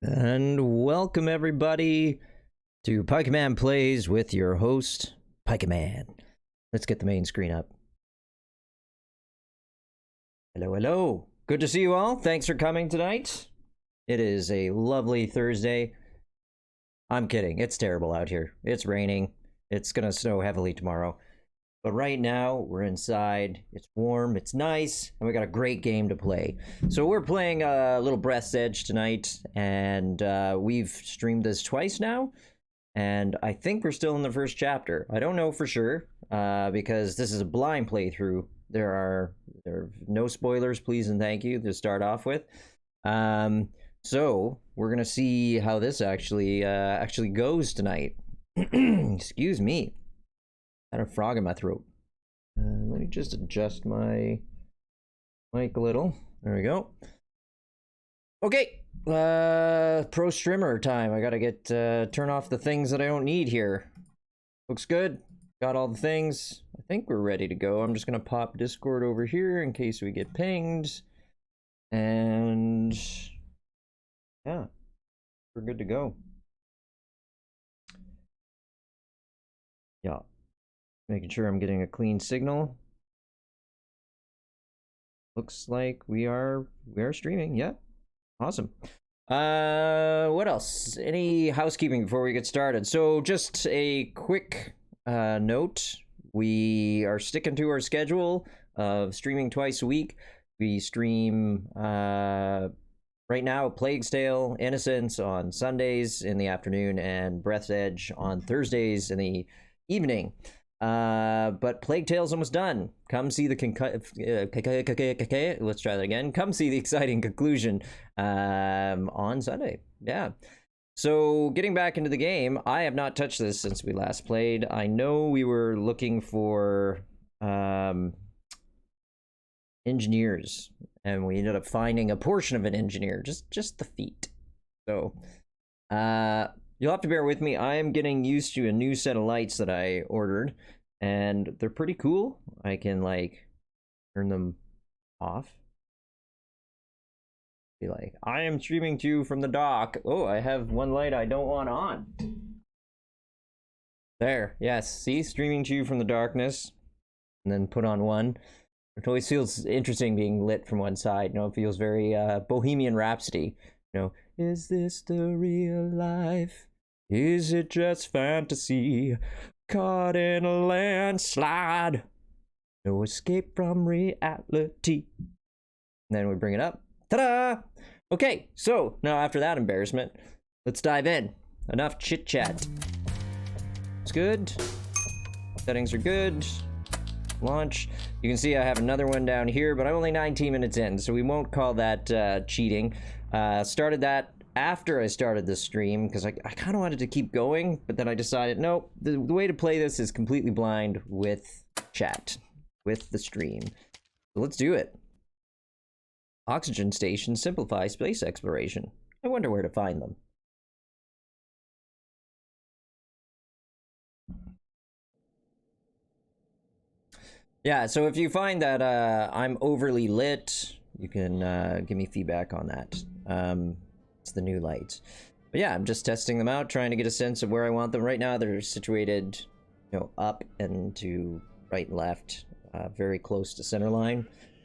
And welcome everybody to Pikeman Plays with your host, Pikeman. Let's get the main screen up. Hello, hello. Good to see you all. Thanks for coming tonight. It is a lovely Thursday. I'm kidding. It's terrible out here. It's raining. It's gonna snow heavily tomorrow. But right now, we're inside. It's warm, it's nice, and we got a great game to play. So we're playing a little Breathedge tonight, and we've streamed this twice now, and I think we're still in the first chapter. I don't know for sure, because this is a blind playthrough. There are no spoilers, please and thank you, to start off with. So we're gonna see how this actually goes tonight. Excuse me. I had a frog in my throat. Let me just adjust my mic a little. There we go. Okay, pro streamer time. I gotta get turn off the things that I don't need here. Looks good. Got all the things. I think we're ready to go. I'm just gonna pop Discord over here in case we get pinged. And yeah, we're good to go. Yeah. Making sure I'm getting a clean signal. Looks like we are streaming. Yeah. Awesome. What else? Any housekeeping before we get started? So just a quick note. We are sticking to our schedule of streaming twice a week. We stream right now Plague's Tale Innocence on Sundays in the afternoon and Breathedge on Thursdays in the evening. But Plague Tale's almost done. Come see the let's try that again. Come see the exciting conclusion on Sunday. Yeah. So getting back into the game, I have not touched this since we last played. I know we were looking for engineers, and we ended up finding a portion of an engineer, just the feet. So you'll have to bear with me. I am getting used to a new set of lights that I ordered, and they're pretty cool. I can, like, turn them off. Be like, I am streaming to you from the dock. Oh, I have one light I don't want on. There, yes, see? Streaming to you from the darkness. And then put on one. It always feels interesting being lit from one side. You know, it feels very Bohemian Rhapsody. You know, is this the real life? Is it just fantasy? Caught in a landslide. No escape from reality. And then we bring it up. Ta-da! Okay, so now after that embarrassment, let's dive in. Enough chit-chat. It's good. Settings are good. Launch. You can see I have another one down here, but I'm only 19 minutes in, so we won't call that cheating. Started that after I started the stream, because I kind of wanted to keep going, but then I decided, nope, the way to play this is completely blind with chat, with the stream. So let's do it. Oxygen stations simplify space exploration. I wonder where to find them. Yeah, so if you find that I'm overly lit, you can give me feedback on that. It's the new lights. But yeah, I'm just testing them out, trying to get a sense of where I want them. Right now, they're situated, you know, up and to right and left, very close to center line.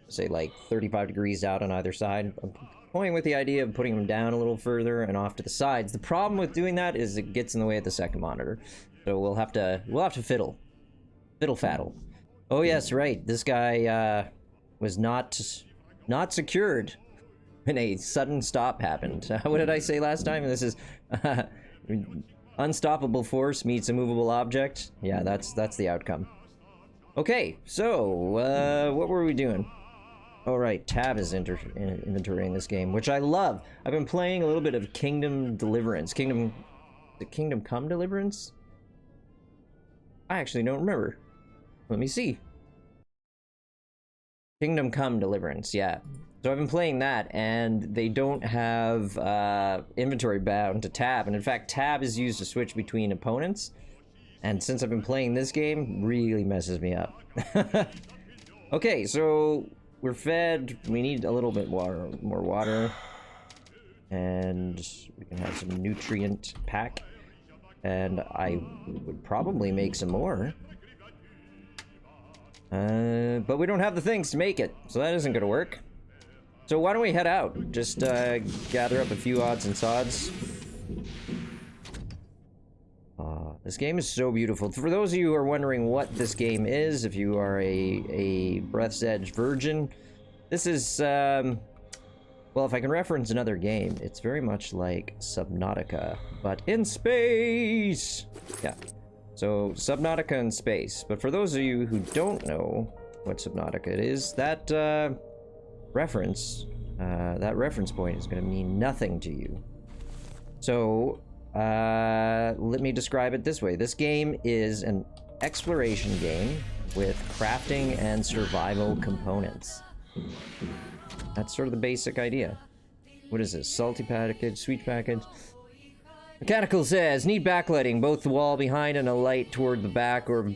Say like 35 degrees out on either side. I'm toying with the idea of putting them down a little further and off to the sides. The problem with doing that is it gets in the way of the second monitor. So we'll have to fiddle faddle. Oh yes, right. This guy was not secured when a sudden stop happened. What did I say last time? This is unstoppable force meets immovable object. Yeah, that's the outcome. Okay, so what were we doing? Oh right, tab is inventory in this game, which I love. I've been playing a little bit of Kingdom Deliverance. Kingdom Come Deliverance? I actually don't remember. Let me see. Kingdom Come Deliverance, yeah. So I've been playing that, and they don't have inventory bound to tab, and in fact, tab is used to switch between opponents. And since I've been playing this game, really messes me up. Okay, so we're fed. We need a little bit more water. And we can have some nutrient pack. And I would probably make some more. But we don't have the things to make it, so that isn't gonna work. So why don't we head out? Just gather up a few odds and sods. This game is so beautiful. For those of you who are wondering what this game is, if you are a Breathedge virgin, this is, well, if I can reference another game, it's very much like Subnautica, but in space! Yeah. So, Subnautica in space. But for those of you who don't know what Subnautica is, that reference point is going to mean nothing to you. So, let me describe it this way. This game is an exploration game with crafting and survival components. That's sort of the basic idea. What is this? Salty package, sweet package. Mechanical says, need backlighting, both the wall behind and a light toward the back or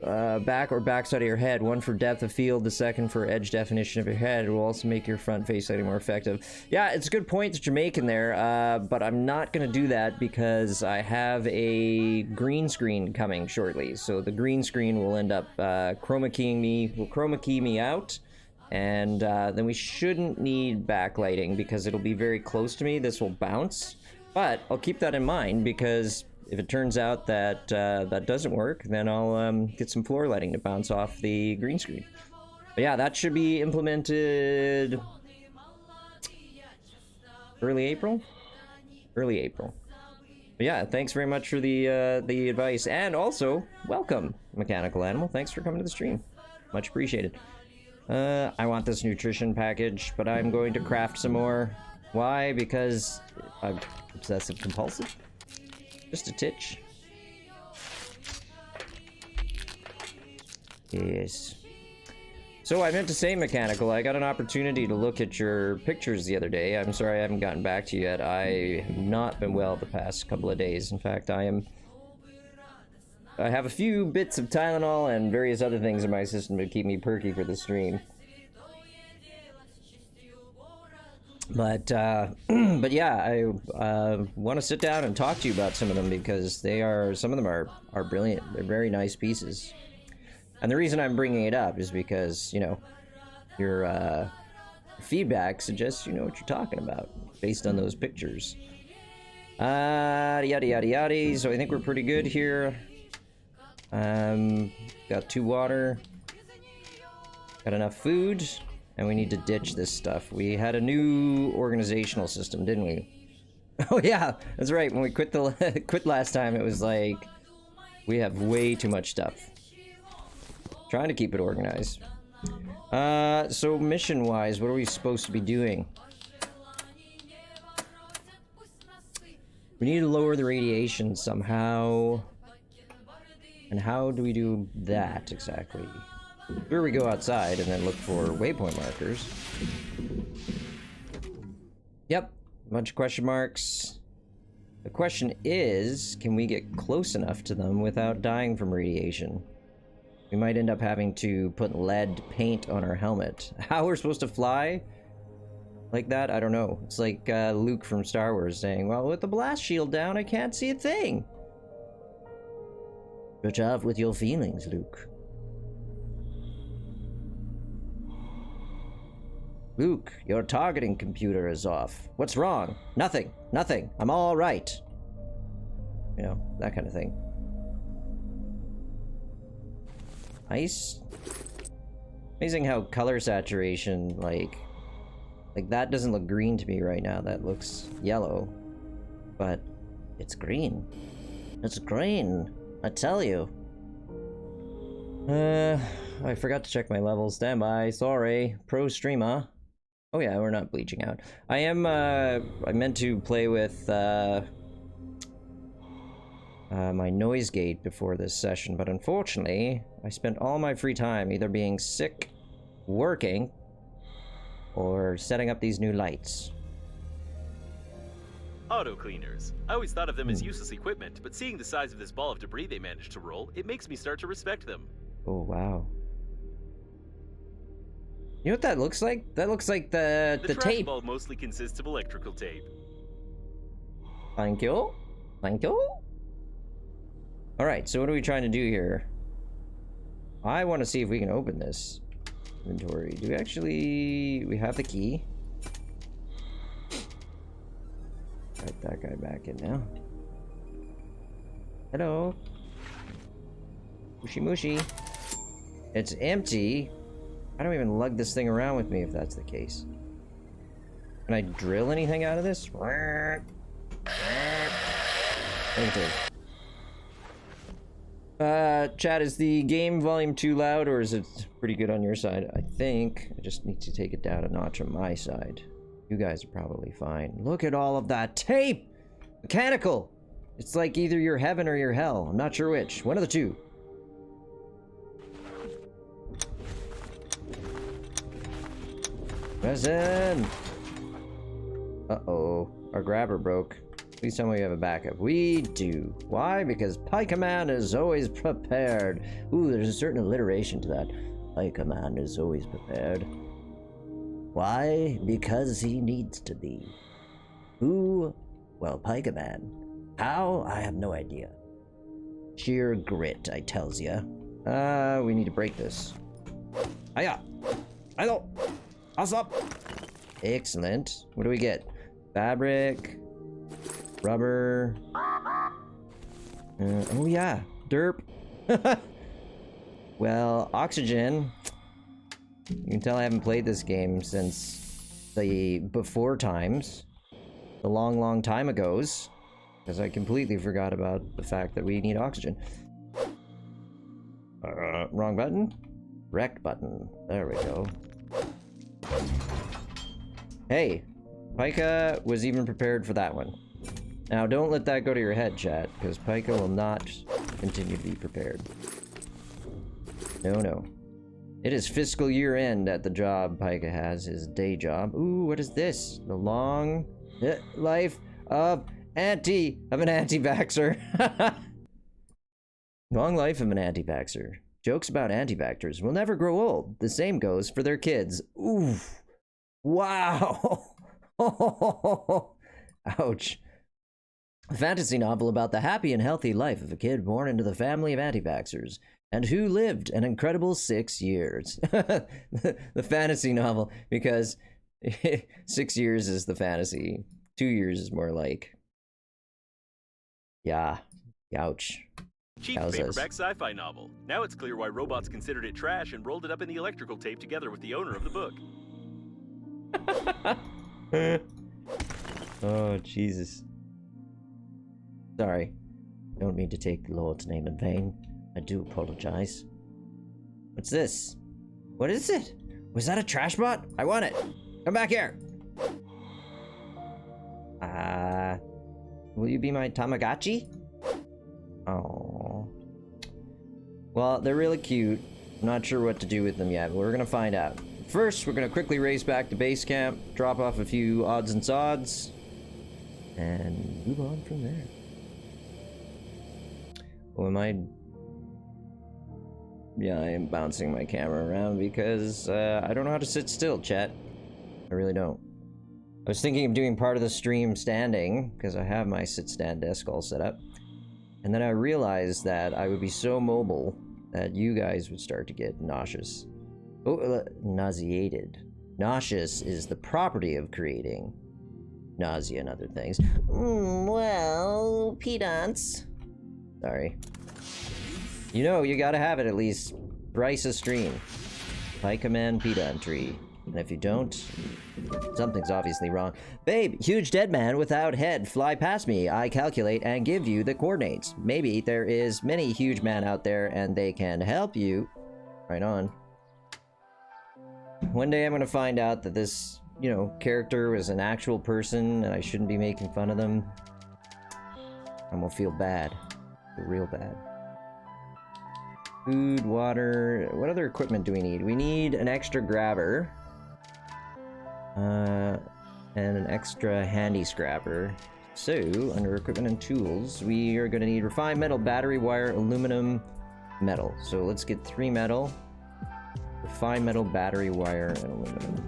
backside of your head. One for depth of field, the second for edge definition of your head. It will also make your front face lighting more effective. Yeah, it's a good point that you're making there, but I'm not going to do that because I have a green screen coming shortly. So the green screen will end up chroma keying me out. And then we shouldn't need backlighting because it'll be very close to me. This will bounce. But I'll keep that in mind because if it turns out that that doesn't work, then I'll get some floor lighting to bounce off the green screen. But yeah, that should be implemented early April? Early April. But yeah, thanks very much for the advice. And also, welcome, Mechanical Animal. Thanks for coming to the stream. Much appreciated. I want this nutrition package, but I'm going to craft some more. Why? Because I'm obsessive compulsive? Just a titch. Yes. So I meant to say, Mechanical, I got an opportunity to look at your pictures the other day. I'm sorry I haven't gotten back to you yet. I have not been well the past couple of days. In fact, I have a few bits of Tylenol and various other things in my system to keep me perky for the stream. But yeah, I want to sit down and talk to you about some of them because some of them are brilliant. They're very nice pieces. And the reason I'm bringing it up is because, you know, your feedback suggests you know what you're talking about based on those pictures. Yada yada yada. So I think we're pretty good here. Got 2 water. Got enough food. And we need to ditch this stuff. We had a new organizational system, didn't we? Oh yeah, that's right. When we quit last time, it was like we have way too much stuff. Trying to keep it organized. So mission-wise, what are we supposed to be doing? We need to lower the radiation somehow. And how do we do that exactly? Here we go outside and then look for waypoint markers. Yep, a bunch of question marks. The question is, can we get close enough to them without dying from radiation? We might end up having to put lead paint on our helmet. How we're supposed to fly like that, I don't know. It's like Luke from Star Wars saying, well, with the blast shield down, I can't see a thing. Watch out with your feelings, Luke. Luke, your targeting computer is off. What's wrong? Nothing. Nothing. I'm all right. You know, that kind of thing. Nice. Amazing how color saturation, like that doesn't look green to me right now. That looks yellow. But it's green. It's green. I tell you. I forgot to check my levels. Stand by. Sorry. Pro streamer. Oh yeah, we're not bleaching out. I am, I meant to play with, my noise gate before this session, but unfortunately, I spent all my free time either being sick, working, or setting up these new lights. Auto cleaners. I always thought of them as useless equipment, but seeing the size of this ball of debris they managed to roll, it makes me start to respect them. Oh, wow. You know what that looks like? That looks like the The trash tape. ball mostly consists of electrical tape. Thank you. Thank you. Alright, so what are we trying to do here? I want to see if we can open this inventory. Do we actually... We have the key. Right, that guy back in now. Hello. Mushy mushy. It's empty. I don't even lug this thing around with me if that's the case. Can I drill anything out of this? Chat, is the game volume too loud or is it pretty good on your side? I think I just need to take it down a notch on my side. You guys are probably fine. Look at all of that tape! Mechanical! It's like either your heaven or your hell. I'm not sure which. One of the two. Resin! Uh-oh. Our grabber broke. Please tell me we have a backup. We do. Why? Because Pikeman is always prepared. Ooh, there's a certain alliteration to that. Pikeman is always prepared. Why? Because he needs to be. Who? Well, Pikeman. How? I have no idea. Sheer grit, I tells ya. We need to break this. Hiya! Hello! What's up? Excellent. What do we get? Fabric. Rubber. Oh yeah. Derp. Well, oxygen. You can tell I haven't played this game since the before times. The long, long time ago's. Because I completely forgot about the fact that we need oxygen. Wrong button? Rect button. There we go. Hey, Pika was even prepared for that one. Now, don't let that go to your head, chat, because Pika will not continue to be prepared. No, no. It is fiscal year end at the job Pika has, his day job. Ooh, what is this? The long life of an anti-vaxxer. Long life of an anti-vaxxer. Jokes about anti-vaxxers will never grow old. The same goes for their kids. Ooh. Wow. Ouch. A fantasy novel about the happy and healthy life of a kid born into the family of anti-vaxxers and who lived an incredible 6 years. The fantasy novel, because 6 years is the fantasy. 2 years is more like... Yeah. Ouch. Cheap paperback sci-fi novel. Now it's clear why robots considered it trash and rolled it up in the electrical tape together with the owner of the book. Oh, Jesus. Sorry. Don't mean to take the Lord's name in vain. I do apologize. What's this? What is it? Was that a trash bot? I want it. Come back here. Will you be my Tamagotchi? Oh. Well, they're really cute. I'm not sure what to do with them yet, but we're gonna find out. First, we're gonna quickly race back to base camp, drop off a few odds and sods, and move on from there. Oh, am I... Yeah, I am bouncing my camera around because I don't know how to sit still, chat. I really don't. I was thinking of doing part of the stream standing, because I have my sit-stand desk all set up. And then I realized that I would be so mobile that you guys would start to get nauseous. Oh, nauseated. Nauseous is the property of creating nausea and other things. Well, pedants. Sorry. You know, you gotta have it at least thrice a stream. Pikeman pedantry. And if you don't, something's obviously wrong. Babe, huge dead man without head, fly past me. I calculate and give you the coordinates. Maybe there is many huge man out there and they can help you. Right on. One day I'm gonna find out that this, you know, character was an actual person and I shouldn't be making fun of them. I'm gonna feel bad. Feel real bad. Food, water. What other equipment do we need? We need an extra grabber. And an extra handy scrapper. So, under equipment and tools, we are going to need refined metal, battery wire, aluminum, metal. So let's get 3 metal, Refined metal, battery, wire, and aluminum.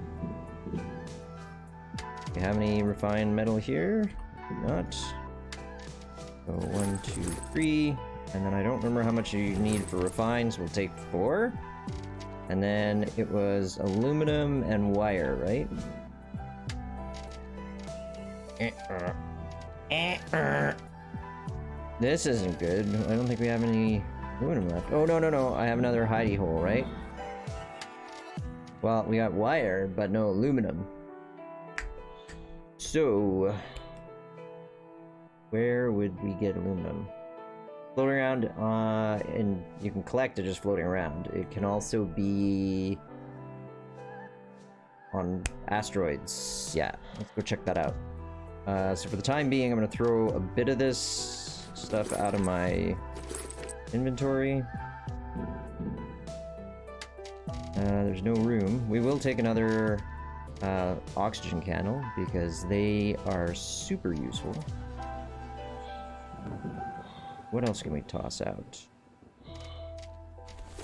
Do you have any refined metal here? Not. So 1, 2, 3. And then I don't remember how much you need for refines. We'll take 4. And then it was aluminum and wire, right? This isn't good. I don't think we have any aluminum left. Oh, no. I have another hidey hole, right? Well, we got wire, but no aluminum. So, where would we get aluminum? Floating around, and you can collect it just floating around. It can also be on asteroids. Yeah, let's go check that out. So for the time being, I'm going to throw a bit of this stuff out of my inventory. There's no room. We will take another oxygen candle because they are super useful. What else can we toss out?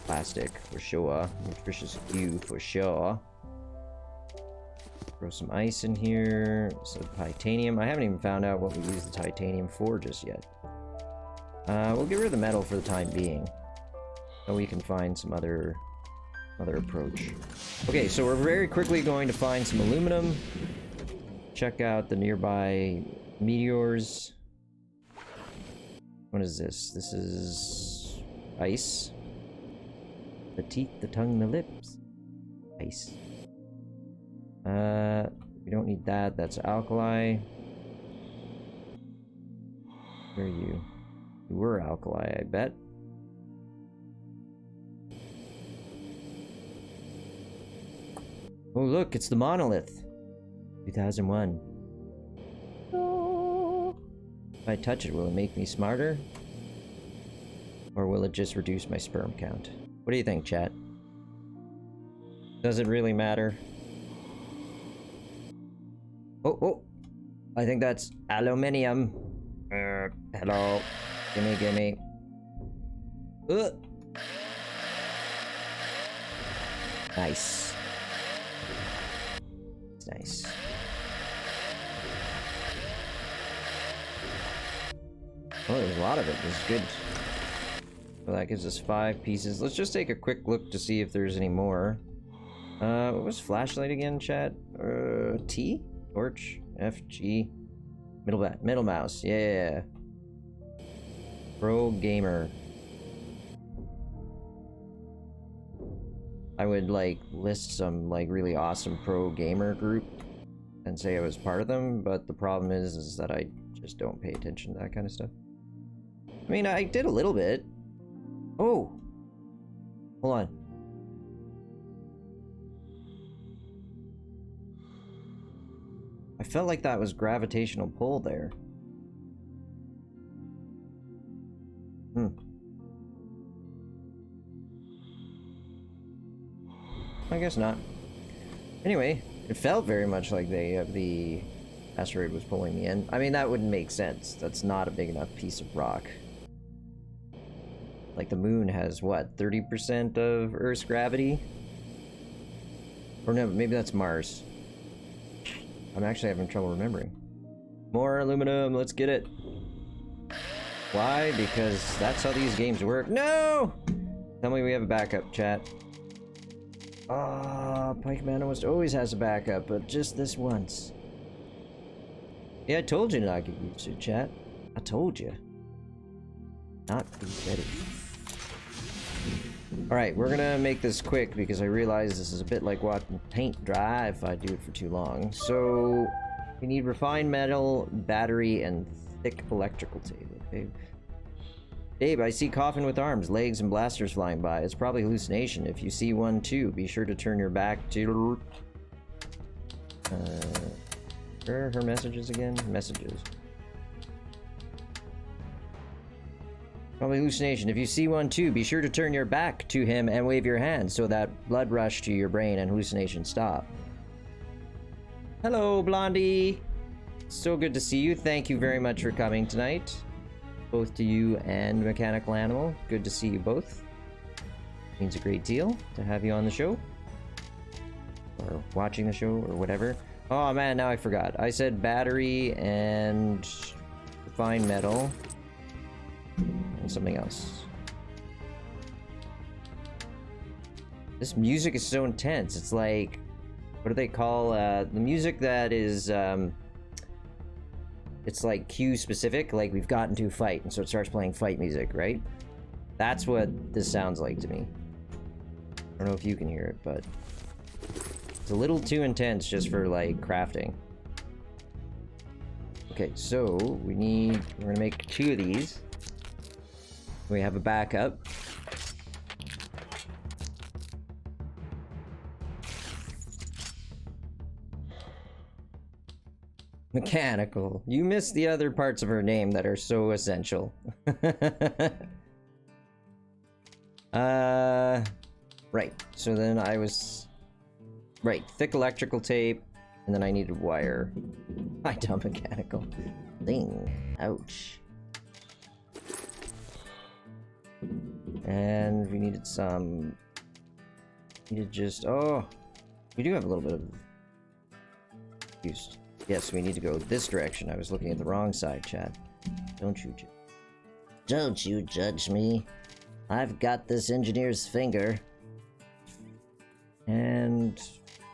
Plastic for sure. Nutritious goo for sure. Throw some ice in here. Some titanium. I haven't even found out what we use the titanium for just yet. We'll get rid of the metal for the time being. So we can find some other approach. Okay, so we're very quickly going to find some aluminum. Check out the nearby meteors. What is this? This is ice. The teeth, the tongue, the lips. Ice. We don't need that. That's alkali. Where are you? You were alkali, I bet. Oh, look, it's the monolith. 2001. If I touch it, will it make me smarter? Or will it just reduce my sperm count? What do you think, chat? Does it really matter? Oh! I think that's aluminium. Hello. Gimme. Nice. It's nice. Oh, there's a lot of it. This is good. Well, that gives us 5 pieces. Let's just take a quick look to see if there's any more. What was flashlight again, chat? T? Torch? F, G? Middle mouse. Yeah. Pro gamer. I would, like, list some, like, really awesome pro gamer group and say I was part of them, but the problem is that I just don't pay attention to that kind of stuff. I mean, I did a little bit. Oh! Hold on. I felt like that was gravitational pull there. I guess not. Anyway, it felt very much like the asteroid was pulling me in. I mean, that wouldn't make sense. That's not a big enough piece of rock. Like, the moon has, what, 30% of Earth's gravity? Or no, maybe that's Mars. I'm actually having trouble remembering. More aluminum, let's get it. Why? Because that's how these games work. No! Tell me we have a backup, chat. Pikeman almost always has a backup, but just this once. Yeah, I told you not to get used to it, chat. I told you. Not be ready. Alright, we're gonna make this quick because I realize this is a bit like watching paint dry if I do it for too long. So, we need refined metal, battery, and thick electrical tape. Okay. Babe, I see coffin with arms, legs, and blasters flying by. It's probably hallucination. If you see one too, be sure to turn your back to... Where are her messages again? Messages. Probably hallucination. If you see one too, be sure to turn your back to him and wave your hand so that blood rush to your brain and hallucination stop. Hello, Blondie. So good to see you. Thank you very much for coming tonight. Both to you and Mechanical Animal. Good to see you both. Means a great deal to have you on the show. Or watching the show, or whatever. Oh man, now I forgot. I said battery and refined metal. And something else. This music is so intense. It's like, what do they call the music that is it's like cue specific, like we've gotten to a fight and so it starts playing fight music, right? That's what this sounds like to me. I don't know if you can hear it, but it's a little too intense just for like crafting. Okay, so we're gonna make 2 of these. We have a backup. Mechanical. You missed the other parts of her name that are so essential. Right. So then I was... Right. Thick electrical tape. And then I needed wire. I dumb mechanical. Ding. Ouch. And we needed some... Needed just... Oh! We do have a little bit of... use. Yes, we need to go this direction. I was looking at the wrong side, chat. Don't you judge me. I've got this engineer's finger. And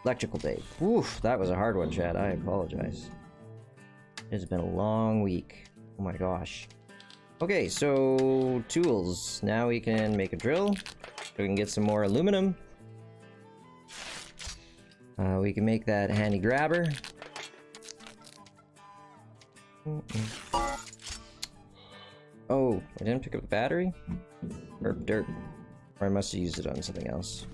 electrical tape. Oof, that was a hard one, chat. I apologize. It's been a long week. Oh my gosh. Okay, so tools. Now we can make a drill. We can get some more aluminum. We can make that handy grabber. Oh, I didn't pick up the battery? Or dirt. Or I must have used it on something else.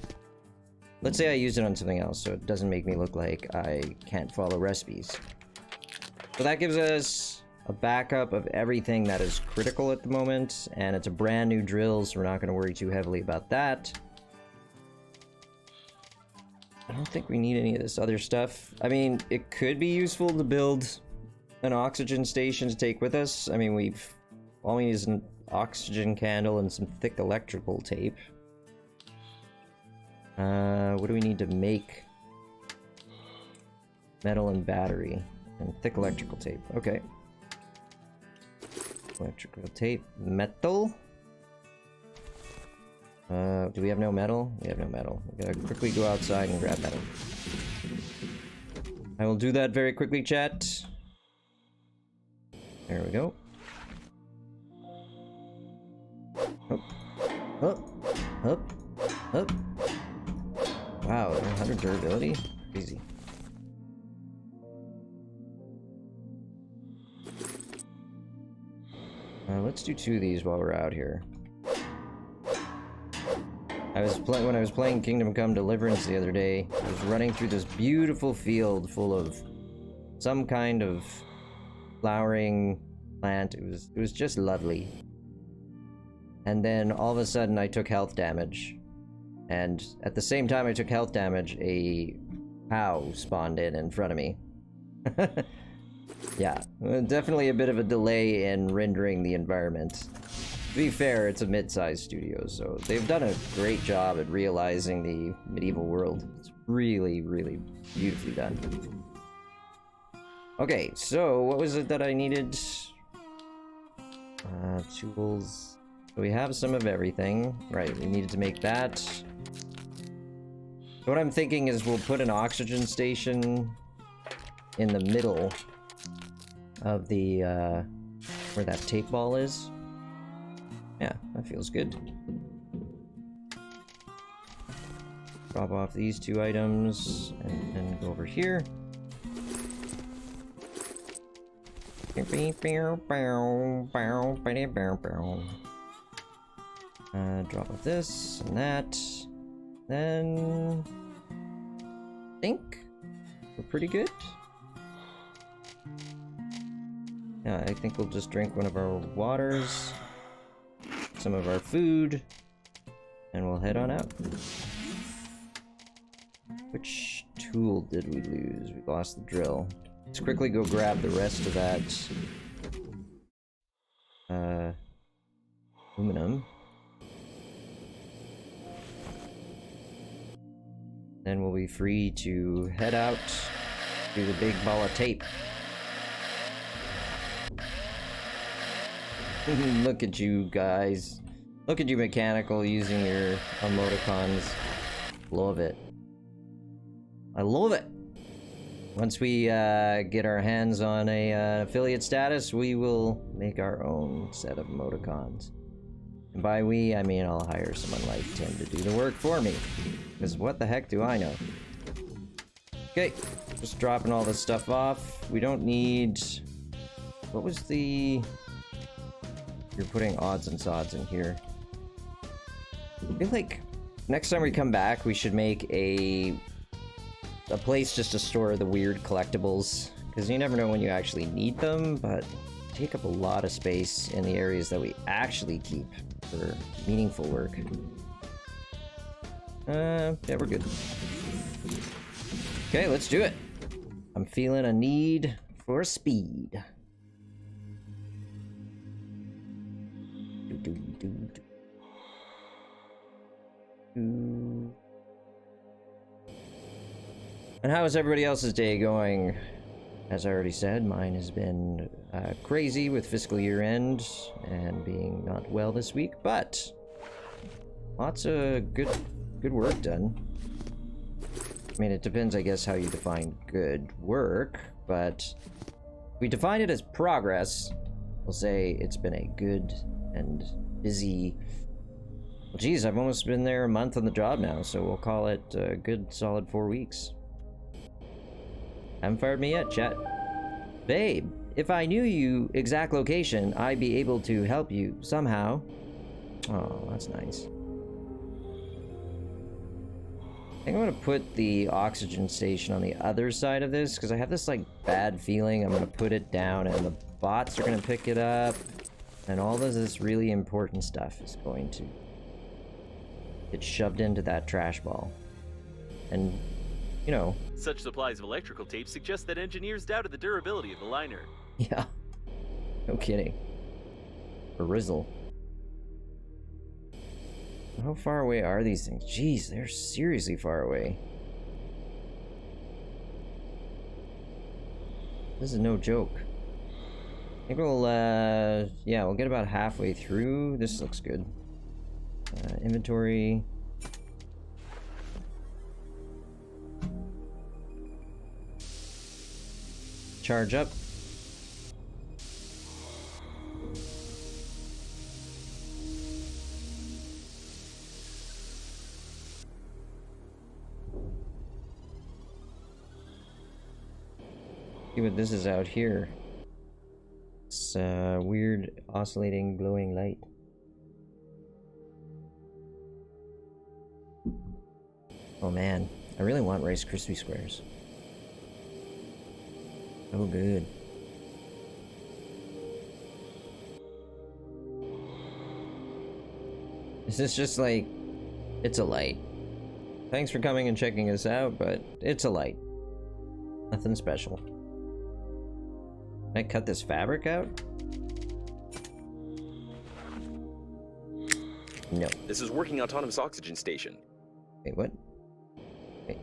Let's say I used it on something else, so it doesn't make me look like I can't follow recipes. So that gives us a backup of everything that is critical at the moment, and it's a brand new drill, so we're not going to worry too heavily about that. I don't think we need any of this other stuff. I mean, it could be useful to build an oxygen station to take with us. I mean, all we need is an oxygen candle and some thick electrical tape. What do we need to make? Metal and battery. And thick electrical tape. Okay. Electrical tape. Metal? Do we have no metal? We have no metal. We gotta quickly go outside and grab metal. I will do that very quickly, chat. There we go. Up. Up. Up. Up. Wow, 100 durability? Crazy. Let's do 2 of these while we're out here. When I was playing Kingdom Come Deliverance the other day, I was running through this beautiful field full of some kind of flowering plant. It was just lovely. And then all of a sudden I took health damage. And at the same time I took health damage, a cow spawned in front of me. Yeah, definitely a bit of a delay in rendering the environment. To be fair, it's a mid-sized studio, so they've done a great job at realizing the medieval world. It's really, really beautifully done. Okay, so what was it that I needed? Tools. So we have some of everything. Right, we needed to make that. So what I'm thinking is we'll put an oxygen station in the middle of the, where that tape ball is. Yeah, that feels good. Drop off these 2 items, and then go over here. Drop off this and that. Then I think we're pretty good. Yeah, I think we'll just drink one of our waters, some of our food, and we'll head on out. Which tool did we lose? We lost the drill. Let's quickly go grab the rest of that aluminum. Then we'll be free to head out to the big ball of tape. Look at you guys. Look at you, Mechanical, using your emoticons. Love it. I love it. Once we get our hands on a affiliate status, we will make our own set of emoticons. And by we, I mean I'll hire someone like Tim to do the work for me. Because what the heck do I know? Okay, just dropping all this stuff off. We don't need... What was the... You're putting odds and sods in here. I feel like next time we come back, we should make a place just to store the weird collectibles. Because you never know when you actually need them, but take up a lot of space in the areas that we actually keep for meaningful work. Yeah, we're good. Okay, let's do it. I'm feeling a need for speed. And how is everybody else's day going? As I already said, mine has been crazy with fiscal year end and being not well this week, but lots of good work done. I mean, it depends, I guess, how you define good work, but if we define it as progress, we'll say it's been a good and busy... Well, geez, I've almost been there a month on the job now, so we'll call it a good solid 4 weeks. Haven't fired me yet, chat. Babe, if I knew you exact location, I'd be able to help you somehow. Oh, that's nice. I think I'm gonna put the oxygen station on the other side of this, because I have this, like, bad feeling I'm gonna put it down and the bots are gonna pick it up, and all of this really important stuff is going to get shoved into that trash ball. And, you know... Such supplies of electrical tape suggest that engineers doubted the durability of the liner. Yeah. No kidding. For Rizzle. How far away are these things? Jeez, they're seriously far away. This is no joke. I think we'll, yeah, we'll get about halfway through. This looks good. Inventory. Charge up. See what this is out here. It's weird oscillating glowing light. Oh man, I really want Rice Krispie Squares. Oh good. Is this just like... It's a light. Thanks for coming and checking us out, but it's a light. Nothing special. Can I cut this fabric out? No. This is working autonomous oxygen station. Wait, what? Wait.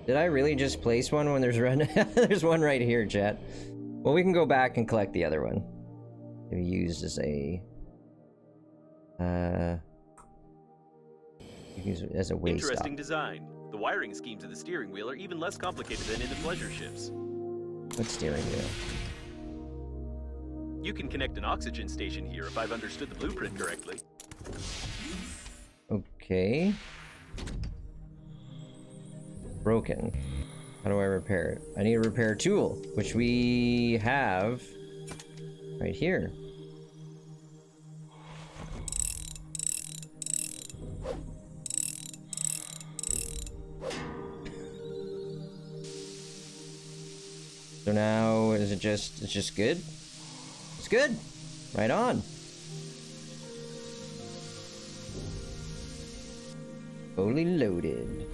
Did I really just place one when there's one? There's one right here, chat. Well, we can go back and collect the other one. Maybe used as a... use it as a waste Interesting stop. design. The wiring schemes of the steering wheel are even less complicated than in the pleasure ships. What steering wheel? You can connect an oxygen station here if I've understood the blueprint correctly. Okay. Broken. How do I repair it? I need a repair tool, which we have right here. So now, is it just, it's just good? It's good! Right on! Fully loaded.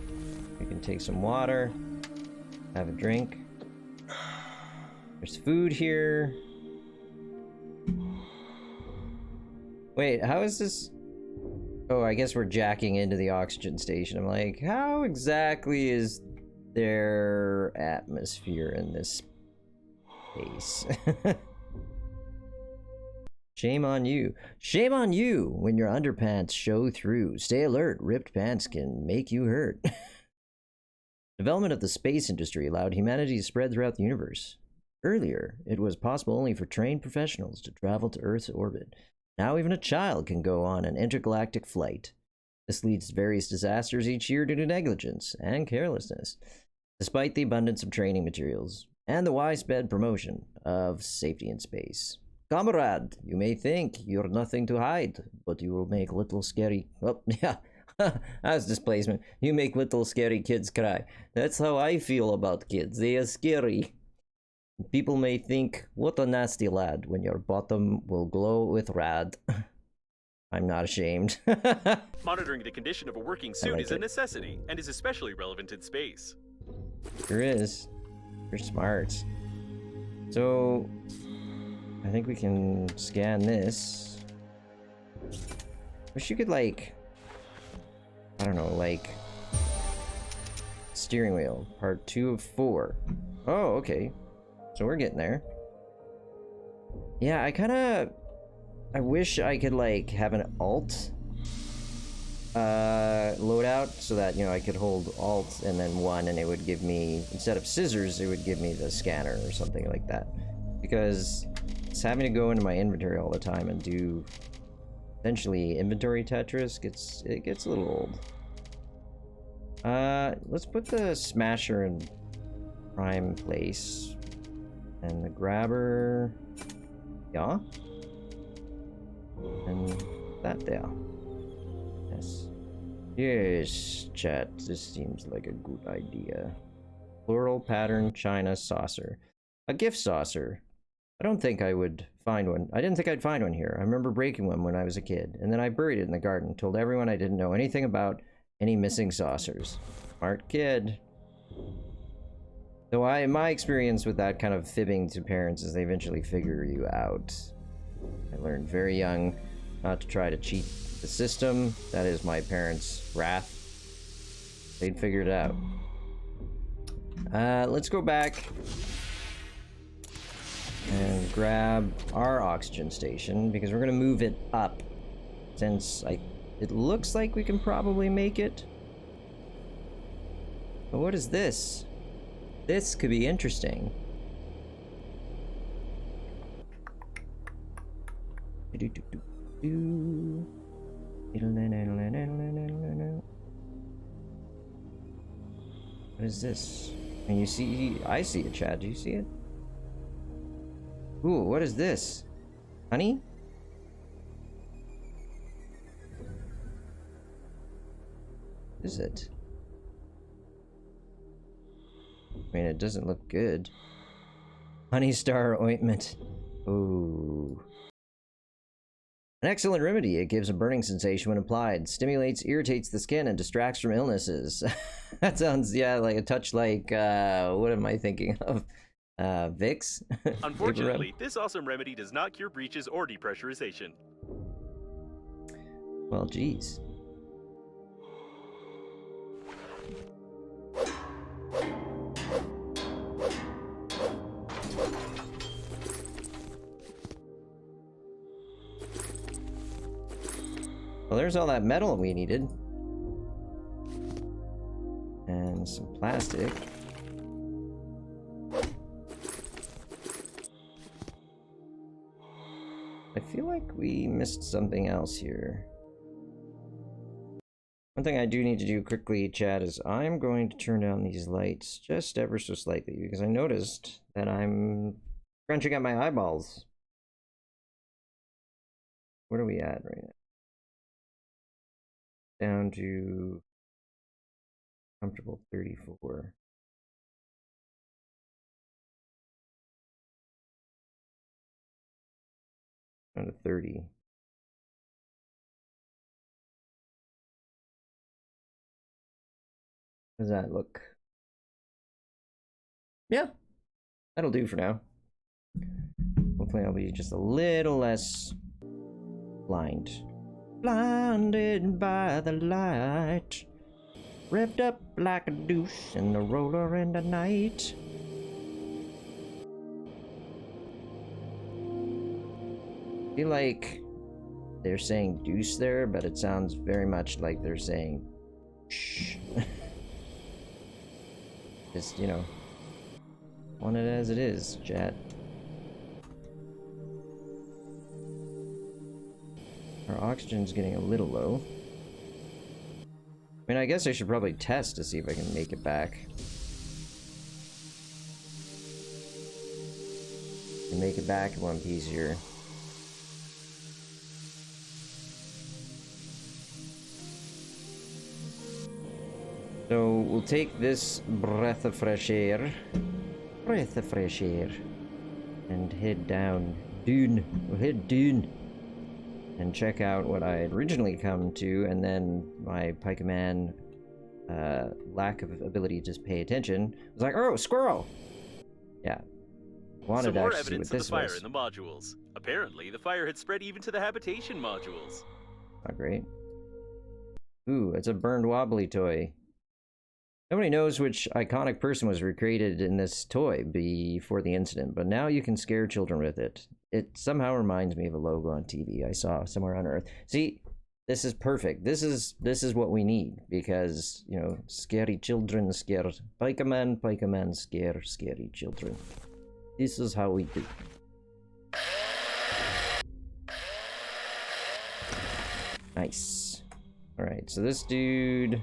We can take some water, have a drink. There's food here. Wait, how is this? Oh, I guess we're jacking into the oxygen station. I'm like, how exactly is their atmosphere in this space? Shame on you. Shame on you when your underpants show through. Stay alert. Ripped pants can make you hurt. Development of the space industry allowed humanity to spread throughout the universe. Earlier, it was possible only for trained professionals to travel to Earth's orbit. Now even a child can go on an intergalactic flight. This leads to various disasters each year due to negligence and carelessness, despite the abundance of training materials and the widespread promotion of safety in space. Comrade, you may think you're nothing to hide, but you will make little scary... Oh, yeah, that's displacement. You make little scary kids cry. That's how I feel about kids. They are scary. People may think, what a nasty lad, when your bottom will glow with rad. I'm not ashamed. Monitoring the condition of a working suit is a necessity, and is especially relevant in space. Sure is. You're smart. So, I think we can scan this. Wish you could, like... I don't know, like... Steering wheel, part 2 of 4. Oh, okay. So we're getting there. Yeah, I wish I could, like, have an alt loadout so that, you know, I could hold alt and then 1 and it would give me, instead of scissors, it would give me the scanner or something like that. Because it's having to go into my inventory all the time and do essentially inventory Tetris it gets a little old. Let's put the smasher in prime place. And the grabber, yeah, and that there. Yes. Yes, chat, this seems like a good idea. Floral pattern china saucer. A gift saucer. I don't think I would find one. I didn't think I'd find one here. I remember breaking one when I was a kid, and then I buried it in the garden, told everyone I didn't know anything about any missing saucers. Smart kid. So my experience with that kind of fibbing to parents is they eventually figure you out. I learned very young not to try to cheat the system. That is my parents' wrath. They'd figure it out. Let's go back and grab our oxygen station because we're gonna move it up since it looks like we can probably make it. But what is this? This could be interesting. What is this? And you see, I see it, Chad. Do you see it? Ooh, what is this? Honey? What is it? I mean, it doesn't look good. Honey Star Ointment. Ooh. An excellent remedy. It gives a burning sensation when applied, stimulates, irritates the skin, and distracts from illnesses. That sounds, yeah, like a touch like, what am I thinking of? Vicks? Unfortunately, this awesome remedy does not cure breaches or depressurization. Well, geez. Well, there's all that metal we needed. And some plastic. I feel like we missed something else here. One thing I do need to do quickly, chat, is I'm going to turn down these lights just ever so slightly because I noticed that I'm crunching at my eyeballs. What are we at right now? Down to comfortable 34. Down to 30. How does that look? Yeah, that'll do for now. Hopefully I'll be just a little less blind. blinded by the light, revved up like a douche in the roller in the night. I feel like they're saying deuce there, but it sounds very much like they're saying shh. Just, you know, want it as it is, chat. Our oxygen's getting a little low. I mean, I guess I should probably test to see if I can make it back. And make it back in one piece here. So we'll take this breath of fresh air, and head down. We'll head down and check out what I had originally come to, and then my Pikeman lack of ability to just pay attention was like, oh, squirrel! Yeah. Wanted Some more to see what evidence of the this fire was. in the modules. Apparently, the fire had spread even to the habitation modules. Not great. Ooh, it's a burned wobbly toy. Nobody knows which iconic person was recreated in this toy before the incident, but now you can scare children with it. It somehow reminds me of a logo on TV I saw somewhere on Earth. See, this is perfect. This is what we need, because, you know, scary children scare Pikeman scare scary children. This is how we do. Nice. Alright, so this dude...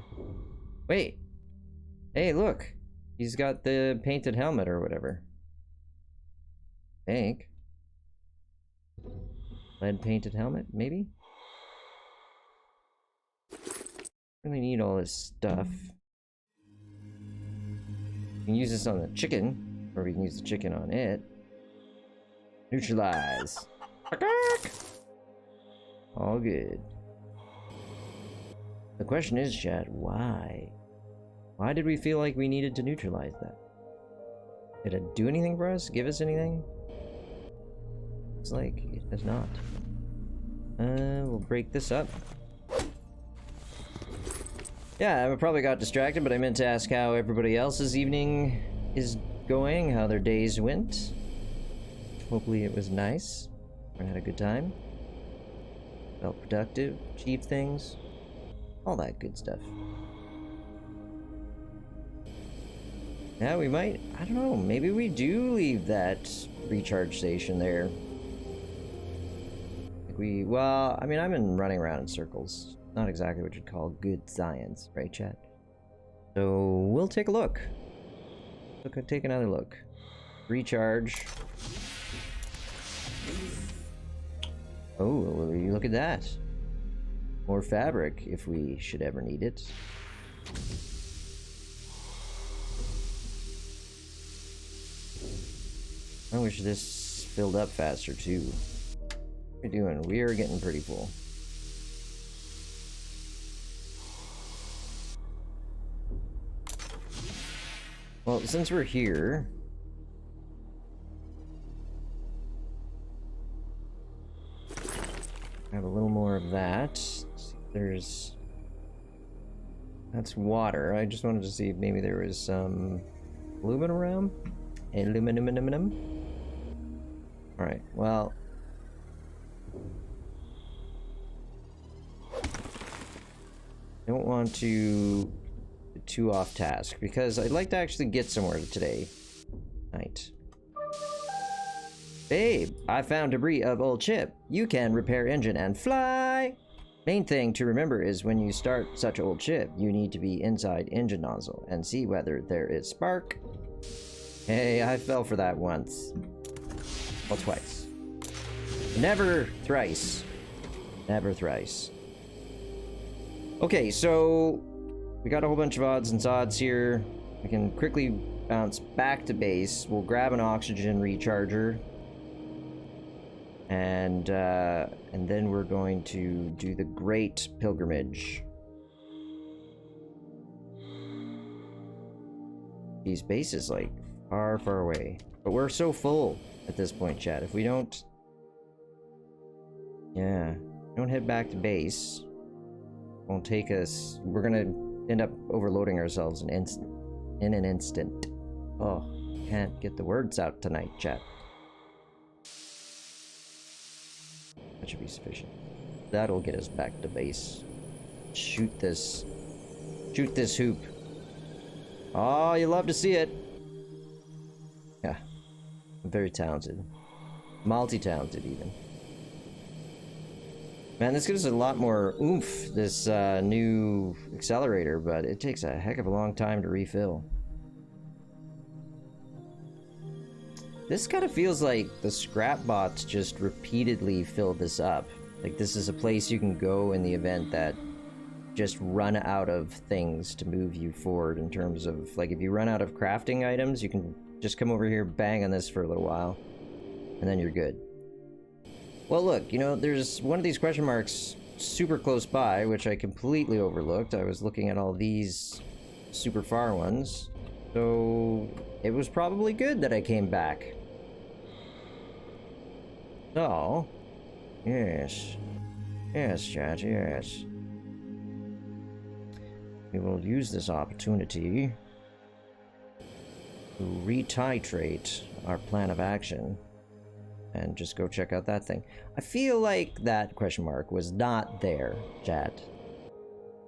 Wait! Hey, look! He's got the painted helmet or whatever. I think. Lead painted helmet, maybe? Really need all this stuff. We can use this on the chicken, or we can use the chicken on it. Neutralize. All good. The question is, chat, why? Why did we feel like we needed to neutralize that? Did it do anything for us? Give us anything? It's like it does not. We'll break this up. Yeah, I probably got distracted, but I meant to ask how everybody else's evening is going, how their days went. Hopefully it was nice. Everyone had a good time. Felt productive, achieved things. All that good stuff. Yeah, we might, I don't know, maybe we do leave that recharge station there. Like well, I mean, I've been running around in circles. Not exactly what you'd call good science, right, chat? So, we'll take a look. Take another look. Recharge. Oh, will you look at that? More fabric, if we should ever need it. I wish this filled up faster, too. What are we doing? We are getting pretty full. Well, since we're here... I have a little more of that. There's... That's water. I just wanted to see if maybe there was some aluminum around. Aluminum. Alright, well... I don't want to get too off task, because I'd like to actually get somewhere today. Night. Babe, I found debris of old ship. You can repair engine and fly! Main thing to remember is when you start such old ship, you need to be inside engine nozzle and see whether there is spark. Hey, I fell for that once. Well, twice. Never thrice. Never thrice. Okay, so we got a whole bunch of odds and sods here. We can quickly bounce back to base. We'll grab an oxygen recharger. And then we're going to do the great pilgrimage. These bases, like, far, far away. But we're so full at this point, chat. If we don't... Yeah. Don't head back to base. Won't take us. We're gonna end up overloading ourselves in an instant. Oh, can't get the words out tonight, chat. That should be sufficient. That'll get us back to base. Shoot this. Shoot this hoop. Oh, you love to see it. Yeah. I'm very talented. Multi-talented, even. Man, this gives us a lot more oomph, this new accelerator, but it takes a heck of a long time to refill. This kind of feels like the scrap bots just repeatedly fill this up. Like, this is a place you can go in the event that just run out of things to move you forward in terms of, like, if you run out of crafting items, you can just come over here, bang on this for a little while, and then you're good. Well, look, you know, there's one of these question marks super close by, which I completely overlooked. I was looking at all these super far ones, so it was probably good that I came back. So, yes. Yes, chat, yes. We will use this opportunity to retitrate our plan of action and just go check out that thing. I feel like that question mark was not there, chat.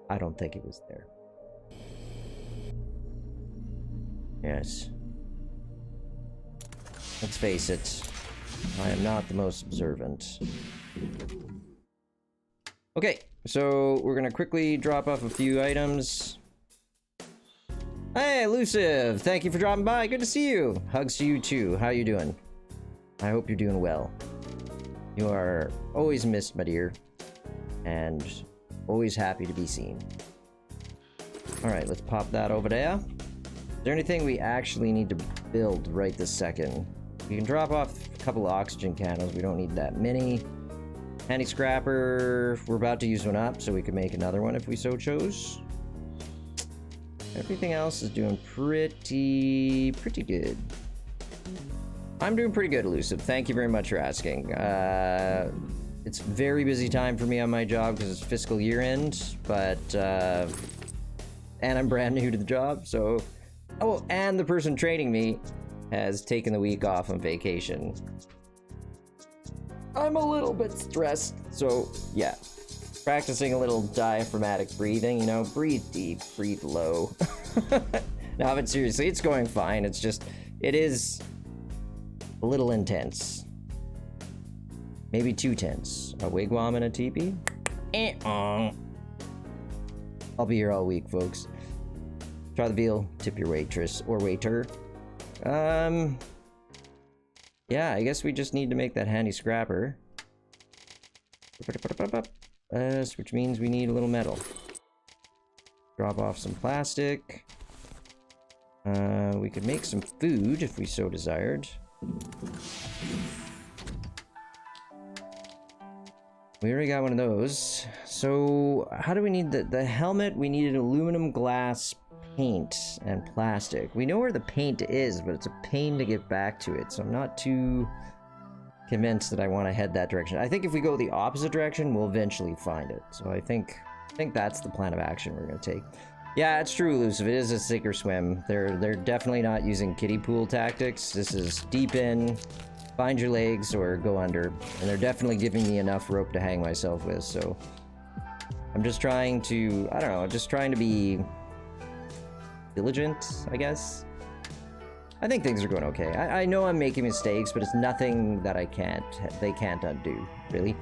I don't think it was there. Yes. Let's face it, I am not the most observant. Okay, so we're gonna quickly drop off a few items. Hey, Elusive! Thank you for dropping by. Good to see you. Hugs to you too. How you doing? I hope you're doing well. You are always missed, my dear, and always happy to be seen. Alright, let's pop that over there. Is there anything we actually need to build right this second? We can drop off a couple of oxygen candles. We don't need that many. Handy scrapper. We're about to use one up, so we can make another one if we so chose. Everything else is doing pretty good. I'm doing pretty good, Elusive. Thank you very much for asking. It's a very busy time for me on my job because it's fiscal year end, but and I'm brand new to the job, so oh, and the person training me has taken the week off on vacation. I'm a little bit stressed, so yeah. Practicing a little diaphragmatic breathing, you know, breathe deep, breathe low. No, but seriously, it's going fine. It's just, it is a little intense. Maybe too tense. A wigwam and a teepee? I'll be here all week, folks. Try the veal, tip your waitress or waiter. Yeah, I guess we just need to make that handy scrapper. Which means we need a little metal. Drop off some plastic. We could make some food if we so desired. We already got one of those. So how do we need the helmet? We needed aluminum, glass, paint, and plastic. We know where the paint is, but it's a pain to get back to it, so I'm not too convinced that I want to head that direction. I think if we go the opposite direction, we'll eventually find it. So I think that's the plan of action we're going to take. Yeah, it's true, Elusive. It is a sink or swim. They're definitely not using kiddie pool tactics. This is deep in, find your legs, or go under. And they're definitely giving me enough rope to hang myself with, so I'm just trying to, I don't know, just trying to be diligent, I guess. I think things are going okay. I know I'm making mistakes, but it's nothing that they can't undo, really.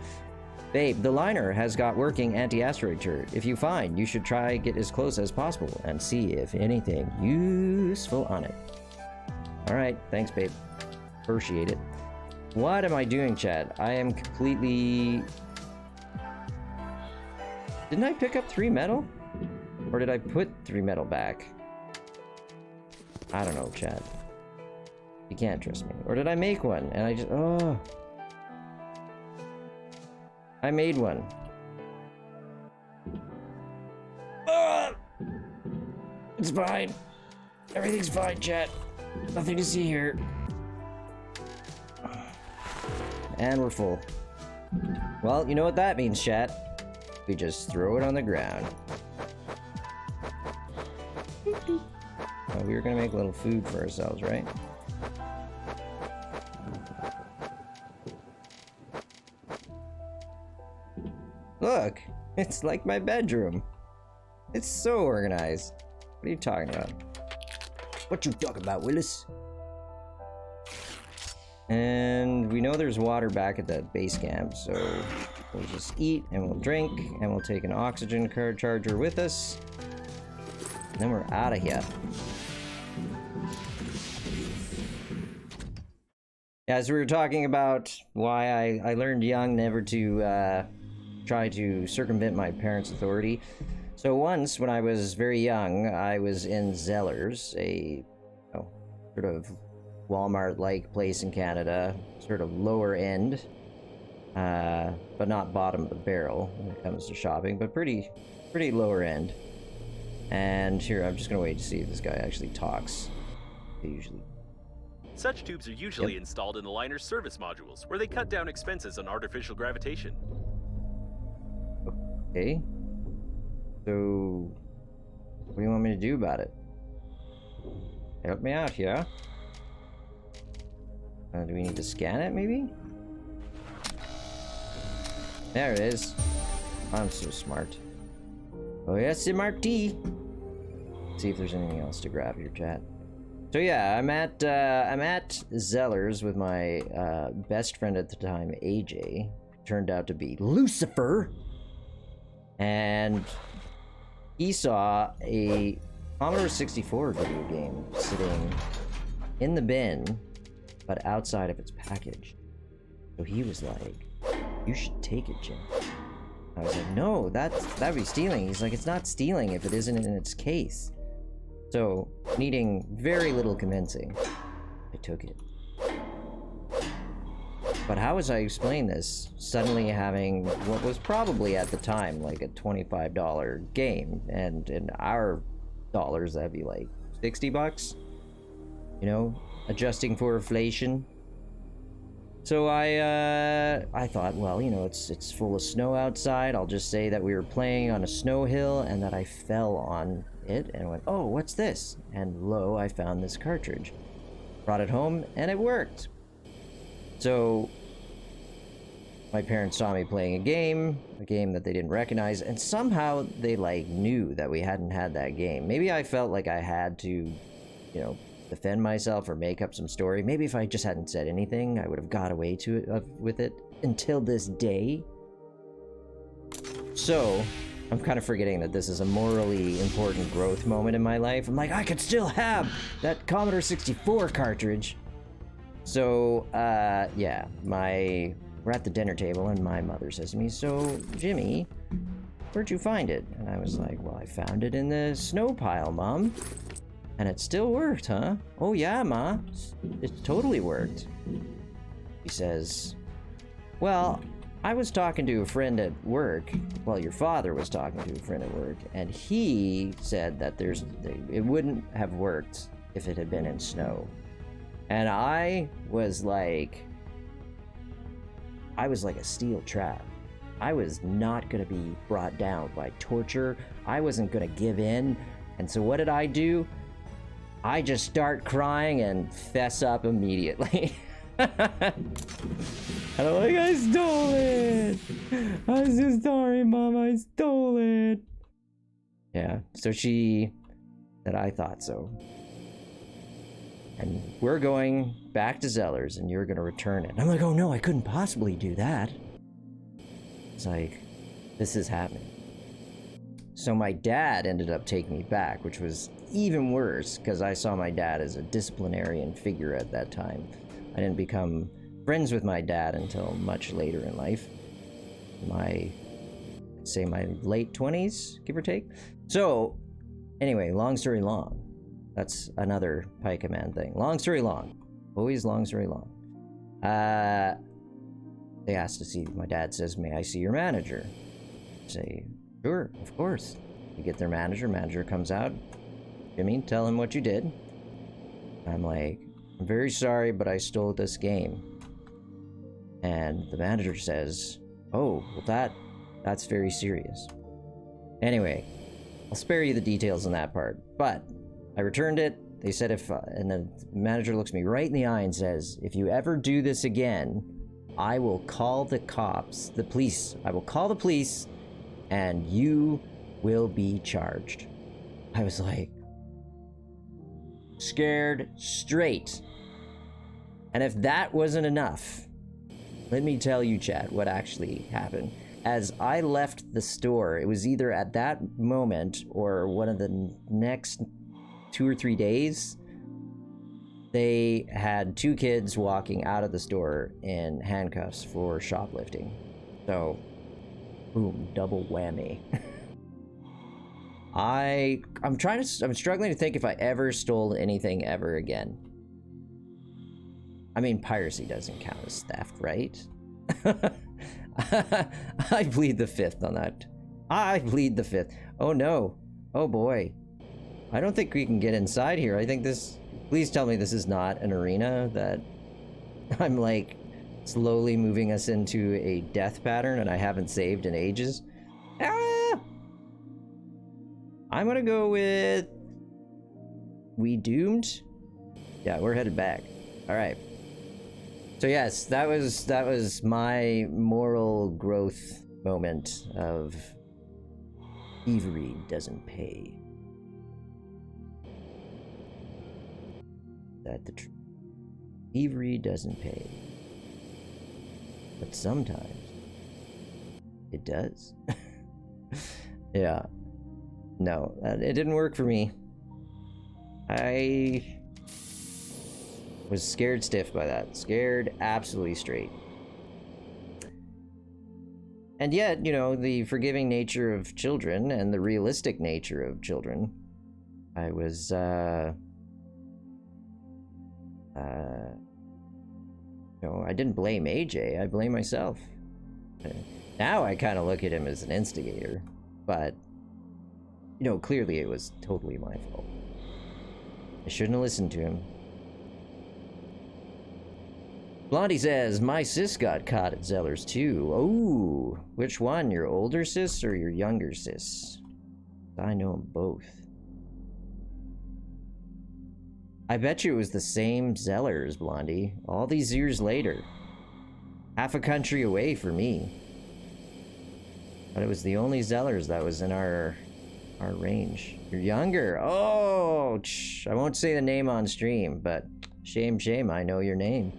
Babe, the liner has got working anti-asteroid turret. If you find, you should try get as close as possible and see if anything useful on it. Alright, thanks, babe. Appreciate it. What am I doing, Chad? I am completely... Didn't I pick up 3 metal? Or did I put 3 metal back? I don't know, Chad. You can't trust me. Or did I make one? And I just... Oh. I made one. It's fine. Everything's fine, chat. Nothing to see here. And we're full. Well, you know what that means, chat. We just throw it on the ground. Oh, we were gonna make a little food for ourselves, right? Look, it's like my bedroom. It's so organized. What are you talking about? What you talking about, Willis? And we know there's water back at the base camp, so we'll just eat and we'll drink and we'll take an oxygen car charger with us. And then we're out of here. As we were talking about why I learned young never to try to circumvent my parents' authority. So once, when I was very young, I was in Zellers, a sort of Walmart-like place in Canada, sort of lower end, but not bottom of the barrel when it comes to shopping, but pretty lower end. And here, I'm just gonna wait to see if this guy actually talks. He usually. Such tubes are usually installed in the liner's service modules, where they cut down expenses on artificial gravitation. Okay. So, what do you want me to do about it? Help me out here. Do we need to scan it, maybe? There it is. I'm so smart. Oh yes, MRT. See if there's anything else to grab here, chat. So yeah, I'm at Zellers with my best friend at the time, AJ. Turned out to be Lucifer, and he saw a Commodore 64 video game sitting in the bin, but outside of its package. So he was like, "You should take it, Jim." I was like, "No, that'd be stealing." He's like, "It's not stealing if it isn't in its case." So, needing very little convincing, I took it. But how was I explain this? Suddenly having what was probably at the time like a $25 game, and in our dollars that'd be like $60, you know, adjusting for inflation. So I thought, well, you know, it's full of snow outside. I'll just say that we were playing on a snow hill and that I fell on it and went, "Oh, what's this?" And lo, I found this cartridge. Brought it home and it worked. So my parents saw me playing a game that they didn't recognize, and somehow they like knew that we hadn't had that game. Maybe I felt like I had to, you know, defend myself or make up some story. Maybe if I just hadn't said anything, I would have got away with it until this day. So I'm kind of forgetting that this is a morally important growth moment in my life. I'm like, I could still have that Commodore 64 cartridge. So, yeah, we're at the dinner table and my mother says to me, "So, Jimmy, where'd you find it?" And I was like, "Well, I found it in the snow pile, Mom. And it still worked, huh?" "Oh, yeah, Ma. It totally worked." He says, "Well, I was talking to a friend at work." Well, your father was talking to a friend at work, and he said that it wouldn't have worked if it had been in snow. And I was like a steel trap. I was not gonna be brought down by torture. I wasn't gonna give in. And so what did I do? I just start crying and fess up immediately. And I'm like, "I stole it. I'm so sorry, Mom. I stole it." Yeah, so she said, "I thought so. And we're going back to Zellers and you're gonna return it." I'm like, "Oh no, I couldn't possibly do that." It's like, this is happening. So my dad ended up taking me back, which was even worse because I saw my dad as a disciplinarian figure at that time. I didn't become friends with my dad until much later in life. I'd say my late 20s, give or take. So, anyway, long story long. That's another Pie Command thing. Long story long. Always long story long. They asked to see, my dad says, "May I see your manager?" I say, "Sure, of course." You get their manager comes out. "Jimmy, tell him what you did." I'm like, "I'm very sorry, but I stole this game." And the manager says, Oh, well that's very serious. Anyway, I'll spare you the details on that part. But I returned it. They said and the manager looks me right in the eye and says, if you ever do this again, I will call the cops, the police. I will call the police and you will be charged. I was like, scared straight. And if that wasn't enough, let me tell you, chat, what actually happened. As I left the store, it was either at that moment or one of the next 2 or 3 days, they had 2 kids walking out of the store in handcuffs for shoplifting. So, boom, double whammy. I'm struggling to think if I ever stole anything ever again. I mean, piracy doesn't count as theft, right? I plead the fifth on that. I plead the fifth. Oh no. Oh boy. I don't think we can get inside here. I think this... Please tell me this is not an arena that I'm like slowly moving us into a death pattern and I haven't saved in ages. Ah! I'm gonna go with... We doomed? Yeah, we're headed back. Alright. So yes, that was my moral growth moment of thievery doesn't pay. That the truth. Thievery doesn't pay. But sometimes it does. Yeah. No, it didn't work for me. I was scared stiff by that. Scared absolutely straight. And yet, you know, the forgiving nature of children and the realistic nature of children, I was, you know, I didn't blame AJ, I blame myself. Now I kind of look at him as an instigator, but, you know, clearly it was totally my fault. I shouldn't have listened to him. Blondie says, my sis got caught at Zeller's too. Oh, which one? Your older sis or your younger sis? I know them both. I bet you it was the same Zellers, Blondie. All these years later. Half a country away for me. But it was the only Zellers that was in our range. You're younger. Oh, I won't say the name on stream, but shame, I know your name.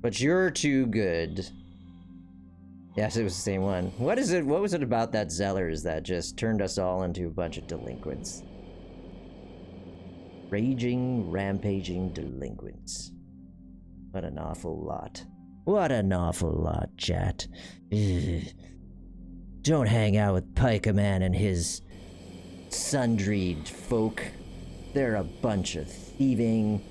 But you're too good. Yes, it was the same one. What is it? What was it about that Zellers that just turned us all into a bunch of delinquents? Raging, rampaging delinquents. What an awful lot. What an awful lot, chat. Ugh. Don't hang out with Pika Man and his sundried folk. They're a bunch of thieving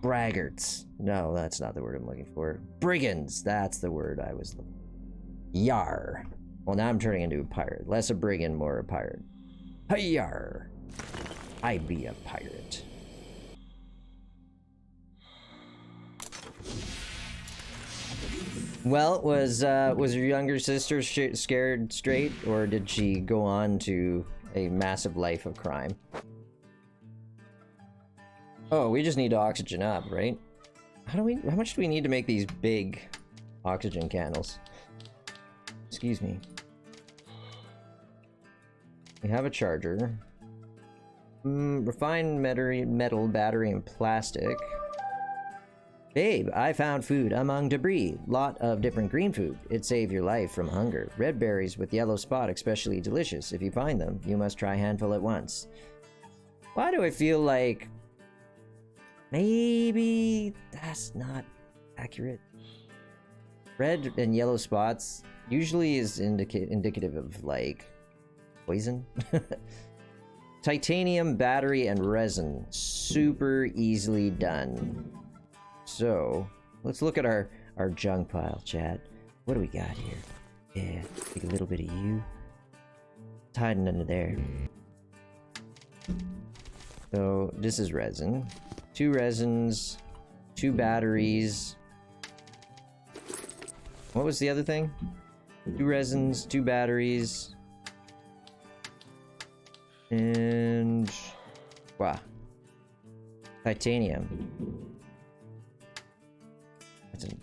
braggarts. No, that's not the word I'm looking for. Brigands. That's the word I was looking for. Yar. Well, now I'm turning into a pirate. Less a brigand, more a pirate. Yar. I be a pirate. Well, was your younger sister scared straight, or did she go on to a massive life of crime? Oh, we just need to oxygen up, right? How much do we need to make these big oxygen candles? Excuse me. We have a charger. Refined metal, battery, and plastic. Babe, I found food among debris. Lot of different green food. It'd save your life from hunger. Red berries with yellow spot, especially delicious. If you find them, you must try a handful at once. Why do I feel like... maybe that's not accurate. Red and yellow spots usually is indicative of, like, poison. Titanium, battery, and resin. Super easily done. So, let's look at our junk pile, chat. What do we got here? Yeah, take a little bit of you. It's hiding under there. So, this is resin. 2 resins, 2 batteries, What was the other thing? 2 resins, 2 batteries. And... wow. Titanium.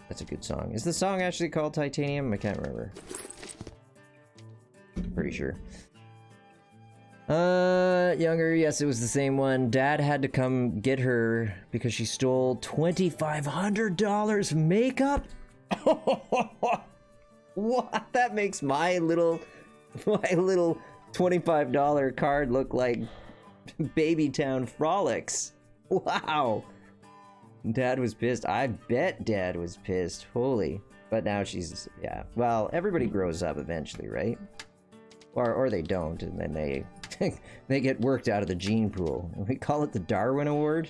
That's a good song. Is the song actually called Titanium? I can't remember. Pretty sure. Younger, yes, it was the same one. Dad had to come get her because she stole $2,500 makeup? What? That makes my little $25 card look like Babytown Frolics. Wow. Dad was pissed. I bet Dad was pissed. Holy. But now she's, yeah. Well, everybody grows up eventually, right? Or they don't, and then they get worked out of the gene pool. We call it the Darwin Award.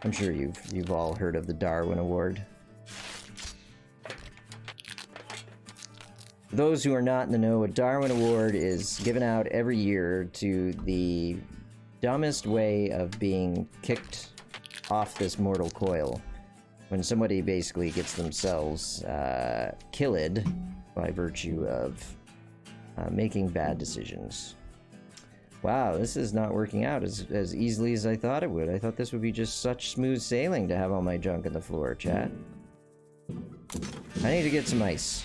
I'm sure you've all heard of the Darwin Award. For those who are not in the know, a Darwin Award is given out every year to the dumbest way of being kicked off this mortal coil. When somebody basically gets themselves killed by virtue of making bad decisions. Wow, this is not working out as easily as I thought it would. I thought this would be just such smooth sailing to have all my junk on the floor, chat. I need to get some ice.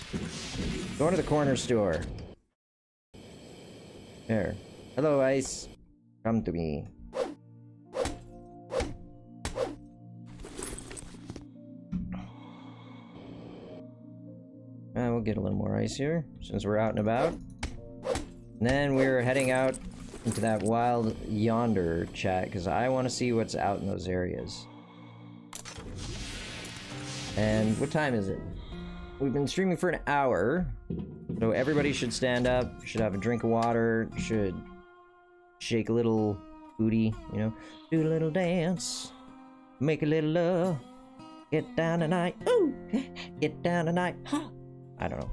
Going to the corner store. There. Hello, ice. Come to me. We'll get a little more ice here, since we're out and about. And then we're heading out into that wild yonder, chat, because I want to see what's out in those areas. And what time is it? We've been streaming for an hour, so everybody should stand up, should have a drink of water, should shake a little booty, you know, do a little dance, make a little love, get down tonight, ooh, get down tonight, huh? I don't know.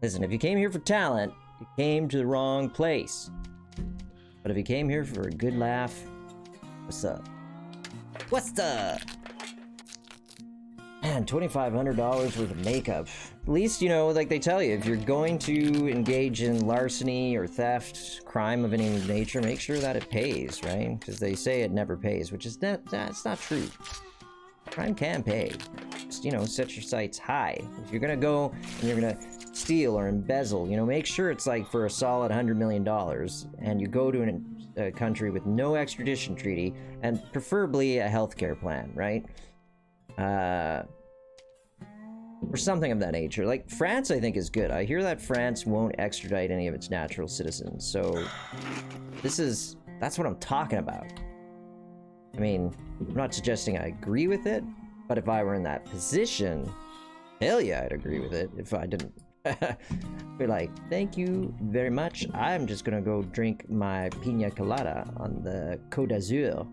Listen, if you came here for talent, you came to the wrong place. But if you came here for a good laugh, what's up? What's up? Man, $2,500 worth of makeup. At least, you know, like they tell you, if you're going to engage in larceny or theft, crime of any nature, make sure that it pays, right? Because they say it never pays, which is that's not true. Crime can pay. Just, you know, set your sights high. If you're gonna go and you're gonna steal or embezzle, you know, make sure it's like for a solid $100 million, and you go to a country with no extradition treaty, and preferably a healthcare plan, right? Or something of that nature. Like, France, I think, is good. I hear that France won't extradite any of its natural citizens, so that's what I'm talking about. I mean, I'm not suggesting I agree with it, but if I were in that position, hell yeah, I'd agree with it. If I didn't be like, thank you very much, I'm just gonna go drink my pina colada on the Côte d'Azur.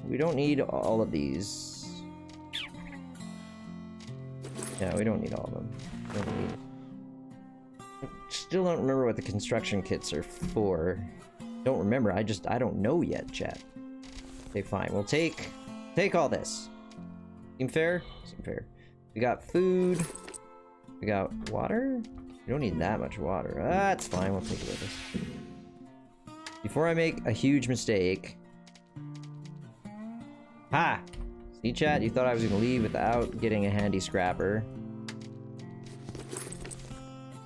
We don't need all of these. Yeah, we don't need all of them. I still don't remember what the construction kits are for. Don't remember, I don't know yet, chat. Okay, fine, we'll take all this. Seem fair? Seem fair. We got food. We got water? We don't need that much water. That's fine, we'll take it with us. Before I make a huge mistake... Ha! See, chat, you thought I was gonna leave without getting a handy scrapper.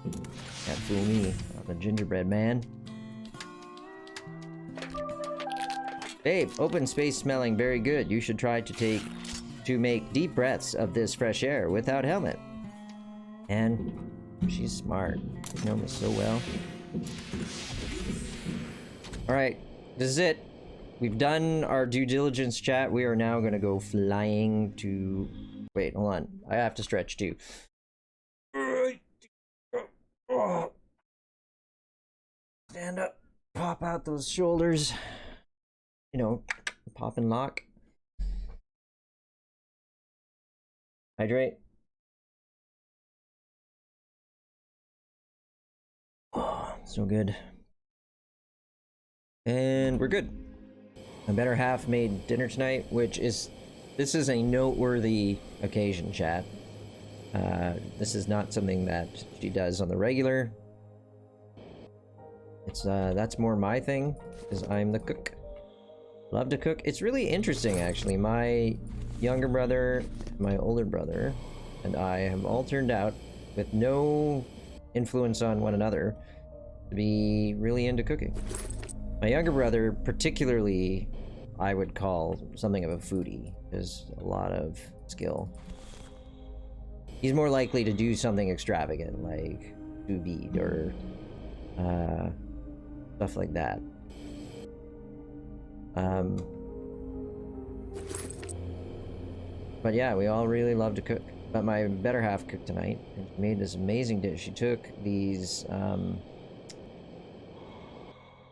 Can't fool me. I'm a gingerbread man. Babe, open space smelling very good. You should try to make deep breaths of this fresh air without helmet. And she's smart. You know me so well. Alright, this is it. We've done our due diligence, chat. We are now gonna go flying to... Wait, hold on. I have to stretch too. Stand up. Pop out those shoulders. You know, pop and lock. Hydrate. Oh, so good. And we're good. My better half made dinner tonight, which is This is a noteworthy occasion, chat. This is not something that she does on the regular. It's that's more my thing, because I'm the cook. Love to cook. It's really interesting, actually. My younger brother, my older brother, and I have all turned out, with no influence on one another, to be really into cooking. My younger brother, particularly, I would call something of a foodie. There's a lot of skill. He's more likely to do something extravagant, like sous vide or stuff like that. But yeah, we all really love to cook. But my better half cooked tonight and made this amazing dish. She took these, come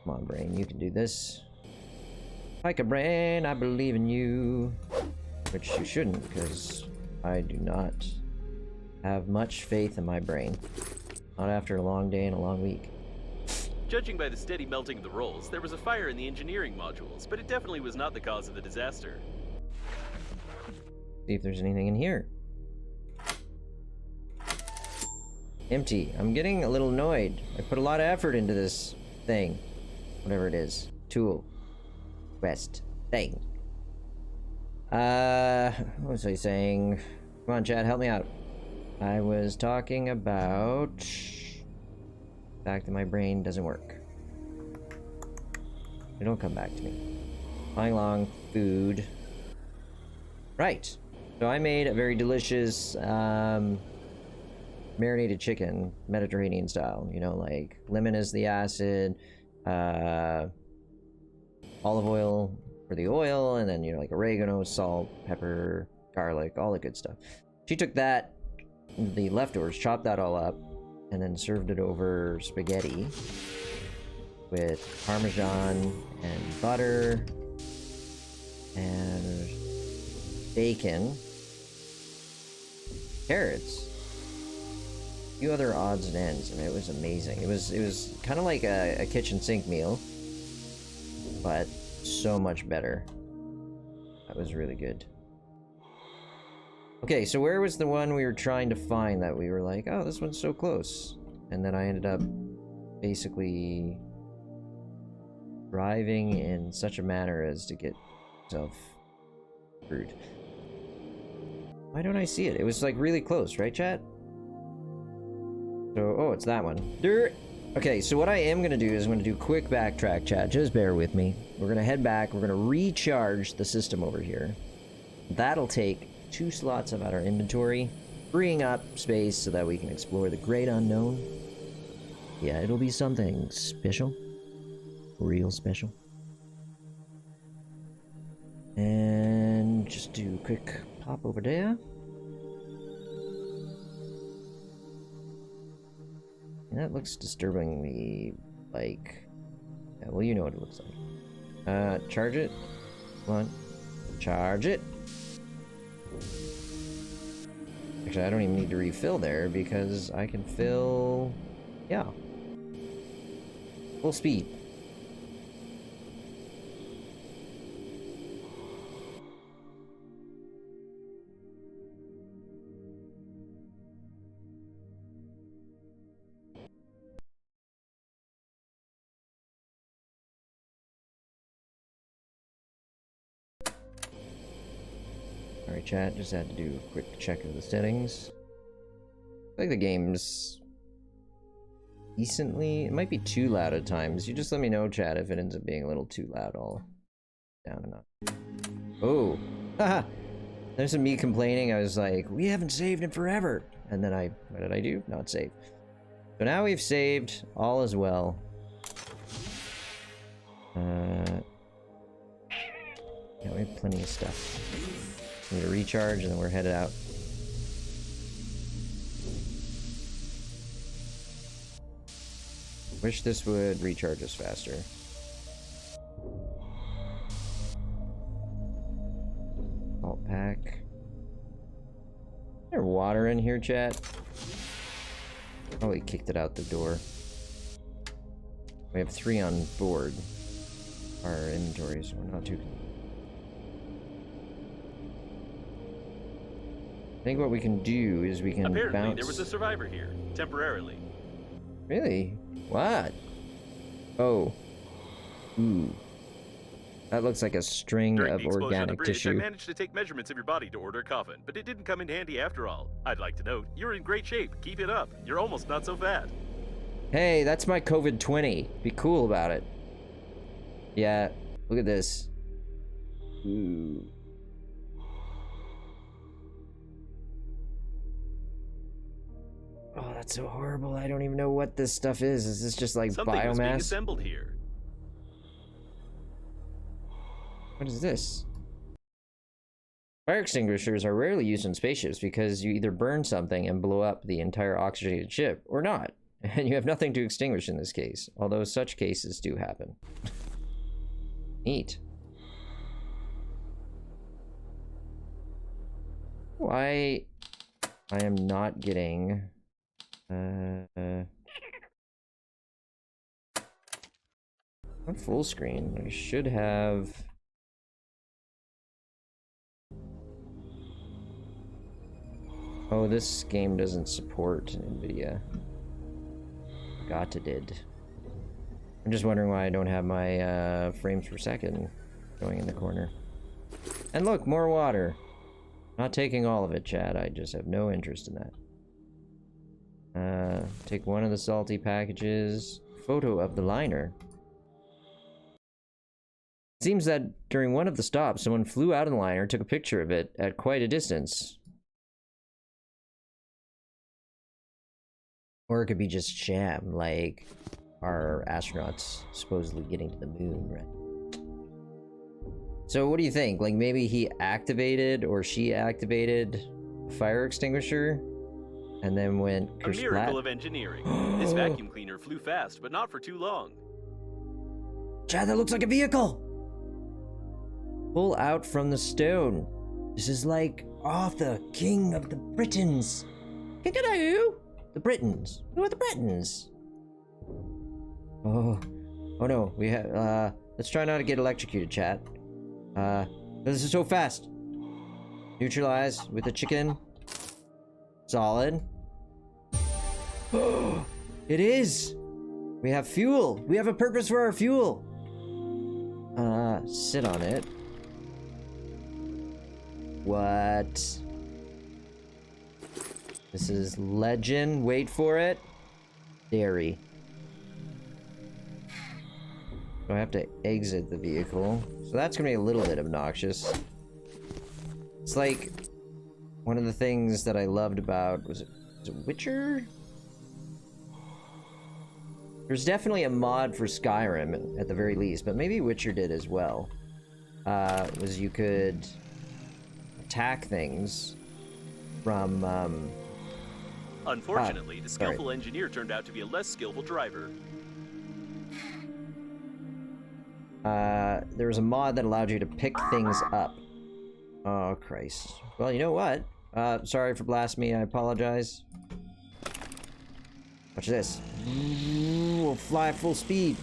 on, brain, you can do this. Like a brain, I believe in you. Which you shouldn't, because I do not have much faith in my brain. Not after a long day and a long week. Judging by the steady melting of the rolls, there was a fire in the engineering modules, but it definitely was not the cause of the disaster. See if there's anything in here. Empty. I'm getting a little annoyed. I put a lot of effort into this thing. Whatever it is. Tool. Quest. Thing. What was I saying? Come on, chat, help me out. I was talking about the fact that my brain doesn't work. They don't come back to me. Flying along, food. Right. So I made a very delicious marinated chicken, Mediterranean style. You know, like lemon is the acid, olive oil for the oil, and then, you know, like oregano, salt, pepper, garlic, all the good stuff. She took that, the leftovers, chopped that all up, and then served it over spaghetti with Parmesan and butter and bacon, carrots, a few other odds and ends, and it was amazing. It was kind of like a kitchen sink meal, but so much better. That was really good. Okay, so where was the one we were trying to find that we were like, oh, this one's so close? And then I ended up basically driving in such a manner as to get myself screwed. Why don't I see it? It was like really close, right, chat? So, oh, it's that one. Okay, so what I am going to do is I'm going to do quick backtrack, chat. Just bear with me. We're going to head back. We're going to recharge the system over here. That'll take 2 slots of our inventory, freeing up space so that we can explore the great unknown. Yeah, it'll be something special. Real special. And just do a quick pop over there. And that looks disturbingly like... Yeah, well, you know what it looks like. Charge it. Come on. Charge it. Actually, I don't even need to refill there because I can fill... Yeah. Full speed. Alright, chat, just had to do a quick check of the settings. I think the game's decently... It might be too loud at times. You just let me know, chat, if it ends up being a little too loud. I'll down and up. Oh! Haha! There's some me complaining. I was like, we haven't saved in forever! And then what did I do? Not save. So now we've saved. All is well. Yeah, we have plenty of stuff. We need to recharge and then we're headed out. Wish this would recharge us faster. Salt pack. Is there water in here, chat? Probably kicked it out the door. We have 3 on board. Our inventories, so we're not too... I think what we can do is we can Apparently, bounce... there was a survivor here, temporarily. Really? What? Oh. Ooh. That looks like a string During of the explosion on the organic bridge, tissue. I managed to take measurements of your body to order a coffin, but it didn't come in handy after all. I'd like to note, you're in great shape. Keep it up. You're almost not so fat. Hey, that's my COVID-20. Be cool about it. Yeah, look at this. Ooh. Oh, that's so horrible. I don't even know what this stuff is. Is this just like Something was being biomass? assembled here. What is this? Fire extinguishers are rarely used in spaceships because you either burn something and blow up the entire oxygenated ship, or not. And you have nothing to extinguish in this case, although such cases do happen. Neat. Why I am not getting... on full screen. I should have... Oh, this game doesn't support NVIDIA. Forgot it did. I'm just wondering why I don't have my frames per second going in the corner. And look, more water. Not taking all of it, chat. I just have no interest in that. Take one of the salty packages. Photo of the liner. It seems that during one of the stops, someone flew out of the liner, took a picture of it at quite a distance. Or it could be just sham, like our astronauts supposedly getting to the moon, right? So what do you think? Like maybe he activated or she activated a fire extinguisher and then went A miracle of engineering. This vacuum cleaner flew fast, but not for too long. Chad, that looks like a vehicle! Pull out from the stone. This is like Arthur, King of the Britons. Kick-a-doo! The Britons. Who are the Britons? Oh no, we have, let's try not to get electrocuted, chat. This is so fast. Neutralize with the chicken. Solid. It is! We have fuel! We have a purpose for our fuel! Sit on it. What? This is legend. Wait for it. Dairy. So I have to exit the vehicle. So that's gonna be a little bit obnoxious. It's like one of the things that I loved about was it Witcher? There's definitely a mod for Skyrim at the very least, but maybe Witcher did as well. Was you could attack things from Unfortunately, the skillful engineer turned out to be a less skillful driver. There was a mod that allowed you to pick things up. Oh, Christ. Well, you know what? Sorry for blasphemy, I apologize. Watch this. We'll fly at full speed.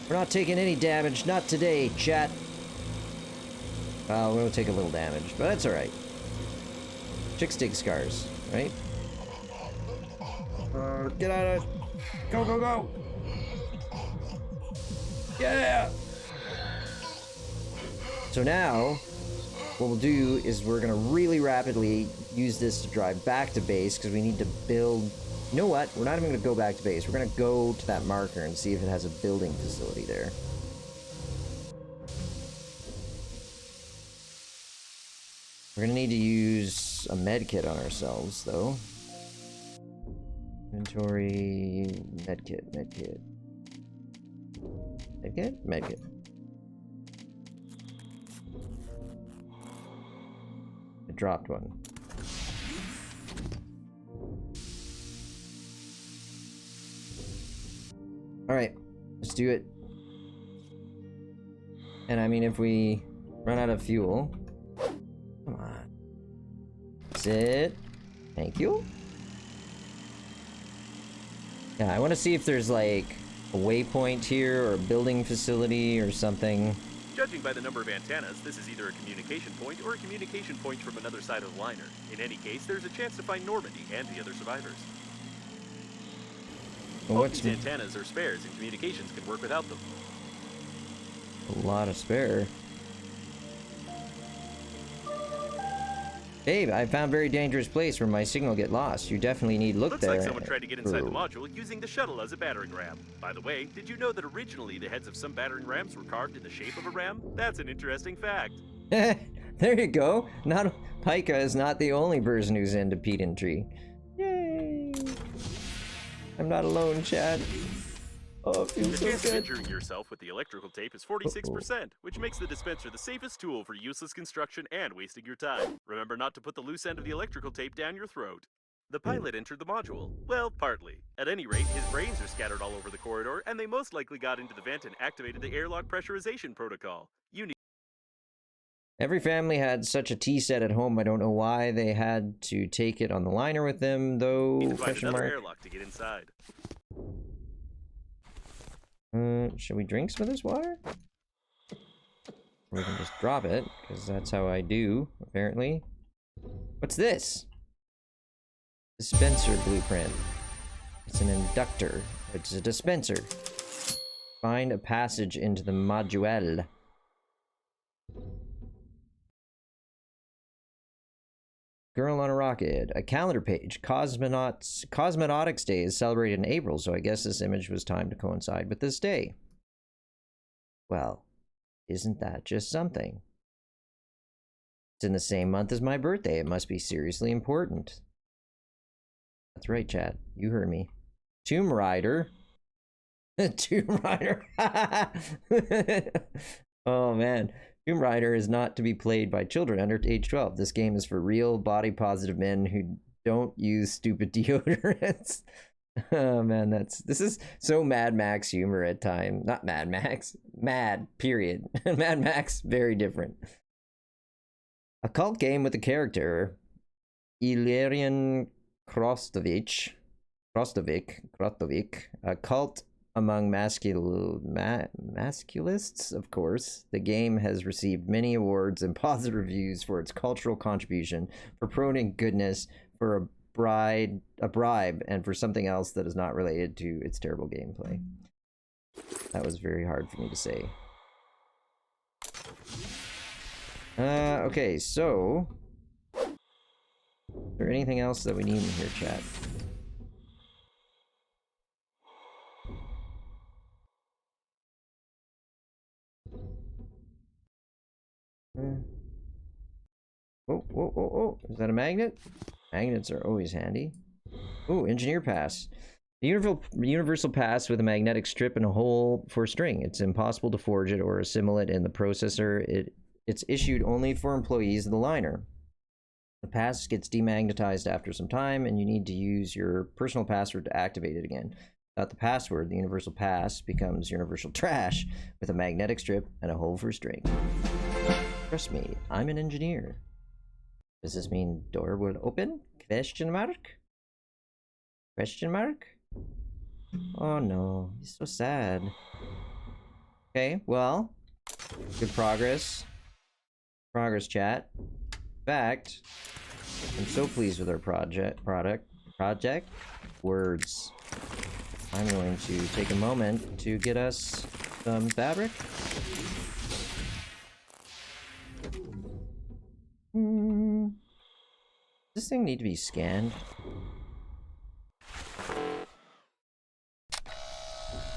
We're not taking any damage, not today, chat. We'll take a little damage, but that's alright. Chicks dig scars, right? Get out of it! Go, go, go! Yeah! So now, what we'll do is we're gonna really rapidly use this to drive back to base, because we need to build... You know what? We're not even gonna go back to base. We're gonna go to that marker and see if it has a building facility there. We're gonna need to use a med kit on ourselves, though. Inventory... Medkit, medkit. Medkit? Medkit. I dropped one. Alright, let's do it. And I mean, if we run out of fuel... Come on. Sit. Thank you. Yeah, I want to see if there's like a waypoint here or a building facility or something. Judging by the number of antennas, this is either a communication point or a communication point from another side of the liner. In any case, there's a chance to find Normandy and the other survivors. Well, Both these antennas are spares, and communications can work without them. A lot of spare. Babe, I found a very dangerous place where my signal get lost. You definitely need look Looks there. like someone tried to get inside the module using the shuttle as a battering ram. By the way, did you know that originally the heads of some battering rams were carved in the shape of a ram? That's an interesting fact. There you go. Pika is not the only person who's into pedantry. Yay! I'm not alone, Chad. Oh, it feels The so chance of good. injuring yourself with the electrical tape is 46%, which makes the dispenser the safest tool for useless construction and wasting your time. Remember not to put the loose end of the electrical tape down your throat. The pilot entered the module. Well, partly. At any rate, his brains are scattered all over the corridor, and they most likely got into the vent and activated the airlock pressurization protocol. You need Every family had such a tea set at home. I don't know why they had to take it on the liner with them, though. to find another airlock to get inside. Should we drink some of this water? Or we can just drop it, because that's how I do, apparently. What's this? Dispenser blueprint. It's an inductor. It's a dispenser. Find a passage into the module. Girl on a rocket. A calendar page. Cosmonautics Day is celebrated in April, so I guess this image was timed to coincide with this day. Well, isn't that just something? It's in the same month as my birthday. It must be seriously important. That's right, Chad. You heard me. Tomb Raider. Tomb Raider. Oh, man. Tomb Raider is not to be played by children under age 12. This game is for real body-positive men who don't use stupid deodorants. Oh, man, this is so Mad Max humor at times. Not Mad Max. Mad, period. Mad Max, very different. A cult game with the character Illyrian Krostovic, a cult among masculists, of course. The game has received many awards and positive reviews for its cultural contribution, for promoting goodness, for a bribe, and for something else that is not related to its terrible gameplay. That was very hard for me to say. Okay, so... Is there anything else that we need in here, chat? Oh. Is that a magnet? Magnets are always handy. Oh, engineer pass. The universal pass with a magnetic strip and a hole for a string. It's impossible to forge it or assemble it in the processor. It's issued only for employees of the liner. The pass gets demagnetized after some time, and you need to use your personal password to activate it again. Without the password, the universal pass becomes universal trash with a magnetic strip and a hole for a string. Trust me, I'm an engineer. Does this mean door will open? Question mark? Question mark? Oh no, he's so sad. Okay, well, good progress. Progress, chat. In fact, I'm so pleased with our project. Words. I'm going to take a moment to get us some fabric. Does this thing need to be scanned?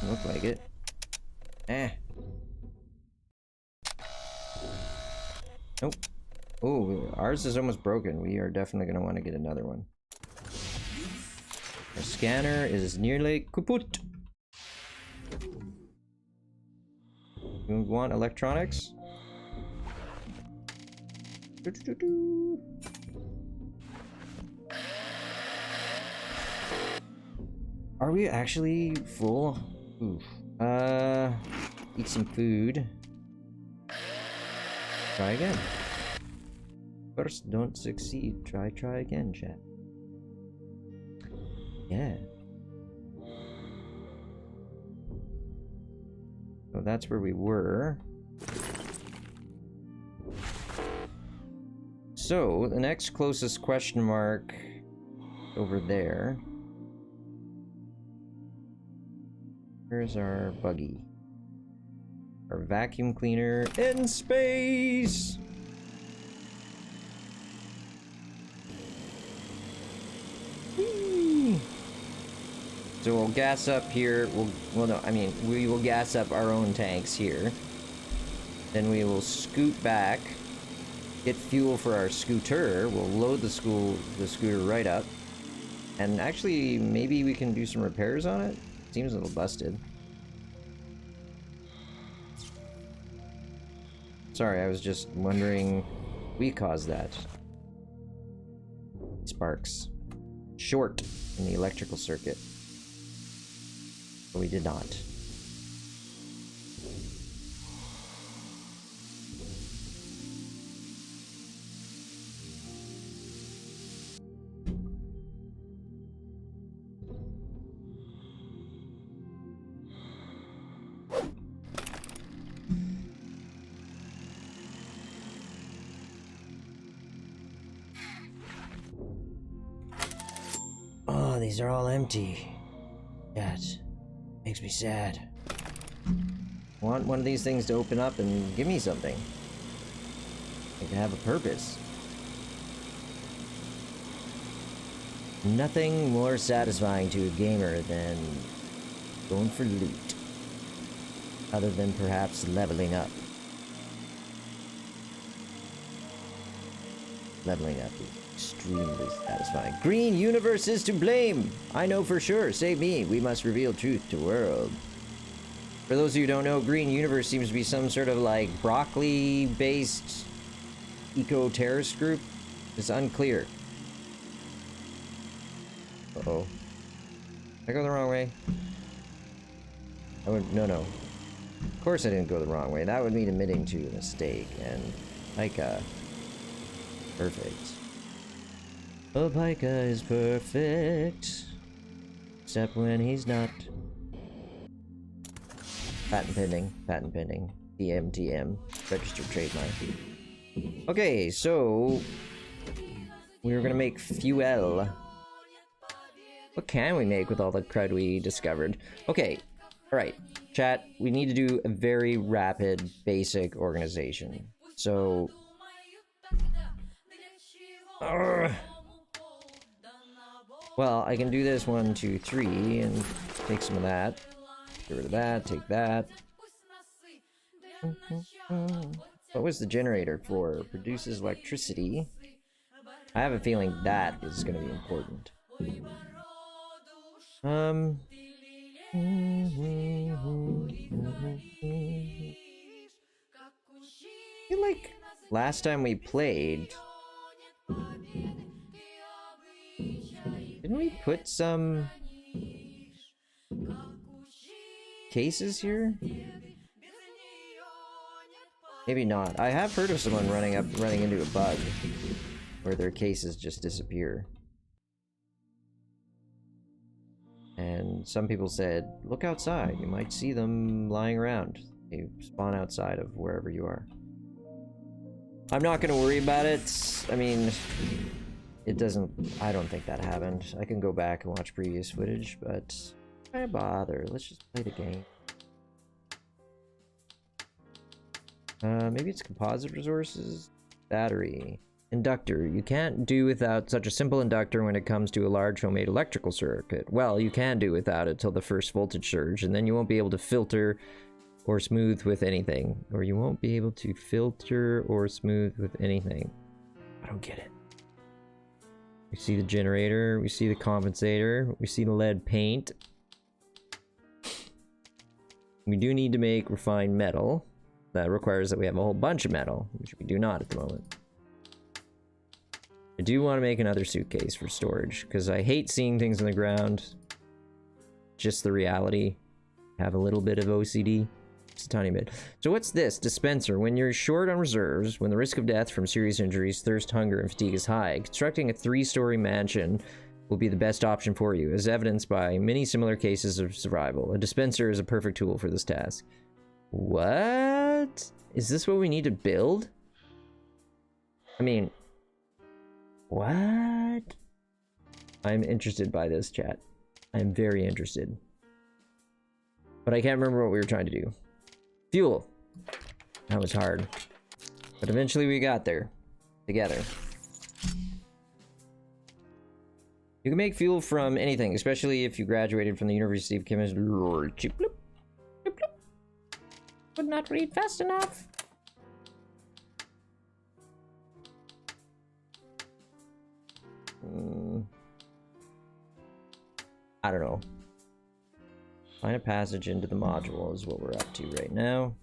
Look like it. Nope. Oh, ours is almost broken. We are definitely going to want to get another one. Our scanner is nearly kaput. You want electronics? Are we actually full? Oof. Eat some food. Try again. First, don't succeed. Try again, chat. Yeah. So that's where we were. so the next closest question mark over there. Where's our buggy? Our vacuum cleaner in space! Whee! So we'll gas up here. We will gas up our own tanks here. Then we will scoot back, get fuel for our scooter. We'll load the scooter right up. And actually, maybe we can do some repairs on it. Seems a little busted. Sorry, I was just wondering. We caused that. Sparks. Short in the electrical circuit. But we did not. Oh, these are all empty. That makes me sad. I want one of these things to open up and give me something. Like to have a purpose. Nothing more satisfying to a gamer than going for loot. Other than perhaps leveling up. Leveling up is extremely satisfying. Green Universe is to blame! I know for sure. Save me. We must reveal truth to world. For those of you who don't know, Green Universe seems to be some sort of like broccoli-based eco-terrorist group. It's unclear. Uh-oh. Did I go the wrong way? No. Of course I didn't go the wrong way. That would mean admitting to a mistake. And Pika. Perfect. Oh, Pika is perfect. Except when he's not. Patent pending. Patent pending. TM. Registered trademark. Okay, so we're gonna make fuel. What can we make with all the crud we discovered? Okay, alright. Chat, we need to do a very rapid, basic organization. So... well, I can do this 1, 2, 3, and take some of that. Get rid of that, take that. What was the generator for? Produces electricity. I have a feeling that is going to be important. I feel like last time we played, didn't we put some cases here? Maybe not. I have heard of someone running into a bug where their cases just disappear. And some people said, look outside, you might see them lying around. They spawn outside of wherever you are. I'm not gonna worry about it. I mean, it doesn't, I don't think that happened. I can go back and watch previous footage, but why bother? Let's just play the game. Maybe it's composite resources? Battery. Inductor. You can't do without such a simple inductor when it comes to a large homemade electrical circuit. Well, you can do without it till the first voltage surge, and then you won't be able to filter or smooth with anything. Or you won't be able to filter or smooth with anything. I don't get it. We see the generator, we see the compensator, we see the lead paint. We do need to make refined metal. That requires that we have a whole bunch of metal, which we do not at the moment. I do want to make another suitcase for storage, because I hate seeing things on the ground. Just the reality. Have a little bit of OCD. Just a tiny bit. So what's this? Dispenser. When you're short on reserves, when the risk of death from serious injuries, thirst, hunger, and fatigue is high, constructing a 3-story mansion will be the best option for you, as evidenced by many similar cases of survival. A dispenser is a perfect tool for this task. What? Is this what we need to build? I mean, What? I'm interested by this, chat. I'm very interested. But I can't remember what we were trying to do. Fuel. That was hard. But eventually we got there. Together. You can make fuel from anything, especially if you graduated from the University of Chemistry. Would not read fast enough. I don't know. Find a passage into the module is what we're up to right now.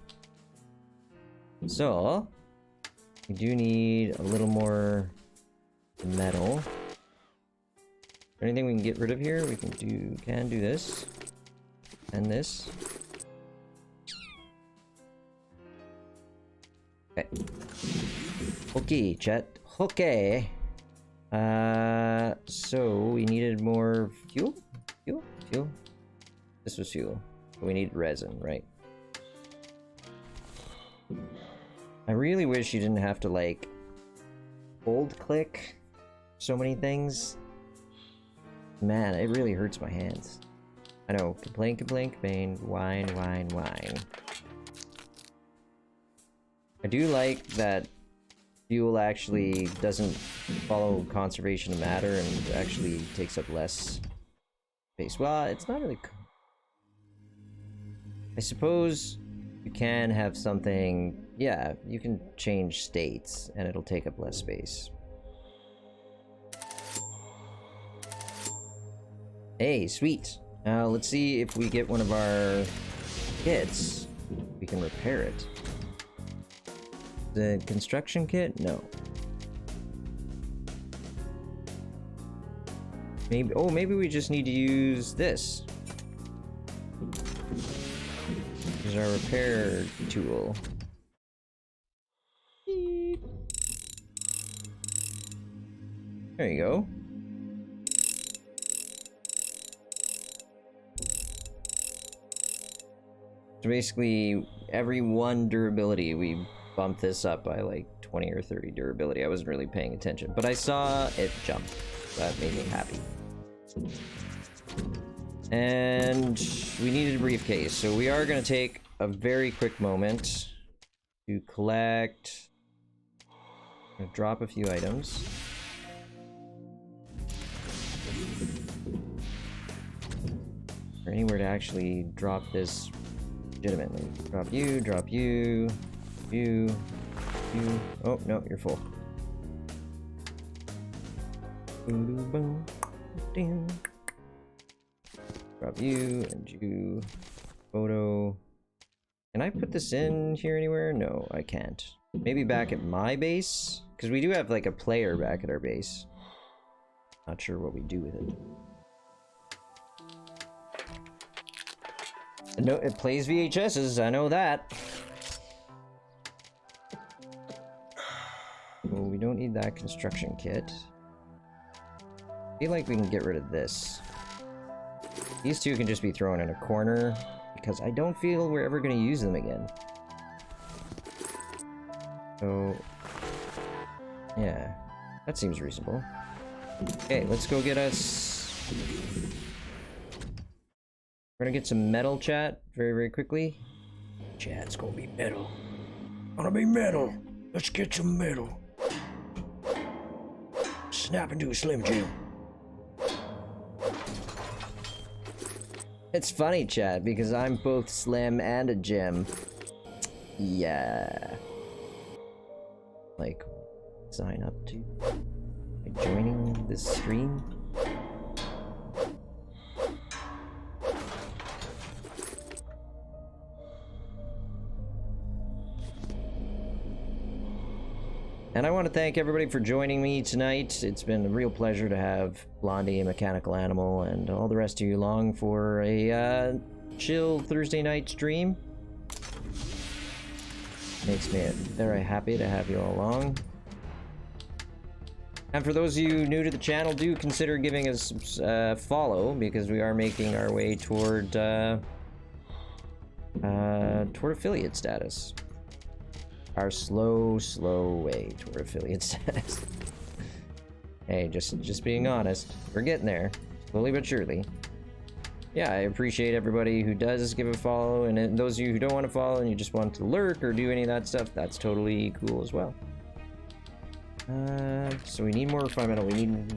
So, we do need a little more metal. Anything we can get rid of here? We can do this. And this. Okay. Okay, chat. Okay. So we needed more fuel? Fuel? This was fuel. But we need resin, right? I really wish you didn't have to, like, hold click so many things. Man, it really hurts my hands. I know. Complain, whine. I do like that fuel actually doesn't follow conservation of matter and actually takes up less space. Well, it's not really... I suppose you can have something... Yeah, you can change states and it'll take up less space. Hey, sweet. Now let's see if we get one of our kits. We can repair it. The construction kit? No. Maybe we just need to use this. Use our repair tool. There you go. So basically, every 1 durability, we bump this up by like 20 or 30 durability. I wasn't really paying attention, but I saw it jump. That made me happy. And we needed a briefcase, so we are going to take a very quick moment to collect... I'm going to drop a few items. Or anywhere to actually drop this legitimately. Drop you. Oh, no, you're full. Drop you and you. Photo. Can I put this in here anywhere? No, I can't. Maybe back at my base? Because we do have like a player back at our base. Not sure what we do with it. No, it plays VHSs, I know that. Well, we don't need that construction kit. I feel like we can get rid of this. These two can just be thrown in a corner, because I don't feel we're ever going to use them again. So, yeah, that seems reasonable. Okay, let's go get us... We're gonna get some metal, chat, very, very quickly. Chat's gonna be metal. Gonna be metal. Let's get some metal. Snap into a Slim Jim. It's funny, chat, because I'm both slim and a gem. Yeah. Like, sign up to... Like, joining this stream? And I want to thank everybody for joining me tonight. It's been a real pleasure to have Blondie, Mechanical Animal, and all the rest of you along for a chill Thursday night stream. Makes me very happy to have you all along. And for those of you new to the channel, do consider giving us a follow, because we are making our way toward affiliate status. Our slow way toward affiliate status. Hey, just being honest. We're getting there. Slowly but surely. Yeah, I appreciate everybody who does give a follow, and those of you who don't want to follow and you just want to lurk or do any of that stuff, that's totally cool as well. So we need more refined metal. We need...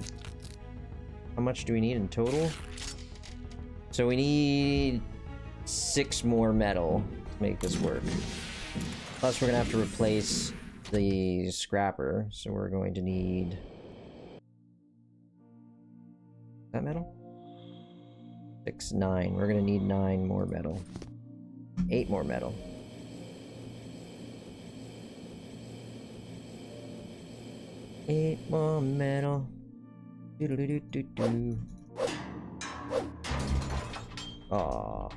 How much do we need in total? So we need 6 more metal to make this work. Plus we're gonna have to replace the scrapper, so we're going to need... that metal? 6, 9. We're gonna need 9 more metal. 8 more metal. Eight more metal. Doo-doo-doo-doo-doo. Aww.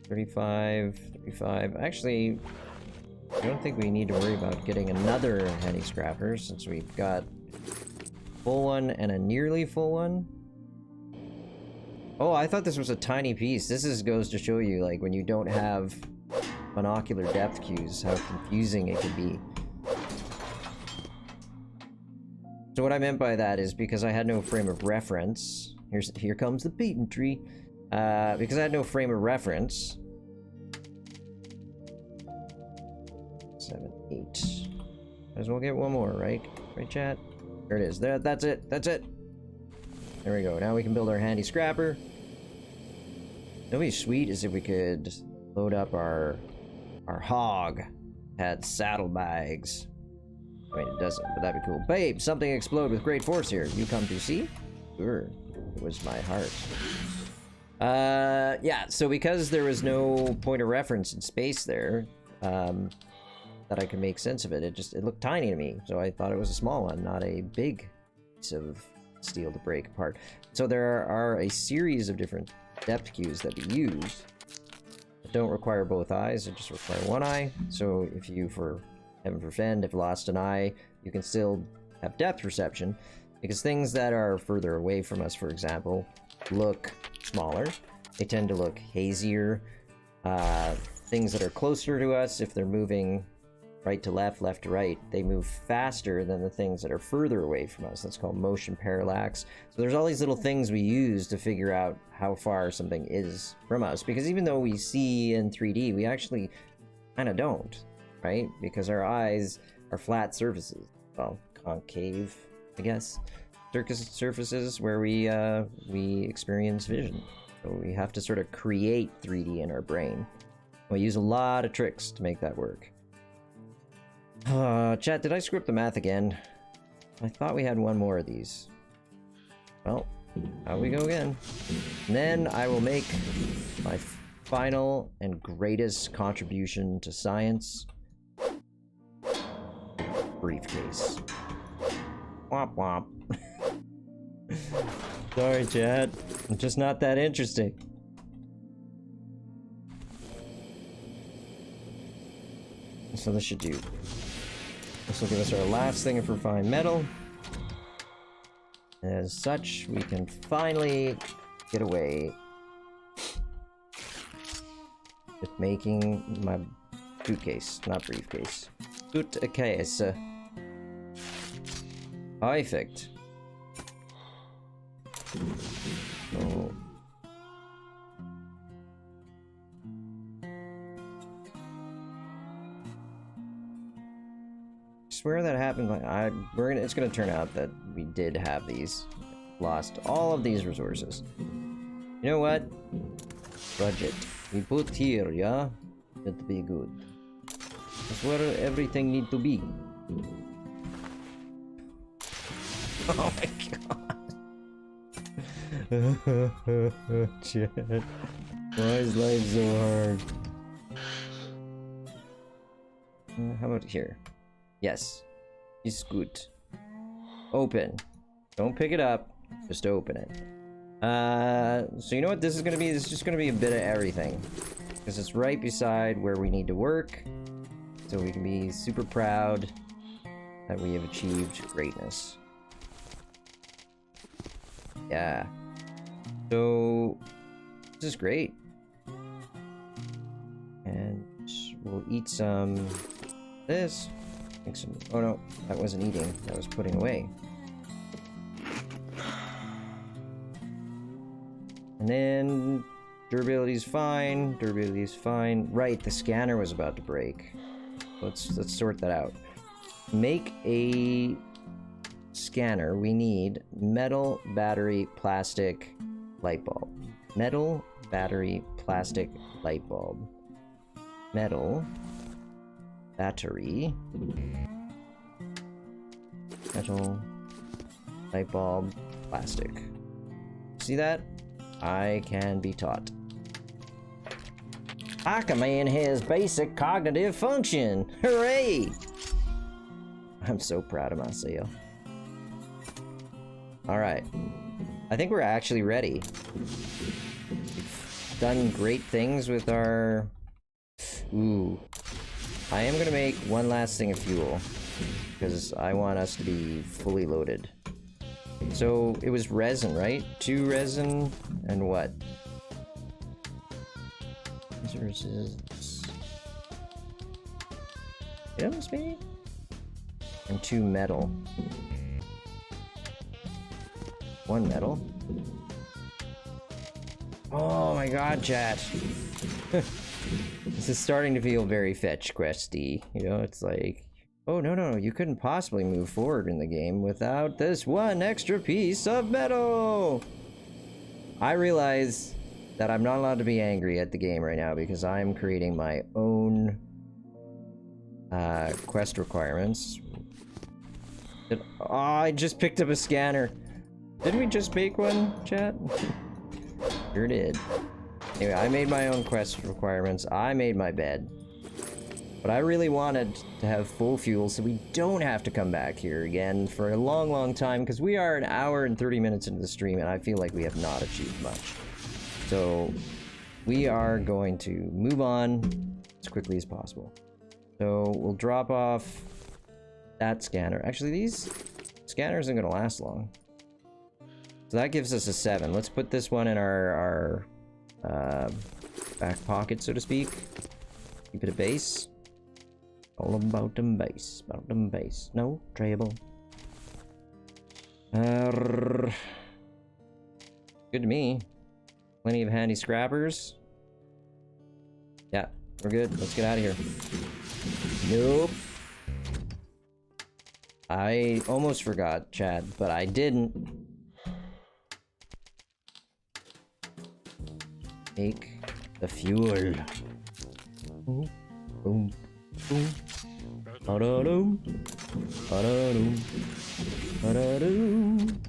35, 35. Actually, I don't think we need to worry about getting another handy scrapper since we've got full one and a nearly full one. Oh, I thought this was a tiny piece. This goes to show you, like, when you don't have monocular depth cues, how confusing it can be. So what I meant by that is because I had no frame of reference. Here comes the pedantry. Because I had no frame of reference. 7, 8. Might as well get one more, right? Right, chat? There it is. That's it. That's it. There we go. Now we can build our handy scrapper. That'd be sweet as if we could load up our hog. Had saddlebags. I mean, it doesn't, but that'd be cool. Babe, something explode with great force here. You come to see? Sure. It was my heart. Yeah, so because there was no point of reference in space there, that I could make sense of it, it looked tiny to me, so I thought it was a small one, not a big piece of steel to break apart. So there are a series of different depth cues that we use that don't require both eyes, they just require one eye. So if you, for heaven forfend, have lost an eye, you can still have depth perception, because things that are further away from us, for example, look smaller. They tend to look hazier. Things that are closer to us, if they're moving right to left, left to right, they move faster than the things that are further away from us. That's called motion parallax. So there's all these little things we use to figure out how far something is from us, because even though we see in 3D, we actually kind of don't, right? Because our eyes are flat surfaces. Well, concave, I guess. Surfaces where we experience vision. So we have to sort of create 3D in our brain. We use a lot of tricks to make that work. Chat, did I screw up the math again? I thought we had one more of these. Well, out we go again. And then I will make my final and greatest contribution to science. Briefcase. Womp womp. Sorry, chat. I'm just not that interesting. So this should do. This will give us our last thing of refined metal. As such, we can finally get away with making my suitcase, not briefcase. Suitcase. Perfect. So I swear that happened. Like it's gonna turn out that we did have these. Lost all of these resources. You know what? Budget. We put here, yeah? It'll be good. That's where everything need to be. Oh my god. Shit. Why is life so hard? How about here? Yes. It's good. Open. Don't pick it up. Just open it. So you know what this is gonna be? This is just gonna be a bit of everything. Because it's right beside where we need to work. So we can be super proud that we have achieved greatness. Yeah. So this is great. And we'll eat some of this. Make some. Oh no, that wasn't eating. That was putting away. And then durability's fine. Durability's fine. Right, the scanner was about to break. Let's sort that out. Make a scanner. We need metal, battery, plastic, light bulb. Metal, battery, plastic, light bulb. Metal, battery, metal, light bulb, plastic. See that? I can be taught. I command his basic cognitive function. Hooray! I'm so proud of myself. Alright. I think we're actually ready. We've done great things with our... Ooh. I am gonna make one last thing of fuel. Because I want us to be fully loaded. So, it was resin, right? 2 resin and what? Items, maybe? And 2 metal. 1 metal. Oh my god, chat. This is starting to feel very fetch questy. You know, it's like, oh no, you couldn't possibly move forward in the game without this 1 extra piece of metal! I realize that I'm not allowed to be angry at the game right now because I'm creating my own quest requirements. Oh, I just picked up a scanner. Didn't we just make one, chat? Sure did. Anyway, I made my own quest requirements. I made my bed. But I really wanted to have full fuel so we don't have to come back here again for a long time, because we are 1 hour and 30 minutes into the stream and I feel like we have not achieved much. So we are going to move on as quickly as possible. So we'll drop off that scanner. Actually, these scanners aren't going to last long. So that gives us a 7. Let's put this one in our back pocket, so to speak. Keep it a base. All about them base. About them base. No trouble. Good to me. Plenty of handy scrappers. Yeah, we're good. Let's get out of here. Nope. I almost forgot, chat, but I didn't. Make the fuel. Boom, boom, boom. Ba-da-doom. Ba-da-doom. Ba-da-doom.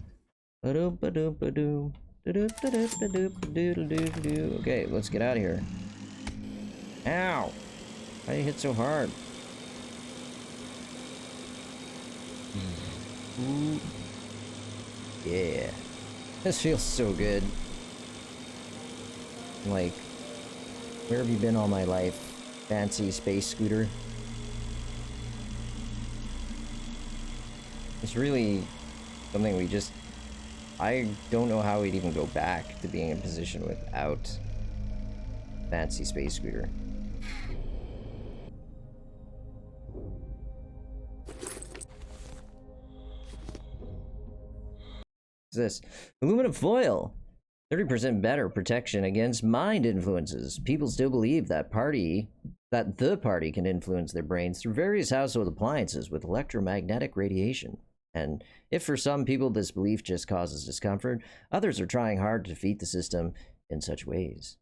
Ba-doom-ba-doom-ba-doom. Okay, let's get out of here. Ow! Why did you hit so hard? Ooh. Yeah. This feels so good. Like, where have you been all my life? Fancy space scooter. It's really something we just... I don't know how we'd even go back to being in a position without fancy space scooter. What's this? Aluminum foil! 30% better protection against mind influences. People still believe that the party can influence their brains through various household appliances with electromagnetic radiation. And if for some people this belief just causes discomfort, others are trying hard to defeat the system in such ways.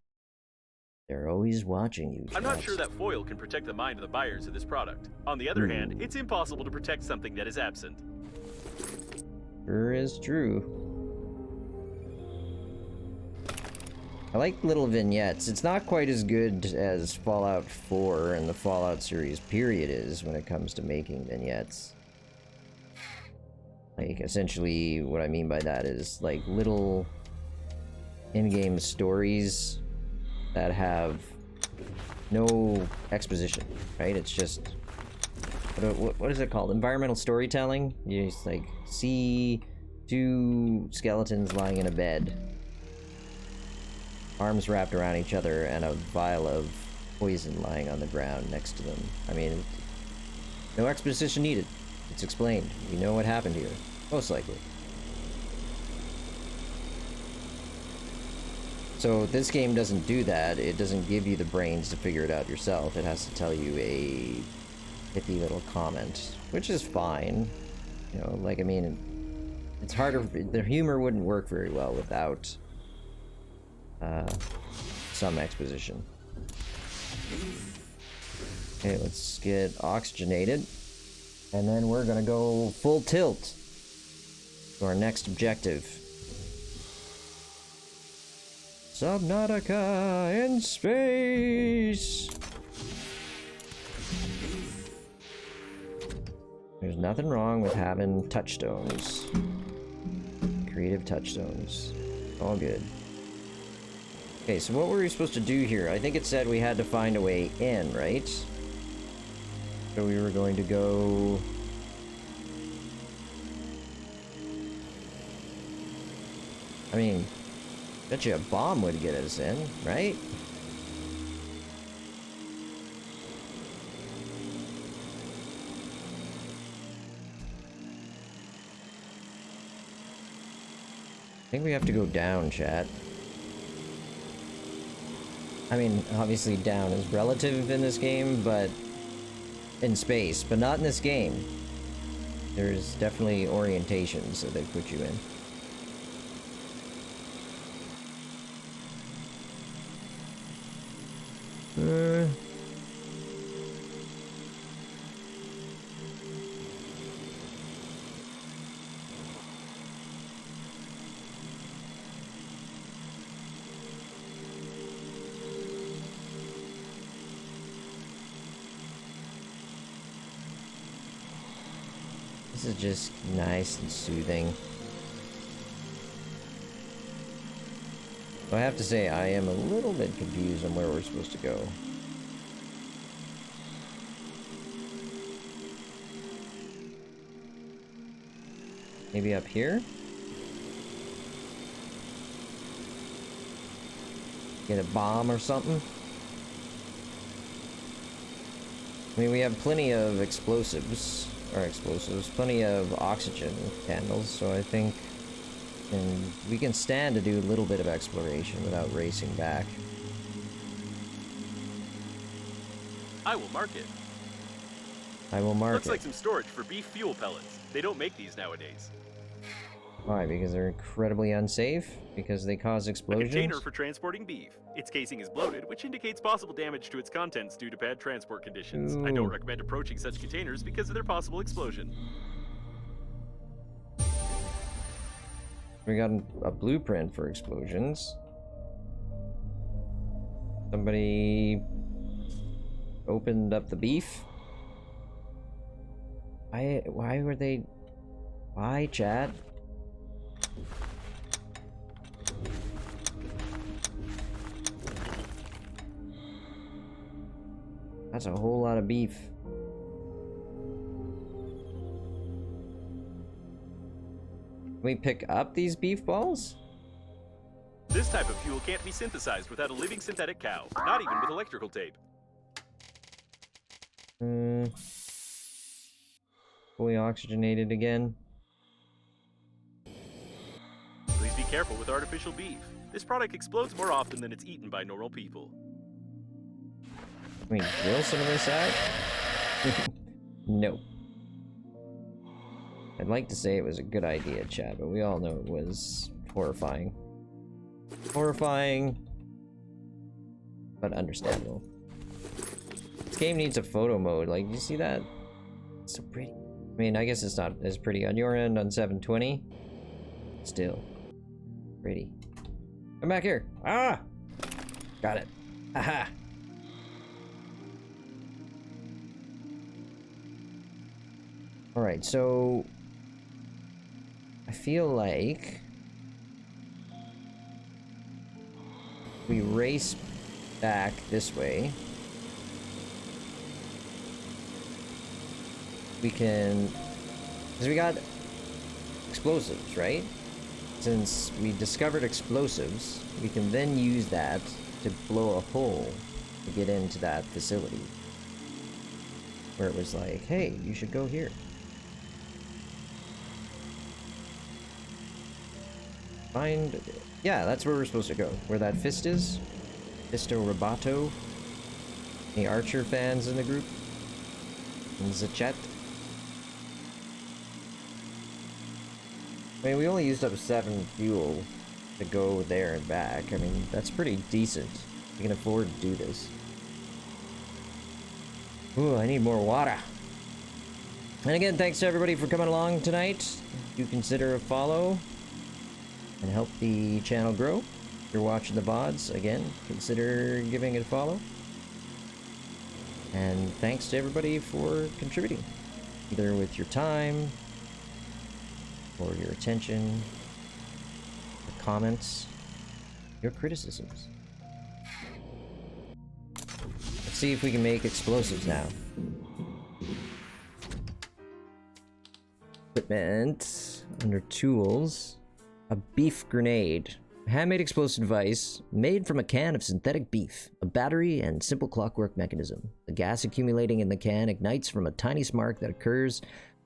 They're always watching you. I'm not sure that foil can protect the mind of the buyers of this product. On the other hand, it's impossible to protect something that is absent. Sure is true. I like little vignettes. It's not quite as good as Fallout 4 and the Fallout series period is when it comes to making vignettes. Like, essentially, what I mean by that is, like, little in-game stories that have no exposition, right? It's just... What is it called? Environmental storytelling? You just, like, see 2 skeletons lying in a bed. Arms wrapped around each other and a vial of poison lying on the ground next to them. I mean, No exposition needed. It's explained. We know what happened here. Most likely. So this game doesn't do that. It doesn't give you the brains to figure it out yourself. It has to tell you a pithy little comment, which is fine. You know, like, I mean, it's harder. The humor wouldn't work very well without some exposition. Okay, let's get oxygenated. And then we're gonna go full tilt to our next objective. Subnautica in space! There's nothing wrong with having touchstones. Creative touchstones. All good. Okay, so what were we supposed to do here? I think it said we had to find a way in, right? So we were going to go... I mean, bet you a bomb would get us in, right? I think we have to go down, chat. I mean, obviously down is relative in this game, but in space, but not in this game. There's definitely orientations that they put you in. This is just nice and soothing. I have to say, I am a little bit confused on where we're supposed to go. Maybe up here? Get a bomb or something? I mean, we have plenty of explosives, plenty of oxygen candles, so I think we can stand to do a little bit of exploration without racing back. I will mark it. I will mark Looks it. like some storage for beef fuel pellets. They don't make these nowadays. Why? Because they're incredibly unsafe? Because they cause A explosions? container for transporting beef. Its casing is bloated, which indicates possible damage to its contents due to bad transport conditions. I don't Ooh. recommend approaching such containers because of their possible explosion. We got a blueprint for explosions. Somebody opened up the beef? Why were they... Why, chat? That's a whole lot of beef. Can we pick up these beef balls? This type of fuel can't be synthesized without a living synthetic cow, not even with electrical tape. Fully oxygenated again. Please be careful with artificial beef. This product explodes more often than it's eaten by normal people. Can we drill some of this out? No. I'd like to say it was a good idea, chat, but we all know it was horrifying. Horrifying, but understandable. This game needs a photo mode. Like, you see that? It's so pretty. I mean, I guess it's not as pretty on your end on 720. Still. Pretty. Come back here. Ah! Got it. Aha! Alright, so... I feel like... we race back this way. We can... because we got explosives, right? Since we discovered explosives, we can then use that to blow a hole to get into that facility. where it was like, hey, you should go here. Find... Yeah, that's where we're supposed to go. Where that fist is. Fisto Roboto. Any Archer fans in the group? In the chat? I mean, we only used up 7 fuel to go there and back. I mean, that's pretty decent. We can afford to do this. Ooh, I need more water. And again, thanks to everybody for coming along tonight. Do consider a follow and help the channel grow. If you're watching the VODs, again, consider giving it a follow. And thanks to everybody for contributing, either with your time, or your attention, your comments, your criticisms. Let's see if we can make explosives now. Equipment, under tools, a beef grenade. A handmade explosive device made from a can of synthetic beef, a battery, and simple clockwork mechanism. The gas accumulating in the can ignites from a tiny spark that occurs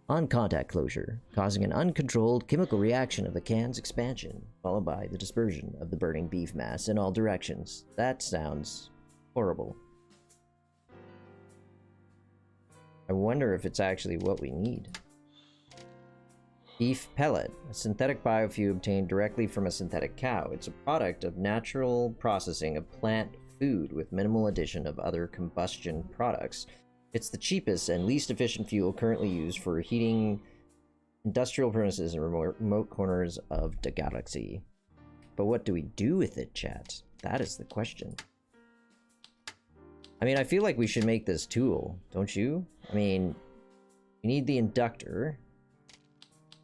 on contact closure, causing an uncontrolled chemical reaction of the can's expansion, followed by the dispersion of the burning beef mass in all directions. That sounds horrible. I wonder if it's actually what we need. Beef pellet, a synthetic biofuel obtained directly from a synthetic cow. It's a product of natural processing of plant food with minimal addition of other combustion products. It's the cheapest and least efficient fuel currently used for heating industrial furnaces in remote corners of the galaxy. But what do we do with it, chat? That is the question. I mean, I feel like we should make this tool, don't you? I mean, we need the inductor.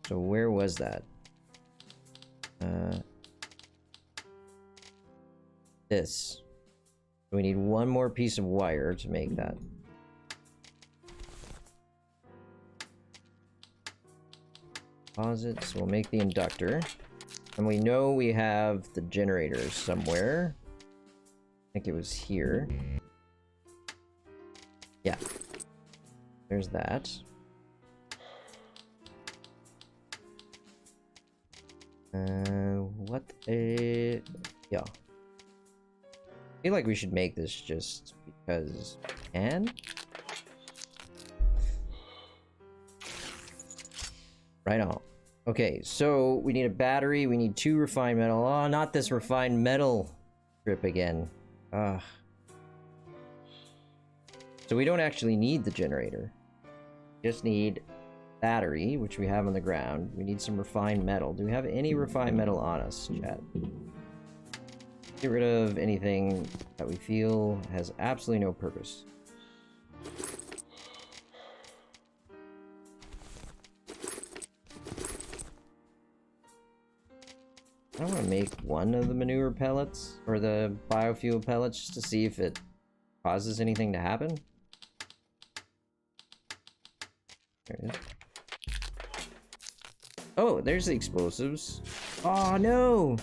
So where was that? This. We need one more piece of wire to make that. Pause it, so we'll make the inductor. And we know we have the generator somewhere. I think it was here. Yeah. There's that. Yeah. I feel like we should make this just because we can. Right on. Okay, so we need a battery, we need 2 refined metal. Oh, not this refined metal strip again. Ugh. So we don't actually need the generator. We just need battery, which we have on the ground. We need some refined metal. Do we have any refined metal on us, chat? Get rid of anything that we feel has absolutely no purpose. I want to make one of the manure pellets, or the biofuel pellets, just to see if it causes anything to happen. There it is. Oh, there's the explosives. Oh, no!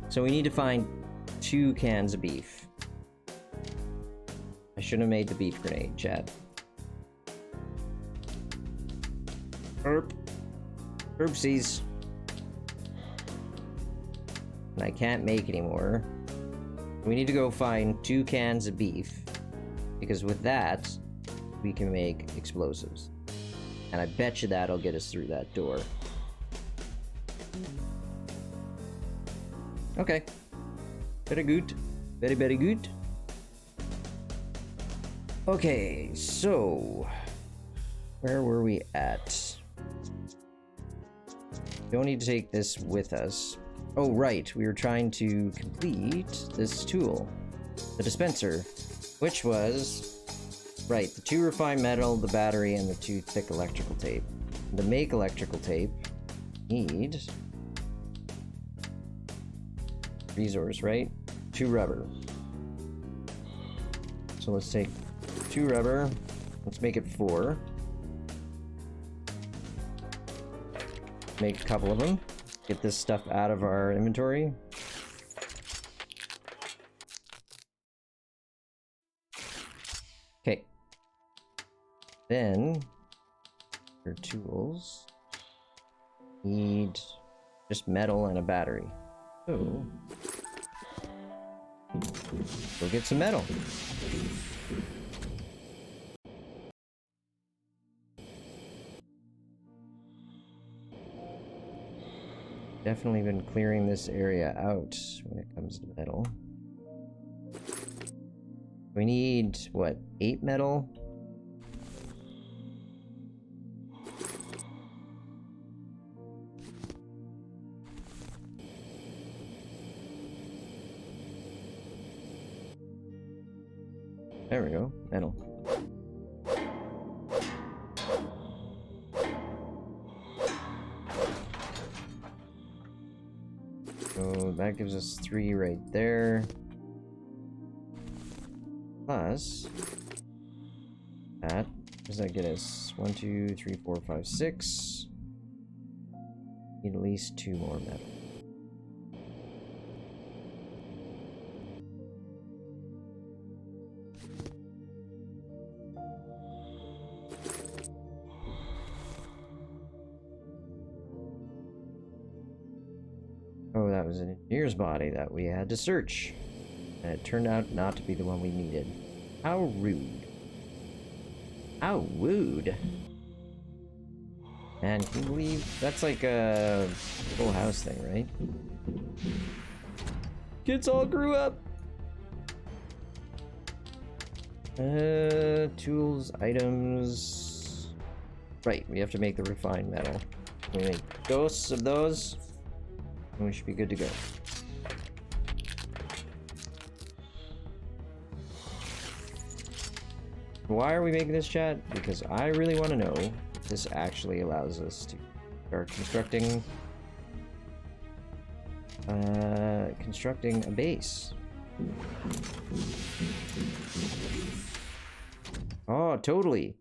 So we need to find 2 cans of beef. I should have made the beef grenade, chat. Oopsies. And I can't make anymore. We need to go find 2 cans of beef. Because with that, we can make explosives. And I bet you that'll get us through that door. Okay. Very good. Very, very good. Okay, so... where were we at? Don't need to take this with us. Oh, right. We were trying to complete this tool. The dispenser. Which was... right, the 2 refined metal, the battery, and the 2 thick electrical tape. To make electrical tape, need... resource, right? 2 rubber. So let's take 2 rubber. Let's make it 4. Make a couple of them. Get this stuff out of our inventory. Then, for tools, need just metal and a battery. So, go get some metal. Definitely been clearing this area out when it comes to metal. We need, what, 8 metal? There we go, metal. So that gives us 3 right there. Plus, that, does that get us? 1, 2, 3, 4, 5, 6. Need at least 2 more metal. Oh, that was an engineer's body that we had to search. And it turned out not to be the one we needed. How rude. How rude. Man, can you believe that's like a Full House thing, right? Kids all grew up. Tools, items. Right, we have to make the refined metal. We make doses of those, and we should be good to go. Why are we making this, chat? Because I really want to know if this actually allows us to start constructing a base. Oh, totally.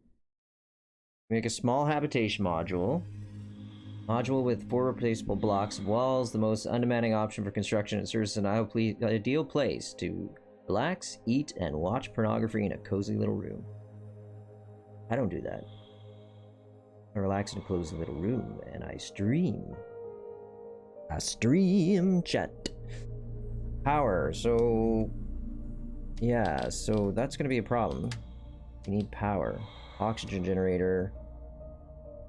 Make a small habitation module. Module with 4 replaceable blocks of walls, the most undemanding option for construction. It serves as an ideal place to relax, eat, and watch pornography in a cozy little room. I don't do that. I relax in a cozy little room, and I stream. I stream, chat. Power, so... yeah, so that's gonna be a problem. We need power. Oxygen generator.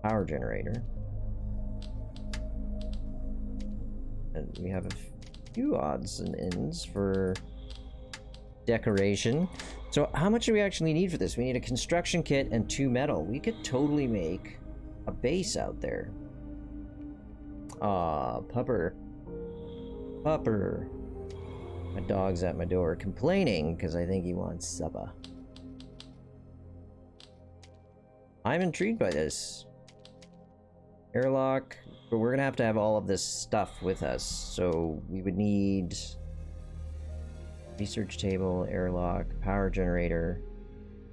Power generator. And we have a few odds and ends for decoration. So how much do we actually need for this? We need a construction kit and 2 metal. We could totally make a base out there. Aw, Pupper. Pupper. My dog's at my door complaining because I think he wants supper. I'm intrigued by this. Airlock, but we're gonna have to have all of this stuff with us. So we would need research table, airlock, power generator,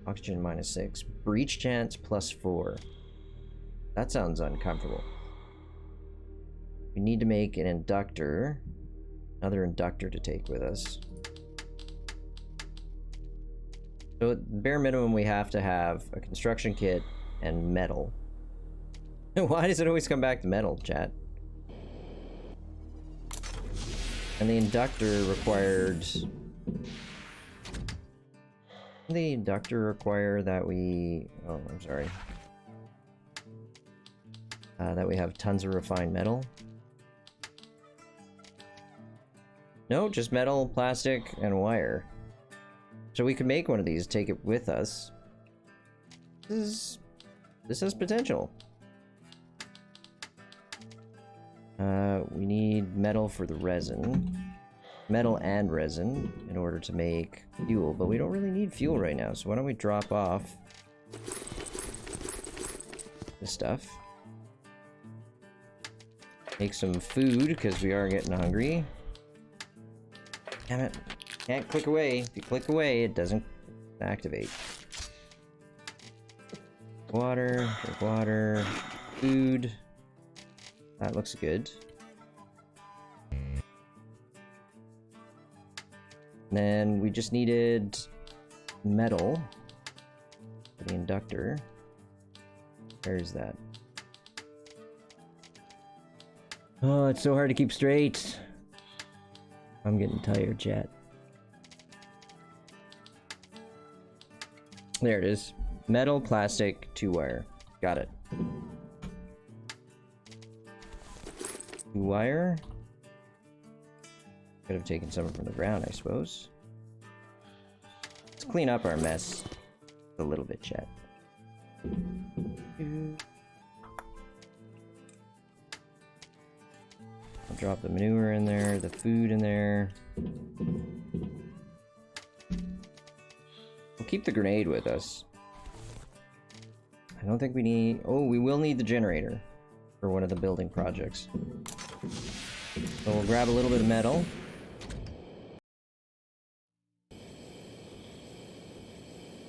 oxygen -6, breach chance +4. That sounds uncomfortable. We need to make an inductor, another inductor to take with us. So at bare minimum, we have to have a construction kit and metal. Why does it always come back to metal, chat? And the inductor required... the inductor require that we... oh, I'm sorry. That we have tons of refined metal. No, just metal, plastic, and wire. So we could make one of these, take it with us. This has potential. We need metal for the resin. Metal and resin in order to make fuel, but we don't really need fuel right now, so why don't we drop off this stuff. Make some food, because we are getting hungry. Damn it. Can't click away. If you click away, it doesn't activate. Water, drink water, food. That looks good. And then we just needed metal for the inductor. Where's that? Oh, it's so hard to keep straight. I'm getting tired, chat. There it is. Metal, plastic, 2-wire. Got it. 2-wire. Could have taken some from the ground, I suppose. Let's clean up our mess a little bit, chat. I'll drop the manure in there, the food in there. We'll keep the grenade with us. I don't think we need... Oh, we will need the generator for one of the building projects. So we'll grab a little bit of metal.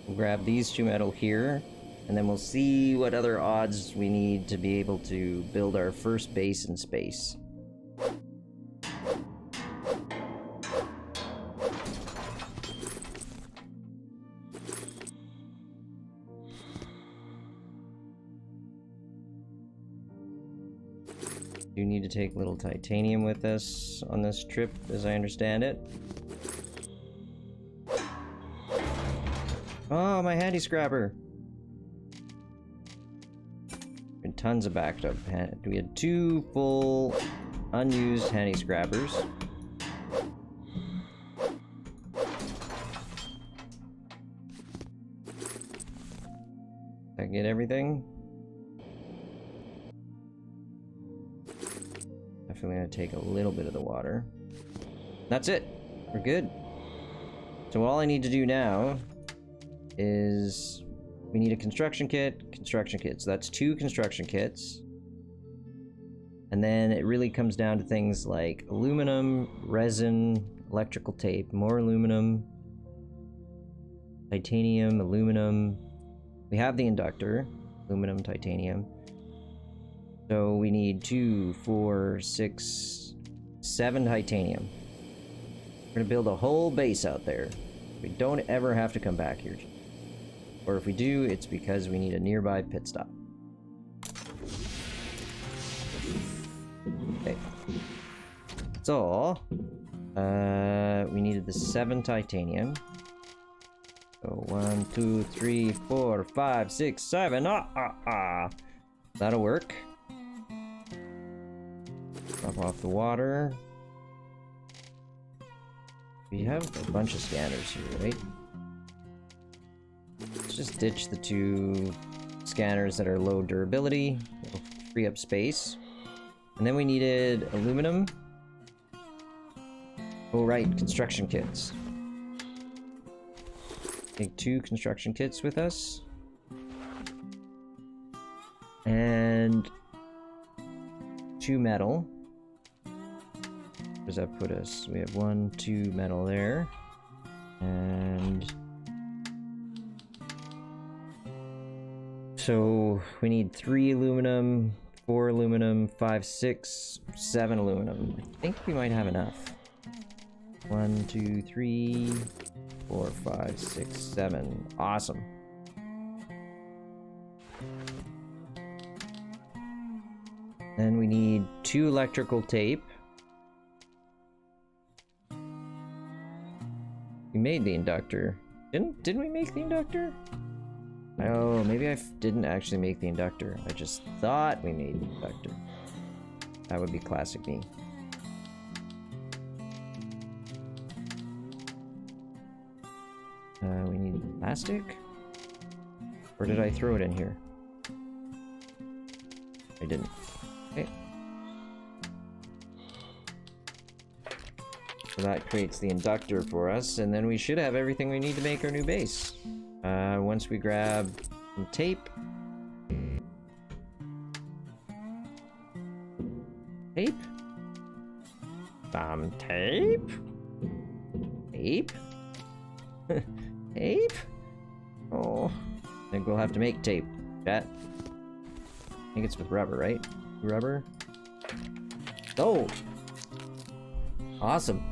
We'll grab these 2 metal here, and then we'll see what other odds we need to be able to build our first base in space. Do need to take a little titanium with us on this trip, as I understand it. Oh, my handy scrapper! And tons of backed up. We had 2 full unused handy scrappers. Did I get everything? Definitely gonna take a little bit of the water. That's it! We're good. So all I need to do now is we need a construction kit, so that's 2 construction kits. And then it really comes down to things like aluminum, resin, electrical tape, more aluminum, titanium, aluminum. We have the inductor, aluminum, titanium. So we need 2, 4, 6, 7 titanium. We're gonna build a whole base out there. We don't ever have to come back here. Or if we do, it's because we need a nearby pit stop. Okay. So, we needed the 7 titanium. So 1, 2, 3, 4, 5, 6, 7. That'll work. Drop off the water. We have a bunch of scanners here, right? Let's just ditch the 2 scanners that are low durability. It'll free up space. And then we needed aluminum. Oh right, construction kits. Take 2 construction kits with us. And 2 metal. Where does that put us? We have 1, 2 metal there. And so we need 3 aluminum, 4 aluminum, 5, 6, 7 aluminum. I think we might have enough. 1, 2, 3, 4, 5, 6, 7. Awesome. Then we need 2 electrical tape. We made the inductor. Didn't we make the inductor? Oh, maybe I didn't actually make the inductor. I just thought we made the inductor. That would be classic me. We need plastic? Or did I throw it in here? I didn't. Okay. So that creates the inductor for us, and then we should have everything we need to make our new base. Once we grab some tape. Tape? Some tape? Tape? Tape? Oh. I think we'll have to make tape. Chat. I think it's with rubber, right? Rubber? Oh! Awesome.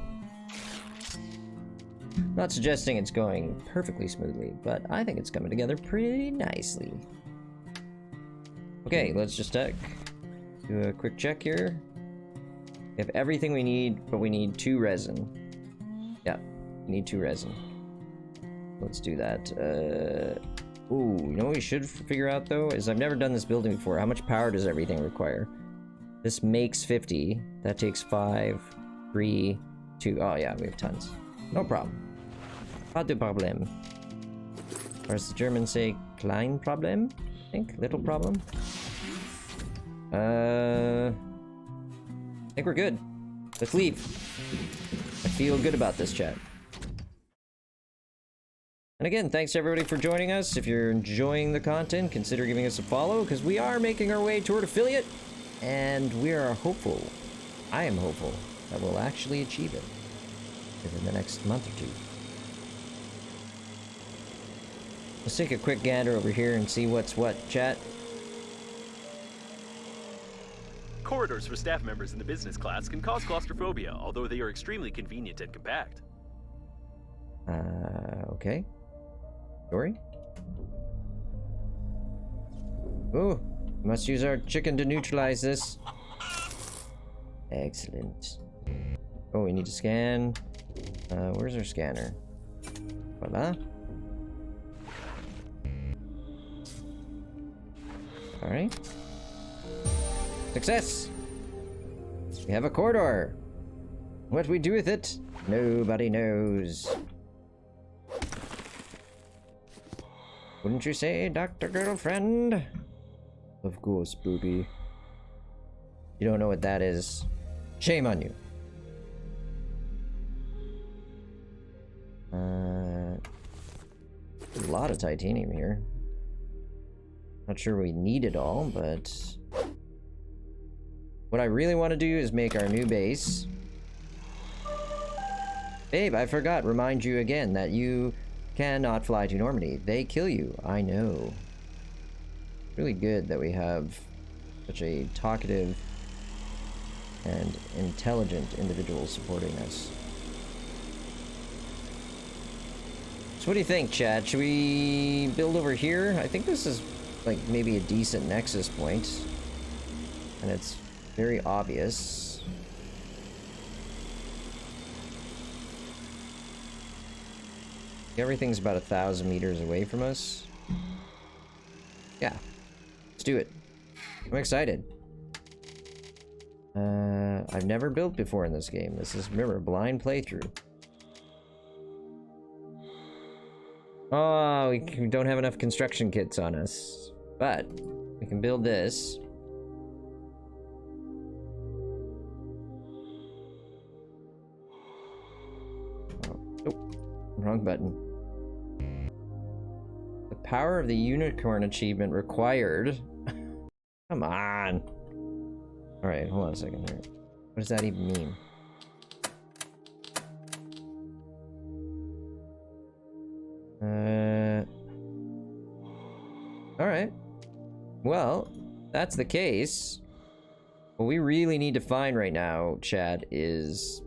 Not suggesting it's going perfectly smoothly, but I think it's coming together pretty nicely. Okay, let's just do a quick check here. We have everything we need, but we need 2 resin. Yeah, we need 2 resin. Let's do that. Ooh, you know what we should figure out though? Is I've never done this building before. How much power does everything require? This makes 50. That takes 5, 3, 2. Oh yeah, we have tons. No problem. Pas de problème. Or as the Germans say, klein Problem? I think, little problem. I think we're good. Let's leave. I feel good about this, chat. And again, thanks to everybody for joining us. If you're enjoying the content, consider giving us a follow, because we are making our way toward affiliate, and we are hopeful, I am hopeful, that we'll actually achieve it within the next month or 2. Let's take a quick gander over here and see what's what, chat. Corridors for staff members in the business class can cause claustrophobia, although they are extremely convenient and compact. Okay. Story? Oh, must use our chicken to neutralize this. Excellent. Oh, we need to scan. Where's our scanner? Voila. Alright. Success! We have a corridor! What we do with it, nobody knows. Wouldn't you say, Dr. Girlfriend? Of course, booby. You don't know what that is. Shame on you. A lot of titanium here. Not sure we need it all, but what I really want to do is make our new base. Babe, I forgot. Remind you again that you cannot fly to Normandy. They kill you. I know. Really good that we have such a talkative and intelligent individual supporting us. So what do you think, chat? Should we build over here? I think this is like maybe a decent nexus point, and it's very obvious. Everything's about 1,000 meters away from us. Yeah, let's do it. I'm excited. I've never built before in this game. This is, remember, a blind playthrough. Oh, we don't have enough construction kits on us. But we can build this. Oh, wrong button. The power of the unicorn achievement required. Come on. Alright, hold on a second here. What does that even mean? Alright. Well, that's the case. What we really need to find right now, chat, is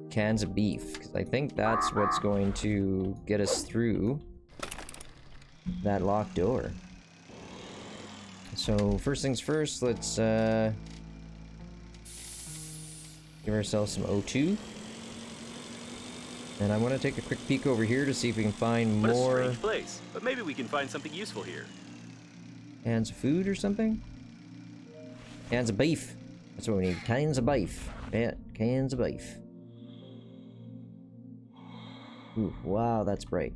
cans of beef. Because I think that's what's going to get us through that locked door. So, first things first, let's give ourselves some O2. And I want to take a quick peek over here to see if we can find What more a strange place, but maybe we can find something useful here. cans of food or something. Cans of beef. That's what we need. Cans of beef. Yeah, cans of beef. Ooh, wow, that's bright.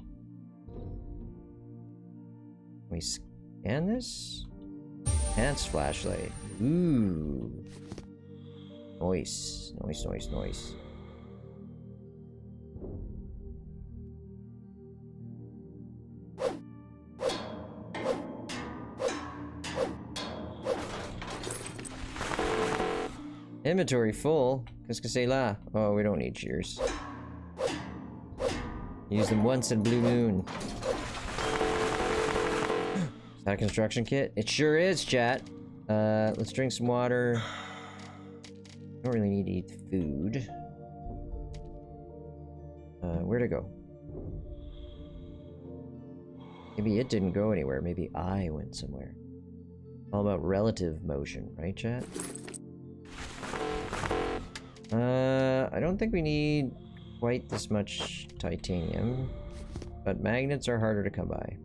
Can we scan this? Enhanced flashlight. Ooh. Nice. Nice, nice, nice. Inventory full. Qu'est-ce que c'est là? Oh, we don't need shears. Use them once in Blue Moon. Is that a construction kit? It sure is, chat. Let's drink some water. Don't really need to eat food. Where'd it go? Maybe it didn't go anywhere. Maybe I went somewhere. All about relative motion, right, chat? I don't think we need quite this much titanium, but magnets are harder to come by.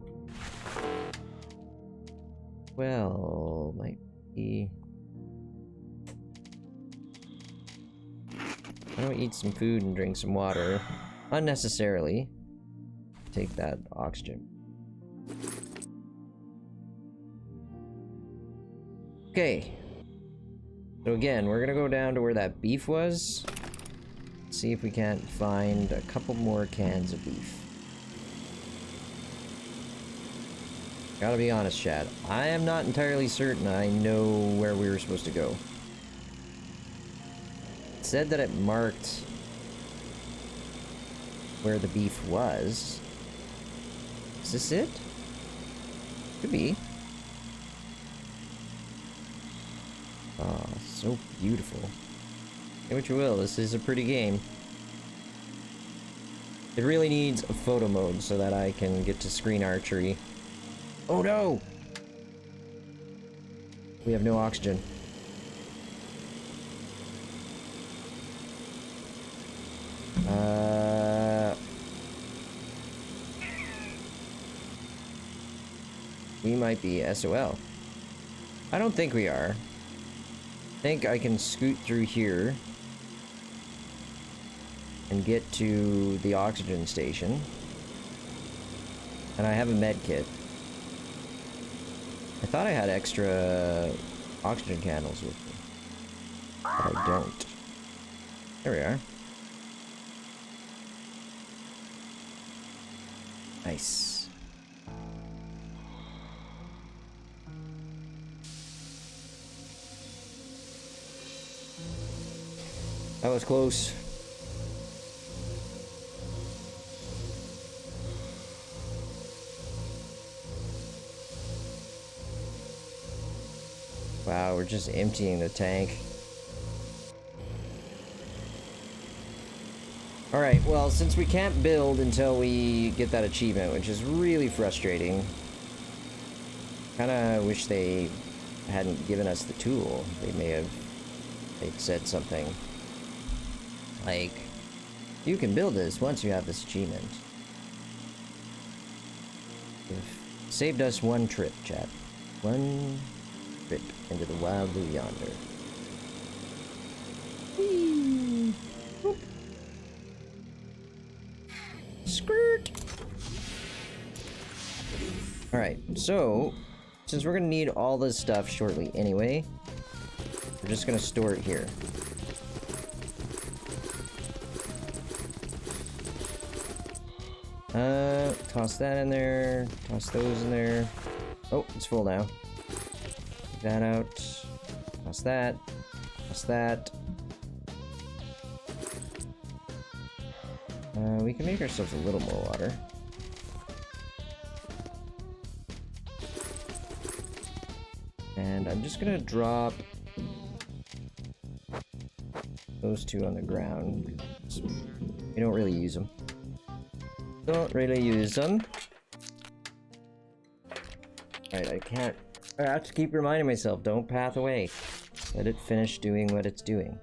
Well, might be... Why don't we eat some food and drink some water? Unnecessarily. Take that oxygen. Okay. So again, we're gonna go down to where that beef was. See if we can't find a couple more cans of beef. Gotta be honest, Chad. I am not entirely certain I know where we were supposed to go. It said that it marked where the beef was. Is this it? Could be. Oh, so beautiful. Say what you will, this is a pretty game. It really needs a photo mode so that I can get to screen archery. Oh no! We have no oxygen. We might be SOL. I don't think we are. I think I can scoot through here and get to the oxygen station. And I have a med kit. I thought I had extra oxygen candles with me, but I don't. There we are. Nice. That was close. Wow, we're just emptying the tank. Alright, well, since we can't build until we get that achievement, which is really frustrating. Kinda wish they hadn't given us the tool. They'd said something like, you can build this once you have this achievement. They've saved us one trip, chat. One trip into the wild blue yonder. Whee! Whoop. Skirt! Alright, so, since we're gonna need all this stuff shortly anyway, we're just gonna store it here. Toss that in there, toss those in there. Oh, it's full now. Take that out, toss that, toss that. We can make ourselves a little more water. And I'm just gonna drop those two on the ground. We don't really use them. Don't really use them. Alright, I have to keep reminding myself, don't path away. Let it finish doing what it's doing.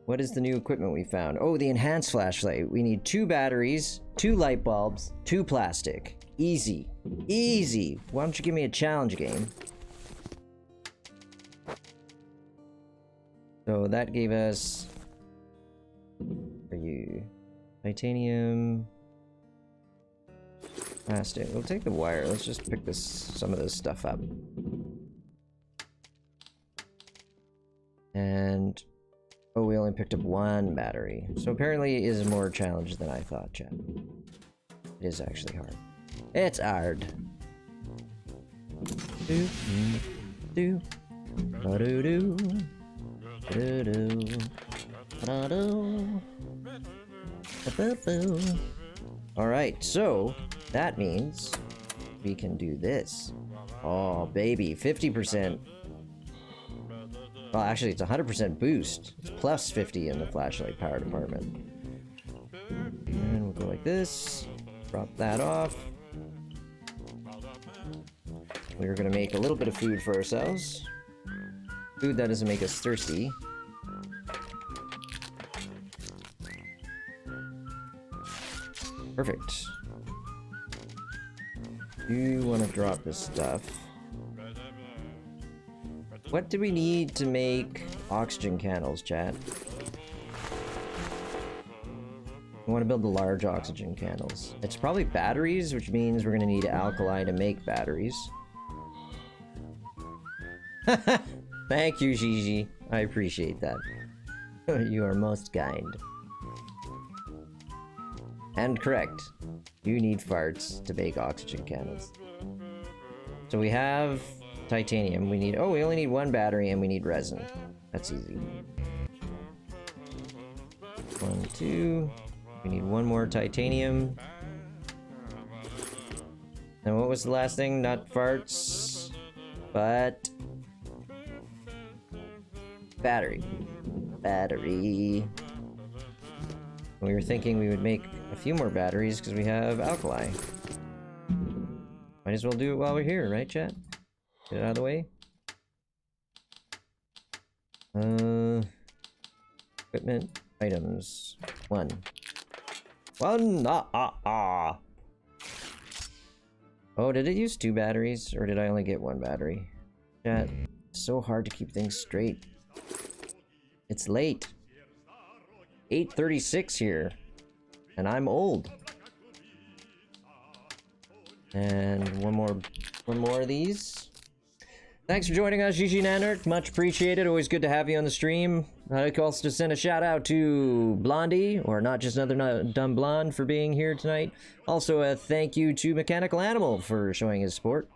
What is the new equipment we found? Oh, the enhanced flashlight. We need 2 batteries, 2 light bulbs, 2 plastic. Easy. Easy. Why don't you give me a challenge game? So that gave us... For you... Titanium... Plastic. We'll take the wire. Let's just pick some of this stuff up. And... Oh, we only picked up 1 battery. So apparently it is more challenge than I thought, chat. It is actually hard. It's hard. Do do do do do do do. Alright, so that means we can do this. Oh baby, 50%. Well, actually, it's 100% boost. It's plus 50 in the flashlight power department. And we'll go like this. Drop that off. we're gonna make a little bit of food for ourselves. Food that doesn't make us thirsty. Perfect. You want to drop this stuff. What do we need to make oxygen candles, chat? We want to build the large oxygen candles. It's probably batteries, which means we're going to need alkali to make batteries. Thank you, Gigi. I appreciate that. You are most kind. And correct. You need farts to bake oxygen candles. So we have titanium. We need... Oh, we only need one battery and we need resin. That's easy. 1, 2... We need one more titanium. And what was the last thing? Not farts, but battery. Battery. We were thinking we would make a few more batteries because we have alkali. Might as well do it while we're here, right, chat? Get it out of the way. Equipment, items, 1. Oh, did it use 2 batteries, or did I only get 1 battery? Chat, it's so hard to keep things straight. It's late. 8:36 here, and I'm old. And one more of these. Thanks for joining us, Gigi Nanert. Much appreciated. Always good to have you on the stream. I'd like also to send a shout out to Blondie, or Not Just Another Dumb Blonde, for being here tonight. Also a thank you to Mechanical Animal for showing his support.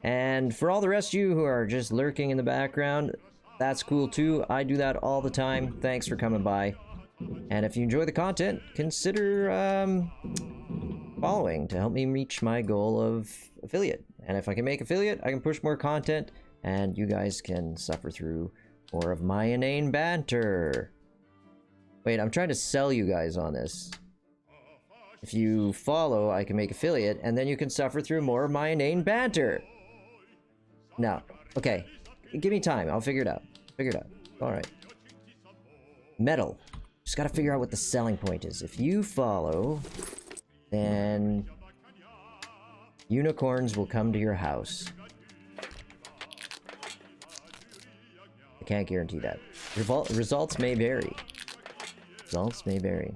And for all the rest of you who are just lurking in the background, that's cool too. I do that all the time. Thanks for coming by. And if you enjoy the content, consider following to help me reach my goal of affiliate. And if I can make affiliate, I can push more content, and you guys can suffer through more of my inane banter. Wait, I'm trying to sell you guys on this. If you follow, I can make affiliate, and then you can suffer through more of my inane banter. No. Okay. Give me time. I'll figure it out. Figure it out. Alright. Metal. Just gotta figure out what the selling point is. If you follow, then unicorns will come to your house. I can't guarantee that. Results may vary. Results may vary.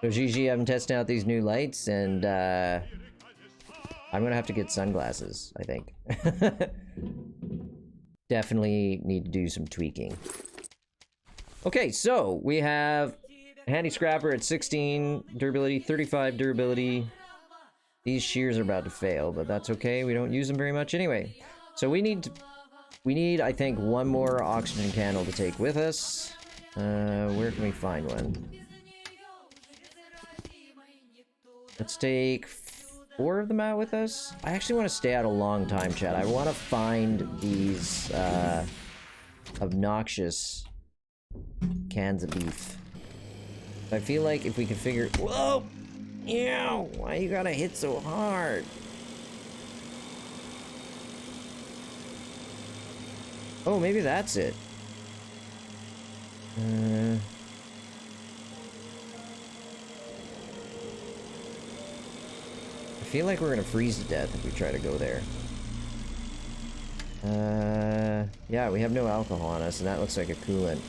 So Gigi, I'm testing out these new lights, and I'm gonna have to get sunglasses, I think. Definitely need to do some tweaking. Okay, so we have Handy Scrapper at 16 durability, 35 durability. These shears are about to fail, but that's okay. We don't use them very much anyway. So we need, I think, one more oxygen candle to take with us. Where can we find one? Let's take 4 of them out with us. I actually want to stay out a long time, chat. I want to find these obnoxious cans of beef. I feel like if we could figure... Whoa! Ew! Why you gotta hit so hard? Oh, maybe that's it. I feel like we're gonna freeze to death if we try to go there. Yeah, we have no alcohol on us, and that looks like a coolant.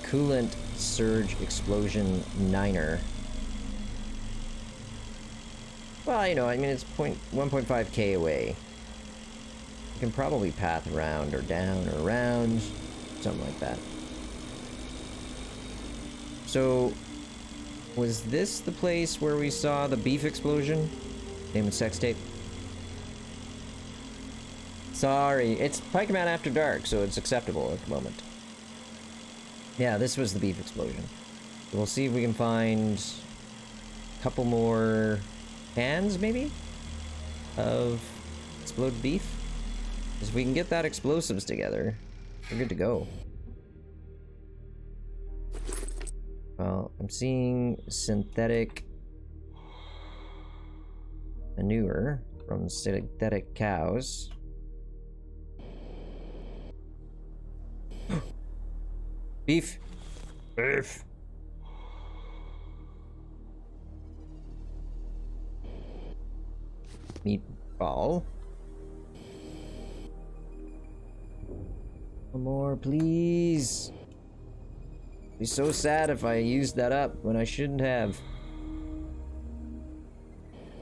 Coolant surge explosion 9er. Well, you know, I mean, it's 1.5k away. You can probably path around or down or around, something like that. So, was this the place where we saw the beef explosion? Name of sex tape? Sorry, it's Pikeman After Dark, so it's acceptable at the moment. Yeah, this was the beef explosion. So we'll see if we can find a couple more cans, maybe, of exploded beef. If we can get that explosives together, we're good to go. Well, I'm seeing synthetic manure from synthetic cows. Beef. Beef. Meatball. One more, please. Be so sad if I used that up when I shouldn't have.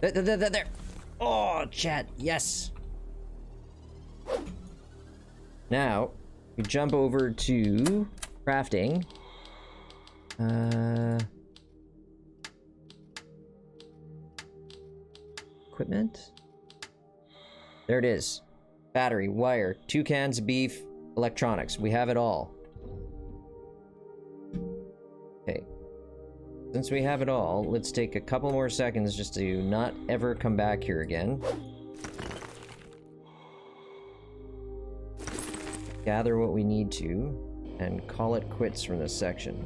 There. Oh, chat. Yes. Now, we jump over to crafting. Equipment? There it is. Battery, wire, 2 cans of beef, electronics. We have it all. Okay. Since we have it all, let's take a couple more seconds just to not ever come back here again. Gather what we need to, and call it quits from this section.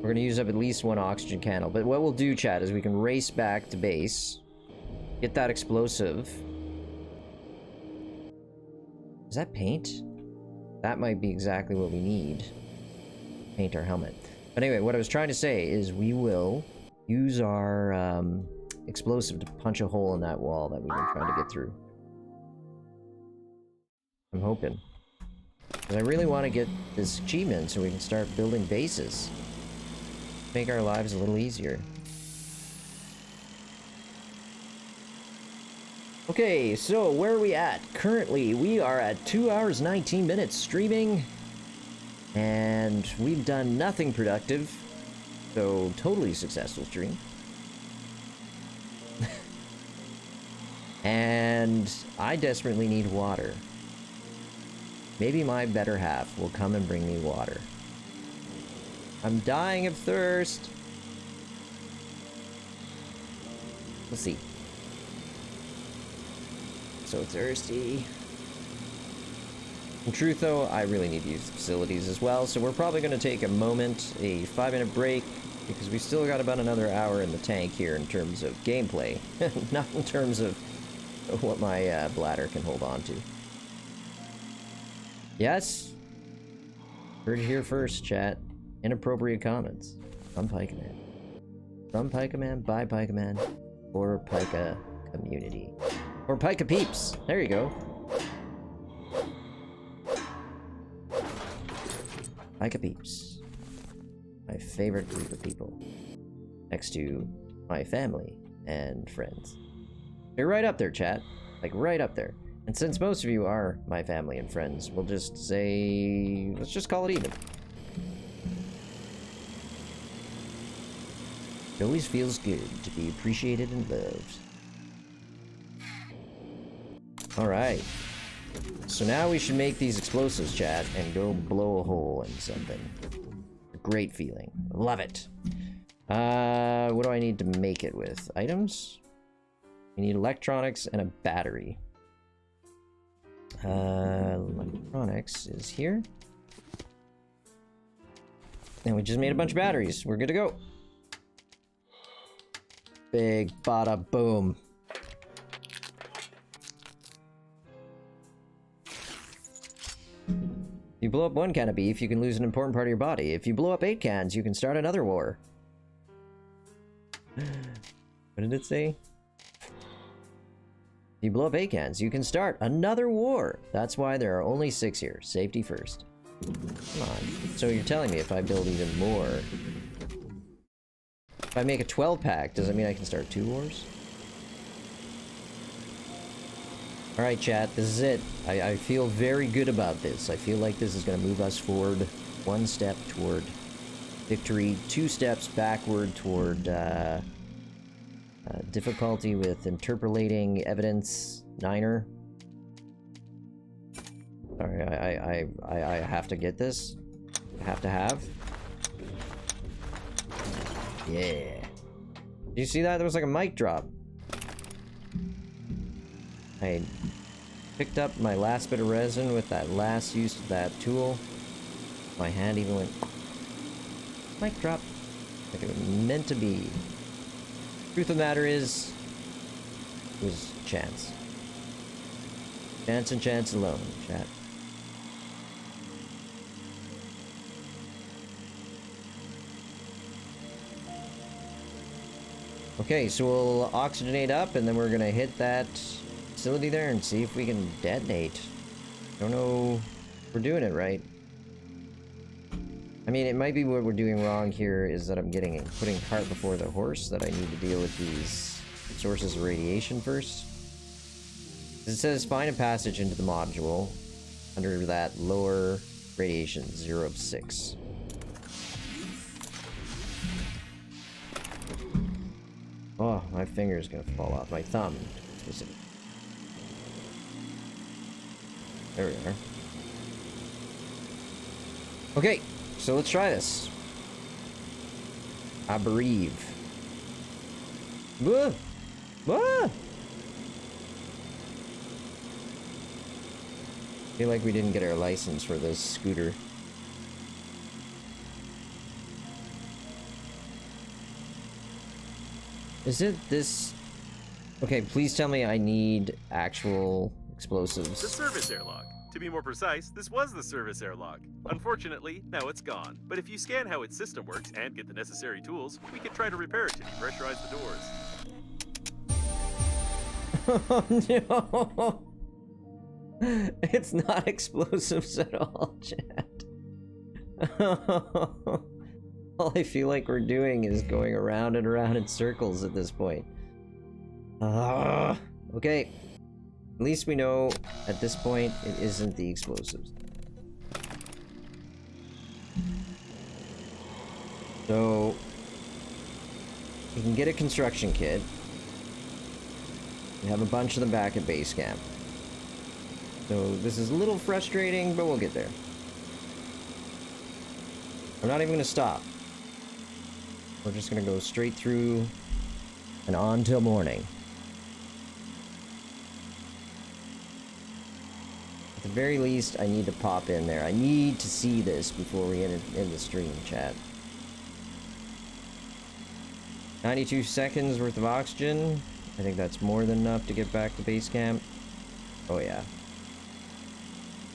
We're gonna use up at least 1 oxygen candle, but what we'll do, chat, is we can race back to base, get that explosive. Is that paint? That might be exactly what we need. Paint our helmet. But anyway, what I was trying to say is we will use our explosive to punch a hole in that wall that we've been trying to get through. I'm hoping. Because I really want to get this achievement so we can start building bases. Make our lives a little easier. Okay, so where are we at? Currently, we are at 2 hours, 19 minutes streaming. And we've done nothing productive. So, totally successful stream. And I desperately need water. Maybe my better half will come and bring me water. I'm dying of thirst. We'll see. So thirsty. In truth, though, I really need to use the facilities as well, so we're probably going to take a moment, a 5-minute break, because we still got about another hour in the tank here in terms of gameplay, not in terms of what my bladder can hold on to. Yes? Heard it here first, chat. Inappropriate comments. From Pikeman. From Pikeman, by Pikeman, for Pika community. Or Pika peeps. There you go. Pika peeps. My favorite group of people. Next to my family and friends. You're right up there, chat. Like, right up there. And since most of you are my family and friends, we'll just say... let's just call it even. It always feels good to be appreciated and loved. Alright. So now we should make these explosives, chat, and go blow a hole in something. A great feeling. Love it. What do I need to make it with? Items? We need electronics and a battery. Electronics is here. And we just made a bunch of batteries. We're good to go. Big bada boom. You blow up 1 can of beef, you can lose an important part of your body. If you blow up 8 cans, you can start another war. What did it say? If you blow up 8 cans, you can start another war. That's why there are only 6 here. Safety first. Come on. So you're telling me if I build even more... if I make a 12-pack, does that mean I can start 2 wars? Alright, chat, this is it. I feel very good about this. I feel like this is going to move us forward 1 step toward victory, 2 steps backward toward difficulty with interpolating evidence, 9er. Sorry, I have to get this. I have to have. Yeah. Did you see that? There was like a mic drop. I picked up my last bit of resin with that last use of that tool. My hand even went... mic drop. Like it was meant to be. Truth of the matter is, it was chance. Chance and chance alone, chat. Okay, so we'll oxygenate up, and then we're gonna hit that facility there and see if we can detonate. Don't know if we're doing it right. I mean, it might be what we're doing wrong here is that I'm putting cart before the horse, that I need to deal with these sources of radiation first. It says find a passage into the module under that lower radiation, 0 of 6. Oh, my finger is gonna fall off. My thumb. There we are. Okay, so let's try this. I bereave. Whoa! Whoa! Feel like we didn't get our license for this scooter. Is it this? Okay, please tell me I need actual explosives. The service airlock. To be more precise, this was the service airlock. Unfortunately, now it's gone. But if you scan how its system works and get the necessary tools, we can try to repair it to depressurize the doors. Oh no! It's not explosives at all, chat. All I feel like we're doing is going around and around in circles at this point. Okay. At least we know at this point it isn't the explosives. So we can get a construction kit. We have a bunch of them back at base camp. So this is a little frustrating, but we'll get there. I'm not even gonna stop. We're just gonna go straight through and on till morning. At the very least, I need to pop in there. I need to see this before we end the stream, chat. 92 seconds worth of oxygen. I think that's more than enough to get back to base camp. Oh yeah.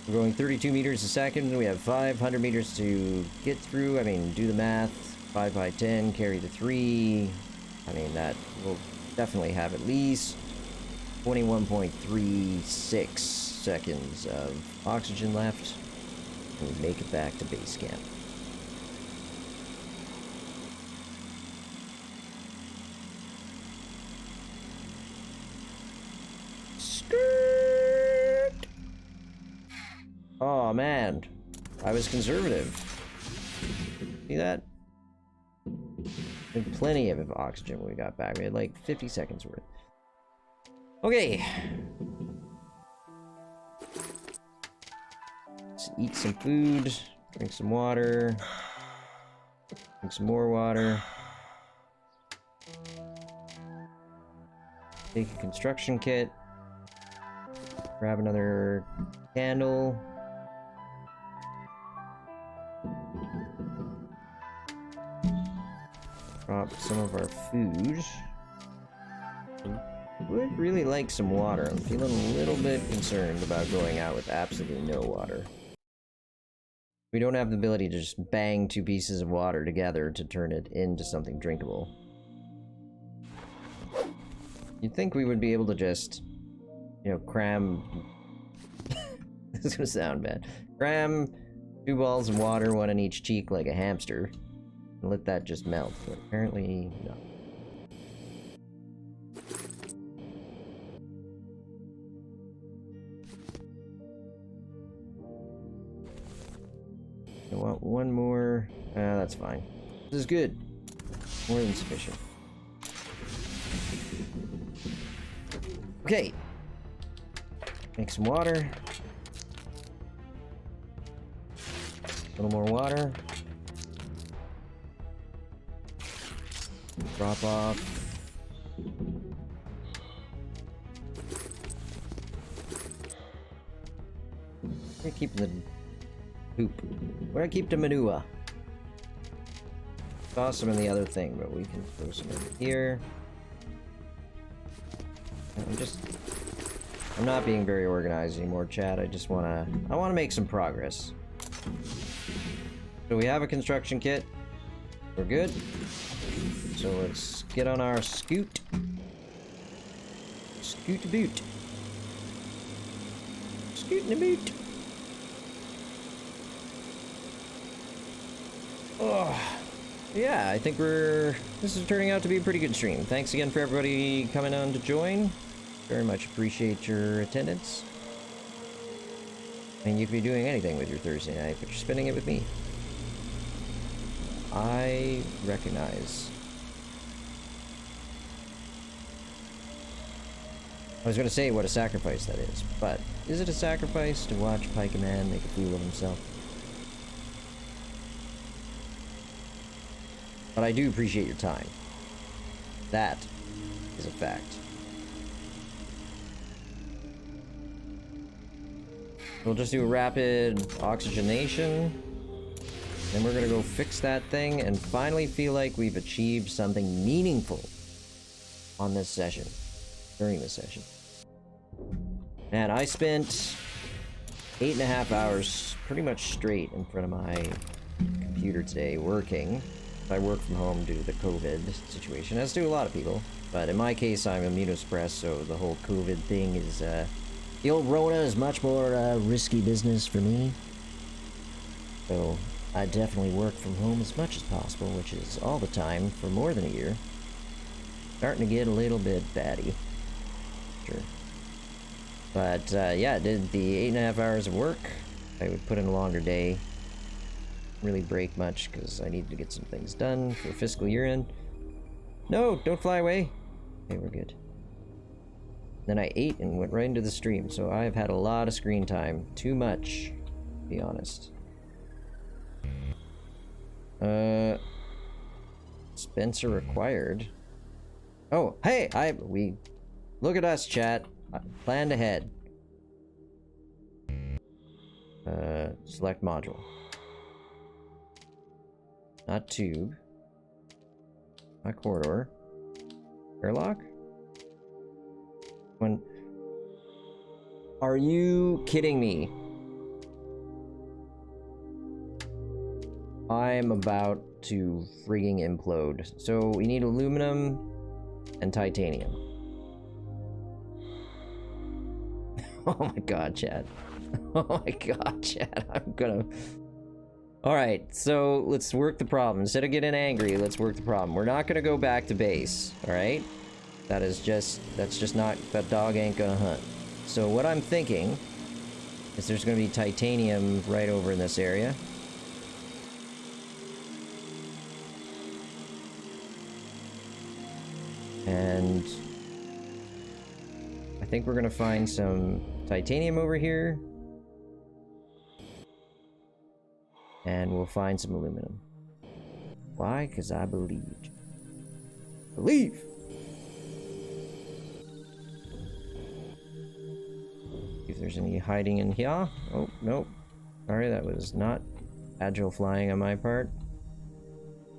We're going 32 meters a second. We have 500 meters to get through. I mean, do the math. 5 by 10, carry the 3. I mean, that will definitely have at least 21.36 seconds of oxygen left. And we make it back to base camp. Skirt! Oh man, I was conservative. See that? And plenty of oxygen when we got back. We had like 50 seconds worth. Okay. Let's eat some food, drink some water, drink some more water. Take a construction kit. Grab another candle. Drop some of our food. Would really like some water. I'm feeling a little bit concerned about going out with absolutely no water. We don't have the ability to just bang 2 pieces of water together to turn it into something drinkable. You'd think we would be able to just, you know, cram... This is gonna sound bad. Cram 2 balls of water, 1 in each cheek like a hamster. And let that just melt, but apparently no. I want 1 more. That's fine. This is good. More than sufficient. Okay. Make some water. A little more water. Drop off. Where do I keep the poop? Where do I keep the manure? Toss some in the other thing, but we can throw some in here. I'm not being very organized anymore, chat. I wanna make some progress. So we have a construction kit. We're good. So let's get on our scoot. Scoot a boot. Scootin' a boot. Oh, yeah, I think this is turning out to be a pretty good stream. Thanks again for everybody coming on to join. Very much appreciate your attendance. I mean, you could be doing anything with your Thursday night, but you're spending it with me. I recognize. I was gonna say what a sacrifice that is, but is it a sacrifice to watch Pike a Man make a fool of himself? But I do appreciate your time. That is a fact. We'll just do a rapid oxygenation. Then we're gonna go fix that thing and finally feel like we've achieved something meaningful on this session. During this session. And I spent 8.5 hours pretty much straight in front of my computer today working. I work from home due to the COVID situation, as do a lot of people. But in my case, I'm immunosuppressed, so the whole COVID thing is, the old Rona is much more risky business for me. So I definitely work from home as much as possible, which is all the time for more than a year. Starting to get a little bit batty. Sure. But yeah, did the 8.5 hours of work. I would put in a longer day. Really break much because I needed to get some things done for fiscal year end. No, don't fly away. Okay, we're good. Then I ate and went right into the stream, so I've had a lot of screen time. Too much, to be honest. Spencer required. Oh, hey, look at us, chat. Planned ahead. Select module. Not tube. Not corridor. Airlock? Are you kidding me? I'm about to frigging implode. So we need aluminum and titanium. Oh my god, Chad. Oh my god, Chad. I'm gonna... Alright, so let's work the problem. Instead of getting angry, let's work the problem. We're not gonna go back to base, alright? That's just not... That dog ain't gonna hunt. So what I'm thinking is there's gonna be titanium right over in this area. And I think we're gonna find some titanium over here. And we'll find some aluminum. Why? Because I believed. Believe! If there's any hiding in here. Oh, nope. Sorry, that was not agile flying on my part.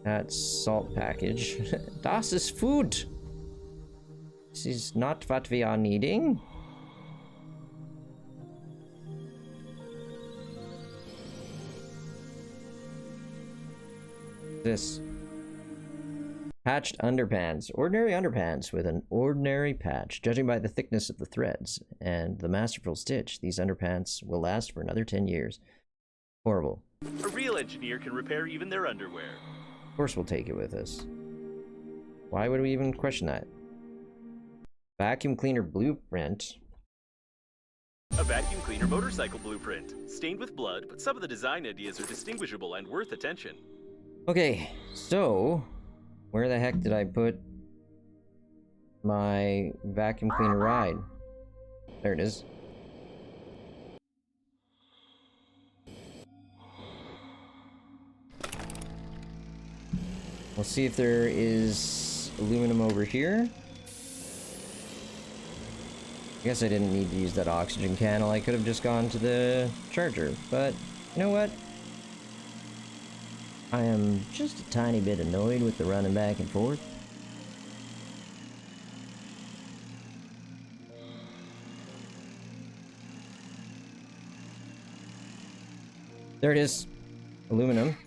That's salt package. Das ist food! This is not what we are needing. This patched underpants. Ordinary underpants with an ordinary patch. Judging by the thickness of the threads and the masterful stitch, these underpants will last for another 10 years. Horrible. A real engineer can repair even their underwear. Of course we'll take it with us. Why would we even question that? Vacuum cleaner blueprint. A vacuum cleaner motorcycle blueprint. Stained with blood, but some of the design ideas are distinguishable and worth attention. Okay, so where the heck did I put my vacuum cleaner ride? There it is. We'll see if there is aluminum over here. I guess I didn't need to use that oxygen cannel. I could have just gone to the charger, but you know what? I am just a tiny bit annoyed with the running back and forth. There it is. Aluminum.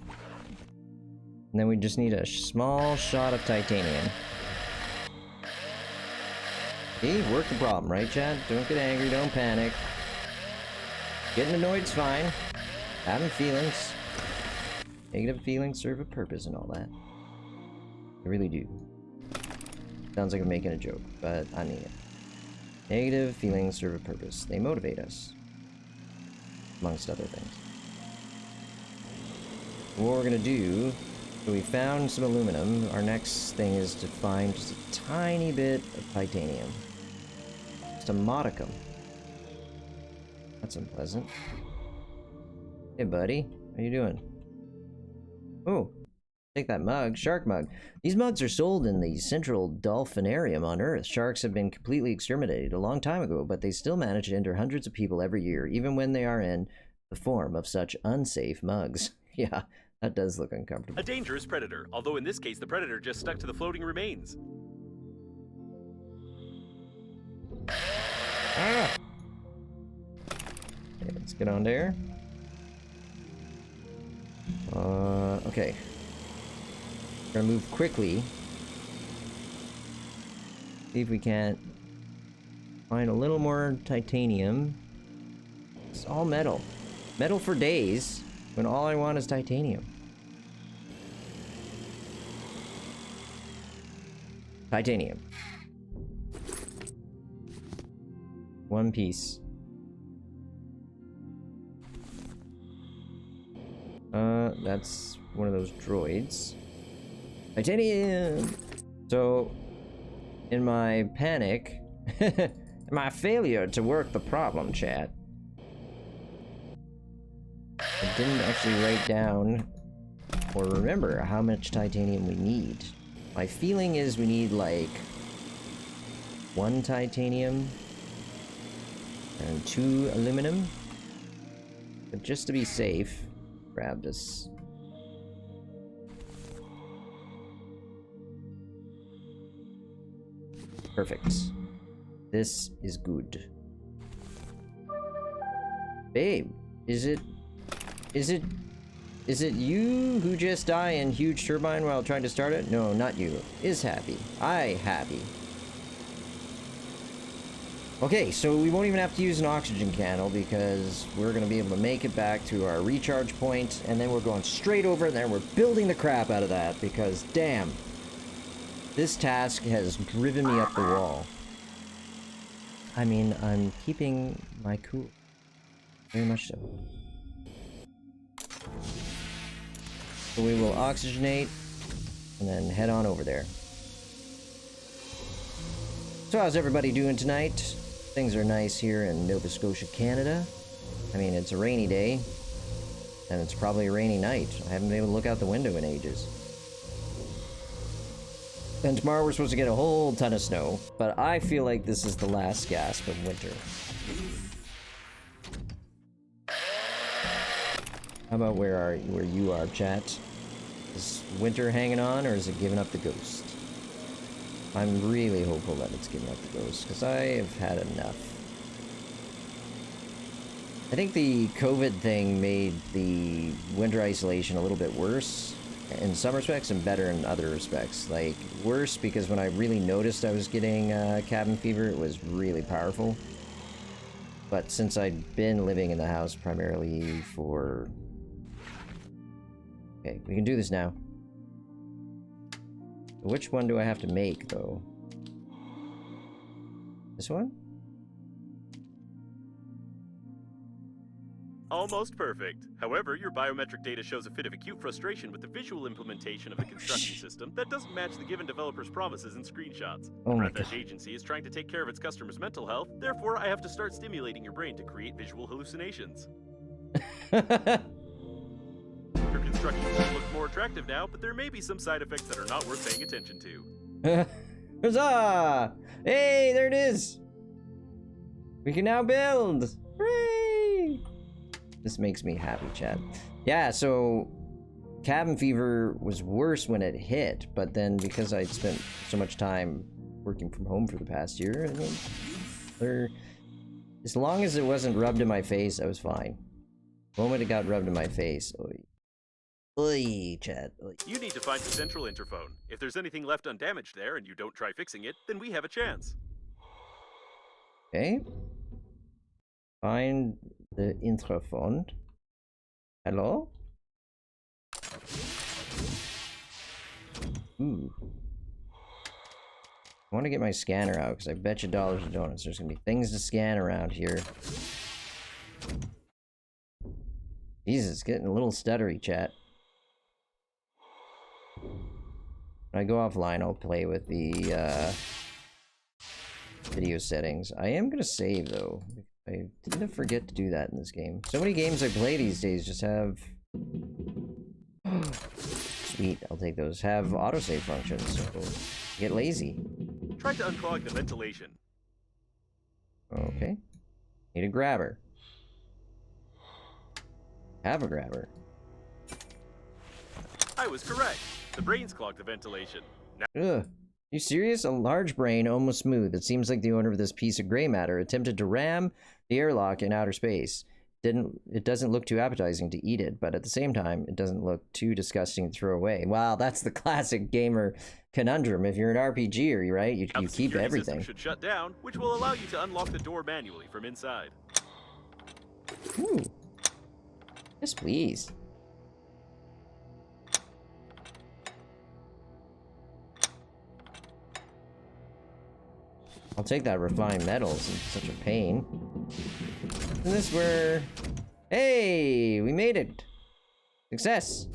And then we just need a small shot of titanium. See, work the problem, right, Chad? Don't get angry, don't panic. Getting annoyed's fine. Having feelings. Negative feelings serve a purpose and all that. They really do. Sounds like I'm making a joke, but I mean it. Negative feelings serve a purpose. They motivate us. Amongst other things. What we're gonna do, so we found some aluminum. Our next thing is to find just a tiny bit of titanium. Just a modicum. That's unpleasant. Hey buddy, how you doing? Oh, take that mug, shark mug. These mugs are sold in the central dolphinarium on Earth. Sharks have been completely exterminated a long time ago, but they still manage to enter hundreds of people every year, even when they are in the form of such unsafe mugs. Yeah, that does look uncomfortable. A dangerous predator, although in this case the predator just stuck to the floating remains. Ah! Okay, let's get on there. Okay. We're gonna move quickly. See if we can't find a little more titanium. It's all metal. Metal for days, when all I want is titanium. Titanium. One piece. That's one of those droids. Titanium! So, in my panic, my failure to work the problem, chat, I didn't actually write down or remember how much titanium we need. My feeling is we need like 1 titanium and 2 aluminum. But just to be safe, grab this. Perfect. This is good. Babe, is it you who just die in huge turbine while trying to start it? No, not you. Is happy. I happy. Okay, so we won't even have to use an oxygen candle because we're going to be able to make it back to our recharge point, and then we're going straight over there. We're building the crap out of that because, damn, this task has driven me up the wall. I mean, I'm keeping my cool. Very much so. So we will oxygenate and then head on over there. So how's everybody doing tonight? Things are nice here in Nova Scotia, Canada. I mean, it's a rainy day, and it's probably a rainy night. I haven't been able to look out the window in ages. And tomorrow we're supposed to get a whole ton of snow, but I feel like this is the last gasp of winter. How about where you are, chat? Is winter hanging on, or is it giving up the ghost? I'm really hopeful that it's giving up the ghost, because I have had enough. I think the COVID thing made the winter isolation a little bit worse in some respects and better in other respects. Like, worse because when I really noticed I was getting cabin fever, it was really powerful. But since I'd been living in the house primarily for... Okay, we can do this now. Which one do I have to make, though? This one? Almost perfect. However, your biometric data shows a fit of acute frustration with the visual implementation of the construction system that doesn't match the given developer's promises and screenshots. Oh my Breathedge God. Agency is trying to take care of its customers' mental health, therefore I have to start stimulating your brain to create visual hallucinations. Your construction should look more attractive now, but there may be some side effects that are not worth paying attention to. Huzzah! Hey, there it is! We can now build! Hooray! This makes me happy, chat. Yeah, so cabin fever was worse when it hit, but then because I'd spent so much time working from home for the past year, I mean, as long as it wasn't rubbed in my face, I was fine. The moment it got rubbed in my face. Oy. Oy, chat. Oy. You need to find the central interphone. If there's anything left undamaged there and you don't try fixing it, then we have a chance. Okay. Find the interphone. Hello? Ooh. I want to get my scanner out because I bet you dollars and donuts there's going to be things to scan around here. Jesus, getting a little stuttery, chat. When I go offline, I'll play with the video settings. I am going to save, though. I didn't forget to do that in this game. So many games I play these days just have... Sweet, I'll take those. Have autosave functions, so get lazy. Try to unclog the ventilation. Okay. Need a grabber. Have a grabber. I was correct. The brains clogged the ventilation. Now Ugh. You serious? A large brain, almost smooth. It seems like the owner of this piece of gray matter attempted to ram the airlock in outer space. It doesn't look too appetizing to eat it, but at the same time, it doesn't look too disgusting to throw away. Wow, that's the classic gamer conundrum. If you're an RPGer, right, you the keep security everything. system should shut down, which will allow you to unlock the door manually from inside. Ooh. Yes, please. I'll take that refined metals. It's such a pain. Isn't this where... Hey! We made it! Success!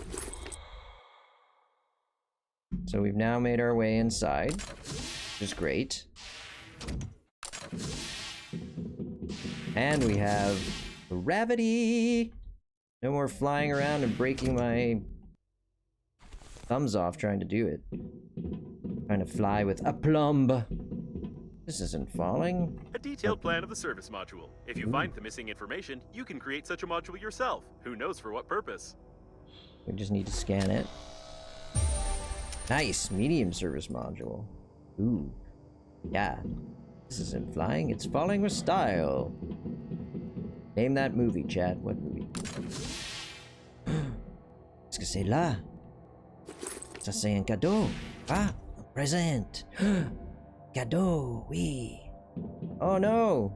So we've now made our way inside, which is great. And we have gravity! No more flying around and breaking my thumbs off trying to do it. Trying to fly with aplomb. This isn't falling. A detailed plan of the service module. If you find the missing information, you can create such a module yourself. Who knows for what purpose? We just need to scan it. Nice, medium service module. Ooh, yeah. This isn't flying, it's falling with style. Name that movie, chat. What movie? Qu'est-ce que c'est là? Ça c'est un cadeau. Ah, un présent. Cadeau, oui. Oh no.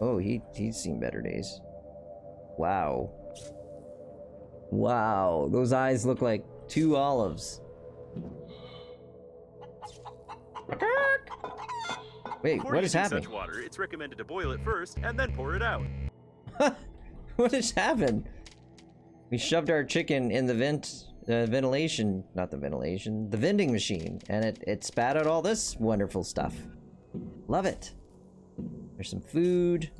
Oh, he's seen better days. Wow. Wow, those eyes look like two olives. Wait, Before what is using happening? such water, it's recommended to boil it first and then pour it out. What has happened? We shoved our chicken in the ventilation, not the ventilation, the vending machine, and it spat out all this wonderful stuff. Love it. There's some food.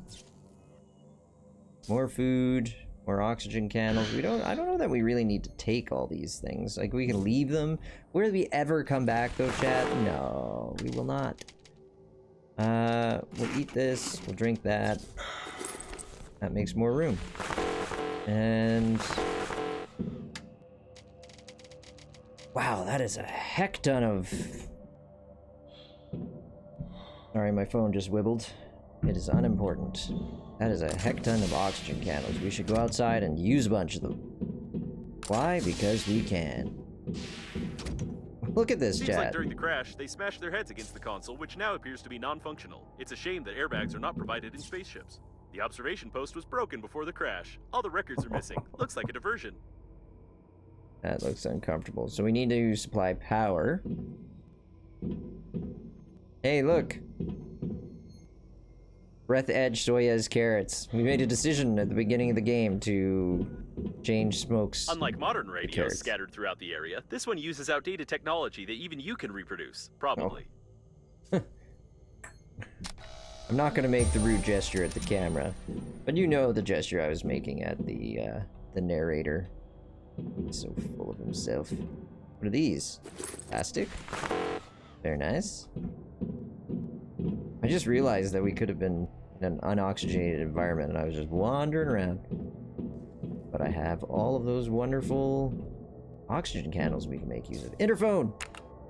More food. More oxygen candles. I don't know that we really need to take all these things. Like, we can leave them. Will we ever come back, though, chat? No, we will not. We'll eat this. We'll drink that. That makes more room. And... wow, that is a heck ton of... Sorry, my phone just wibbled. It is unimportant. That is a heck ton of oxygen candles. We should go outside and use a bunch of them. Why? Because we can. Look at this, Seems chat. like during the crash, they smashed their heads against the console, which now appears to be non-functional. It's a shame that airbags are not provided in spaceships. The observation post was broken before the crash. All the records are missing. Looks like a diversion. That looks uncomfortable. So we need to supply power. Hey, look. Breathedge Soyuz carrots. We made a decision at the beginning of the game to change Smoke's... Unlike modern radios carrots. scattered throughout the area, this one uses outdated technology that even you can reproduce. Probably. Oh. I'm not gonna make the rude gesture at the camera, but you know the gesture I was making at the narrator. He's so full of himself. What are these? Plastic? Very nice. I just realized that we could have been in an unoxygenated environment and I was just wandering around. But I have all of those wonderful oxygen candles we can make use of. Interphone!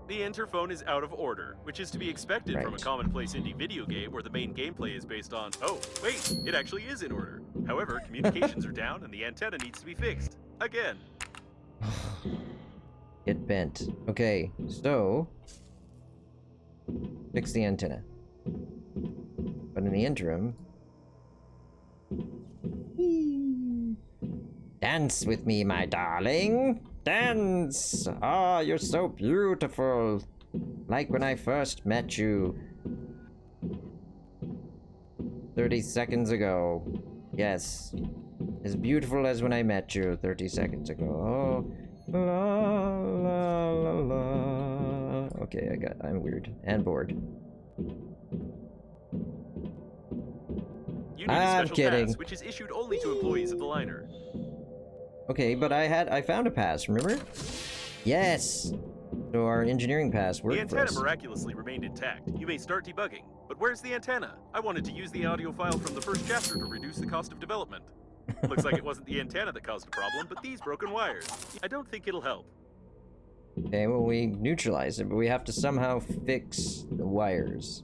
The interphone is out of order, which is to be expected from a Right. commonplace indie video game where the main gameplay is based on, oh, wait, it actually is in order. However, communications are down and the antenna needs to be fixed. Again. It bent. Okay, so... fix the antenna. But in the interim... Dance with me, my darling! Dance! Ah, you're so beautiful! Like when I first met you. 30 seconds ago. Yes. As beautiful as when I met you 30 seconds ago. Oh, la la la la. Okay, I'm weird and bored. You need a special pass, which is issued only to employees of the liner. Okay, but I found a pass, remember? Yes! So our engineering pass worked for us. The antenna miraculously remained intact. You may start debugging. But where's the antenna? I wanted to use the audio file from the first chapter to reduce the cost of development. Looks like it wasn't the antenna that caused the problem, but these broken wires. I don't think it'll help. Okay, well, we neutralized it, but we have to somehow fix the wires.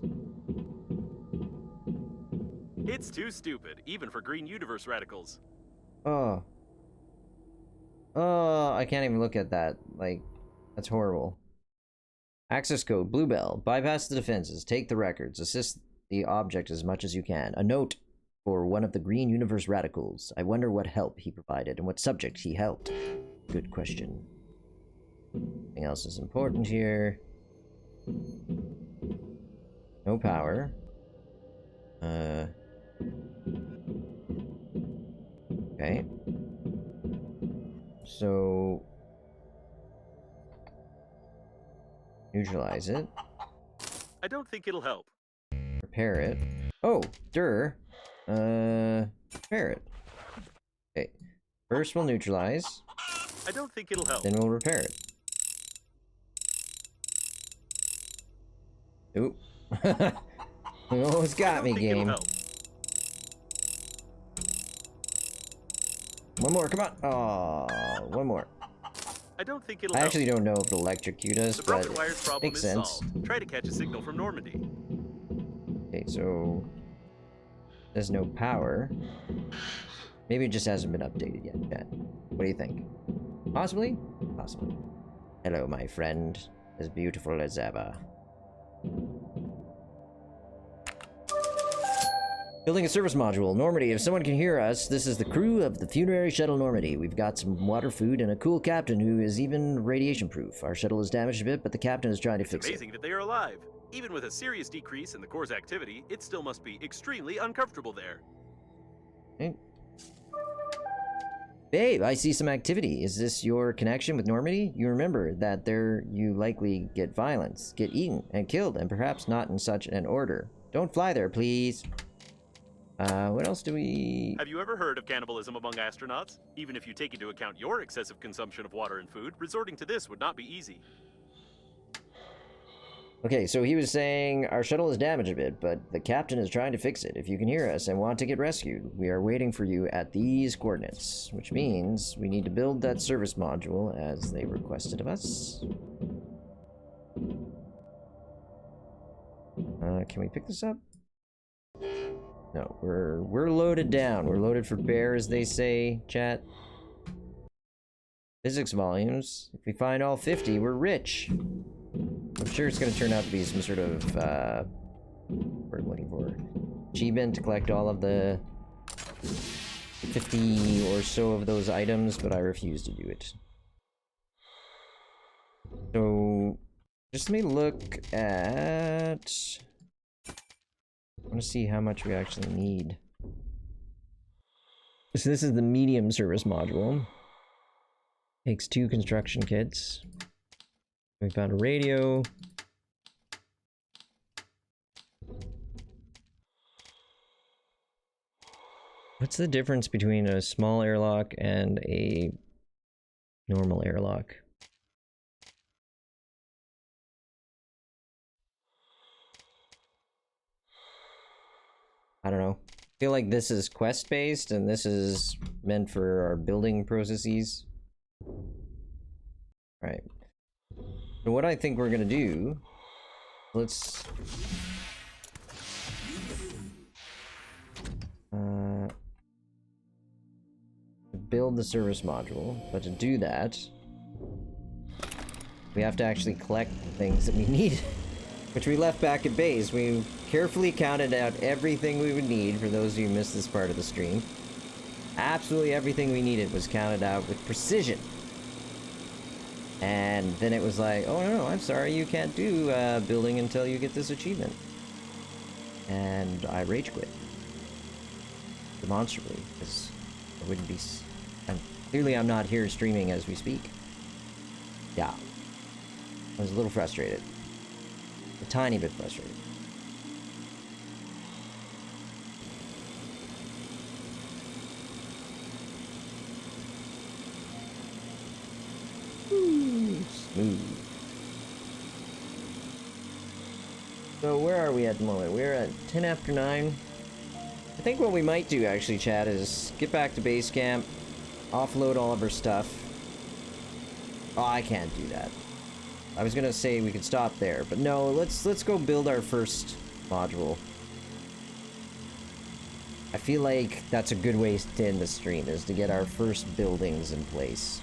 It's too stupid, even for Green Universe radicals. Oh. Oh, I can't even look at that. Like, that's horrible. Access code, Bluebell. Bypass the defenses. Take the records. Assist the object as much as you can. A note for one of the Green Universe radicals. I wonder what help he provided and what subject he helped. Good question. Anything else is important here? No power. Okay. So... neutralize it. I don't think it'll help. Repair it. Oh, repair it. Okay. First we'll neutralize. I don't think it'll help. Then we'll repair it. Oop. You almost got me, game. One more, come on. Oh, one more. I don't think it'll I help. actually don't know if it'll electrocute us, the but broken wires problem makes is sense. solved. Try to catch a signal from Normandy. Okay, so there's no power. Maybe it just hasn't been updated yet. Chat. What do you think? Possibly? Possibly. Hello, my friend. As beautiful as ever. Building a service module. Normandy, if someone can hear us, this is the crew of the funerary shuttle Normandy. We've got some water, food, and a cool captain who is even radiation proof. Our shuttle is damaged a bit, but the captain is trying to fix it. It's amazing that they are alive. Even with a serious decrease in the core's activity, it still must be extremely uncomfortable there. Okay. Babe, I see some activity. Is this your connection with Normandy? You remember that there you likely get violence, get eaten, and killed, and perhaps not in such an order. Don't fly there, please. What else do we... Have you ever heard of cannibalism among astronauts? Even if you take into account your excessive consumption of water and food, resorting to this would not be easy. Okay, so he was saying our shuttle is damaged a bit, but the captain is trying to fix it. If you can hear us and want to get rescued, we are waiting for you at these coordinates, which means we need to build that service module as they requested of us. Can we pick this up? No, we're loaded down. We're loaded for bear, as they say, chat. Physics volumes. If we find all 50, we're rich. I'm sure it's going to turn out to be some sort of, what I'm looking for. Achievement to collect all of the 50 or so of those items, but I refuse to do it. So, just let me look at... I want to see how much we actually need. So this is the medium service module. Takes 2 construction kits. We found a radio. What's the difference between a small airlock and a normal airlock? I don't know. I feel like this is quest-based, and this is meant for our building processes. Alright. So what I think we're gonna do... Let's... build the service module, but to do that, we have to actually collect the things that we need, which we left back at base. We carefully counted out everything we would need, for those of you who missed this part of the stream. Absolutely everything we needed was counted out with precision. And then it was like, oh no, I'm sorry, you can't do building until you get this achievement. And I rage quit. Demonstrably, because I wouldn't be... clearly I'm not here streaming as we speak. Yeah. I was a little frustrated. A tiny bit frustrated. Smooth. So where are we at the moment? We're at 10 after 9. I think what we might do actually, chat, is get back to base camp, offload all of our stuff. Oh, I can't do that. I was gonna say we could stop there, but no, let's go build our first module. I feel like that's a good way to end the stream, is to get our first buildings in place.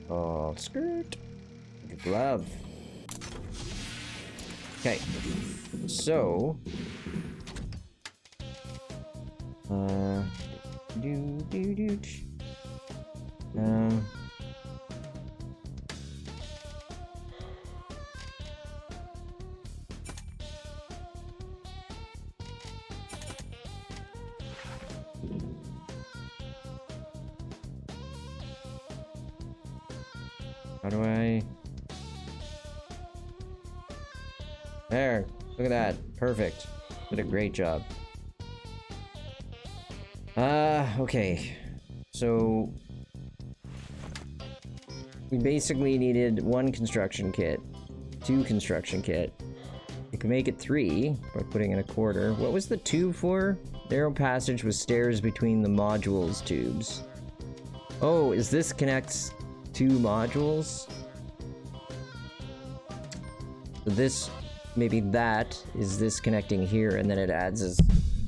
Oh, skirt. Glove. Okay. So. How do I... There. Look at that. Perfect. Did a great job. Okay. So... we basically needed 1 construction kit, 2 construction kit. You can make it 3 by putting in a quarter. What was the tube for? Narrow passage with stairs between the modules tubes. Oh, is this connects 2 modules? So this, maybe that is this connecting here, and then it adds as...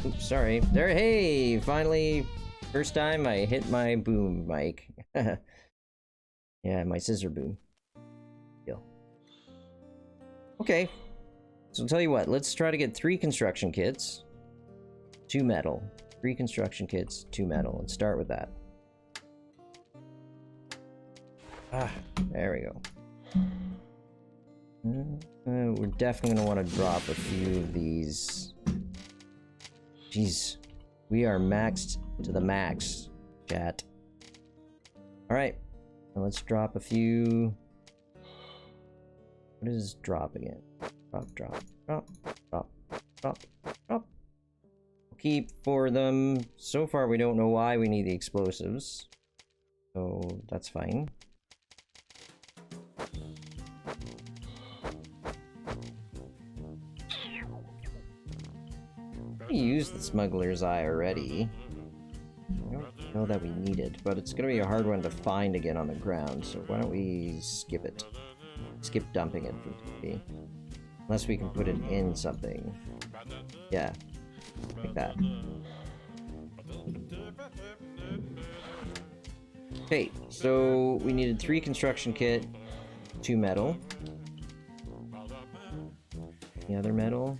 Oops, sorry. There, hey! Finally, first time I hit my boom mic. Yeah, my scissor boom. Deal. Okay. So I'll tell you what, let's try to get 3 construction kits. 2 metal. 3 construction kits, 2 metal. Let's start with that. Ah, there we go. We're definitely going to want to drop a few of these. Jeez. We are maxed to the max, chat. Alright. Now let's drop a few... What is drop again? Drop, drop, drop, drop, drop, drop. We'll keep 4 of them. So far we don't know why we need the explosives. So that's fine. We used the smuggler's eye already. I don't know that we need it, but it's gonna be a hard one to find again on the ground, so why don't we skip it? Skip dumping it from TV. Unless we can put it in something. Yeah, like that. Okay, so we needed 3 construction kit, 2 metal. The other metal.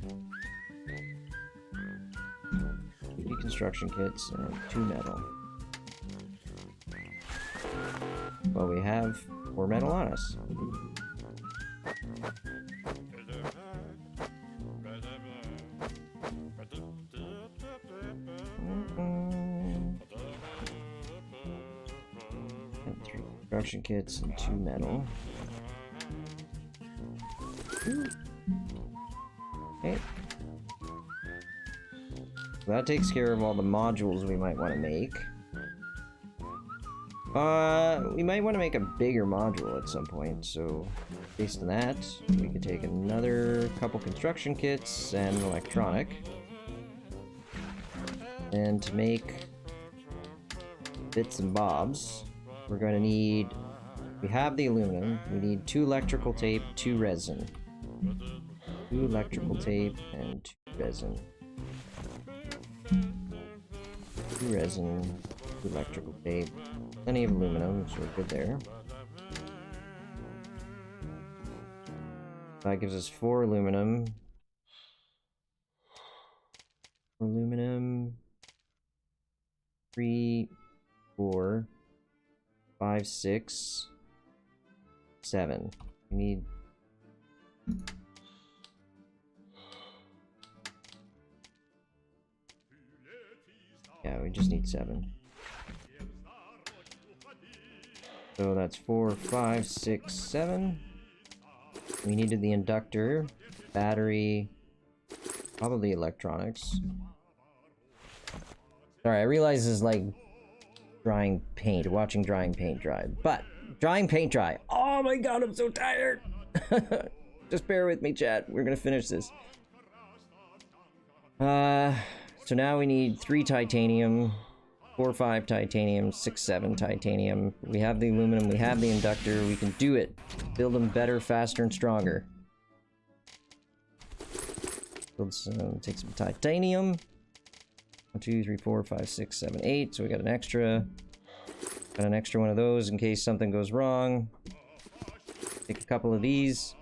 3 construction kits and 2 metal. Well, we have 4 metal on us. And 3 construction kits and 2 metal. Okay. So that takes care of all the modules we might want to make. We might want to make a bigger module at some point, so based on that, we could take another couple construction kits and an electronic. And to make bits and bobs, we're going to need... We have the aluminum, we need 2 electrical tape, 2 resin. 2 electrical tape and 2 resin. 2 resin, 2 electrical tape, plenty of aluminum, so we're good there. That gives us 4 aluminum. 4 aluminum. 3, 4, 5, 6, 7. We need... Yeah, we just need 7. So that's 4, 5, 6, 7. We needed the inductor, battery, probably electronics. Sorry, I realize this is like drying paint, watching drying paint dry. But, drying paint dry. Oh my god, I'm so tired! Just bear with me, chat. We're gonna finish this. So now we need 3 titanium, 4, 5 titanium, 6, 7 titanium. We have the aluminum, we have the inductor, we can do it. Build them better, faster, and stronger. Build some, take some titanium. 1, 2, 3, 4, 5, 6, 7, 8. So we got an extra. Got an extra one of those in case something goes wrong. Take a couple of these.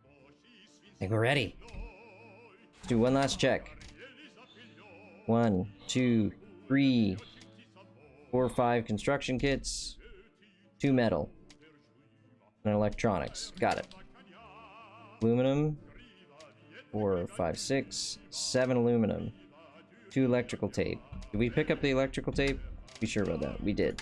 I think we're ready. Let's do one last check. 1, 2, 3, 4, 5 construction kits. 2 metal. And electronics. Got it. Aluminum. 4, 5, 6, 7 aluminum. 2 electrical tape. Did we pick up the electrical tape? Be sure about that. We did.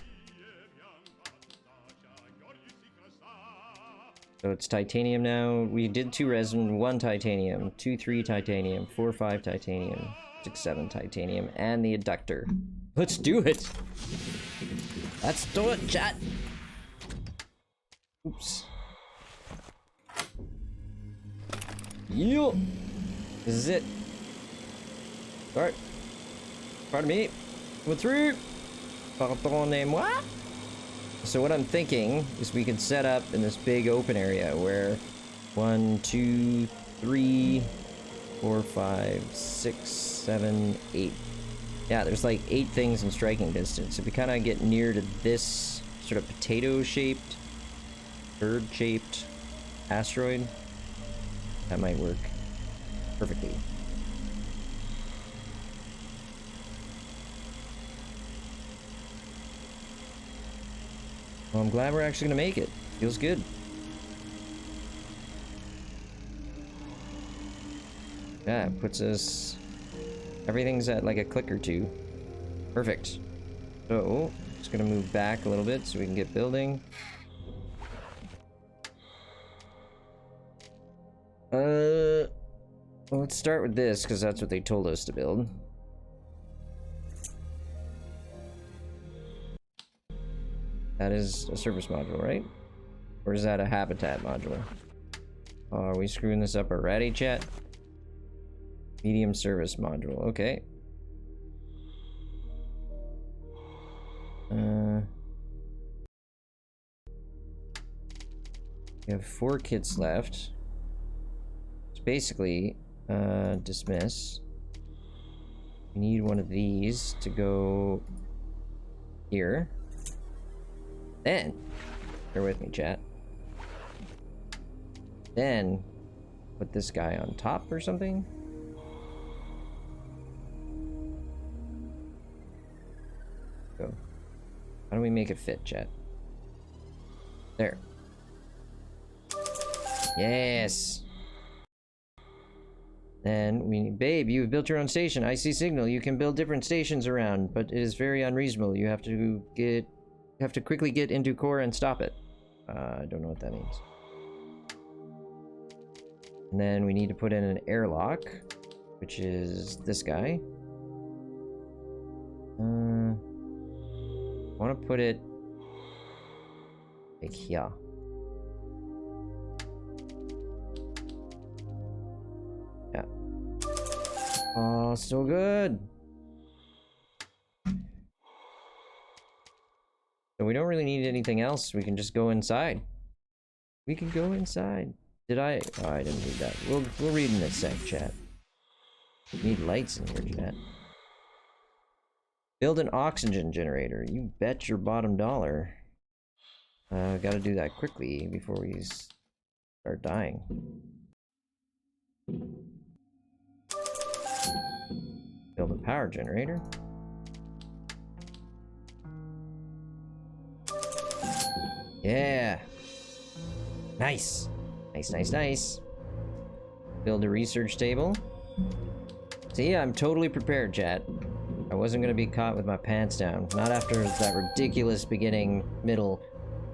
So it's titanium now. We did 2 resin, 1 titanium, 2, 3 titanium, 4, 5 titanium, 6, 7 titanium, and the inductor. Let's do it! Let's do it, chat! Oops. Yo! This is it. Alright. Pardon me. Coming through. Pardonnez-moi. So what I'm thinking is we can set up in this big open area where 1, 2, 3, 4, 5, 6, 7, 8. Yeah, there's like 8 things in striking distance. If we kind of get near to this sort of potato-shaped, bird-shaped asteroid, that might work perfectly. Well, I'm glad we're actually gonna make it. Feels good. Yeah, it puts us... Everything's at like a click or 2. Perfect. So, just gonna move back a little bit so we can get building. Well, let's start with this, because that's what they told us to build. That is a service module, right? Or is that a habitat module? Oh, are we screwing this up already, chat? Medium service module, okay. We have 4 kits left. It's basically, dismiss. We need one of these to go here. Then, bear with me, chat. Then, put this guy on top or something. Go. How do we make it fit, chat? There. Yes. Then we need, babe, you've built your own station. I see signal. You can build different stations around, but it is very unreasonable. You have to quickly get into core and stop it. I don't know what that means. And then we need to put in an airlock, which is this guy. I want to put it like here. Yeah. Oh, so good. So we don't really need anything else. We can just go inside. We can go inside. Did I? Oh, I didn't read that. We'll read in a sec, chat. We need lights in here, chat. Build an oxygen generator. You bet your bottom dollar. Gotta do that quickly before we start dying. Build a power generator. Yeah. Nice. Nice, nice, nice. Build a research table. See, I'm totally prepared, chat. I wasn't gonna be caught with my pants down. Not after that ridiculous beginning, middle,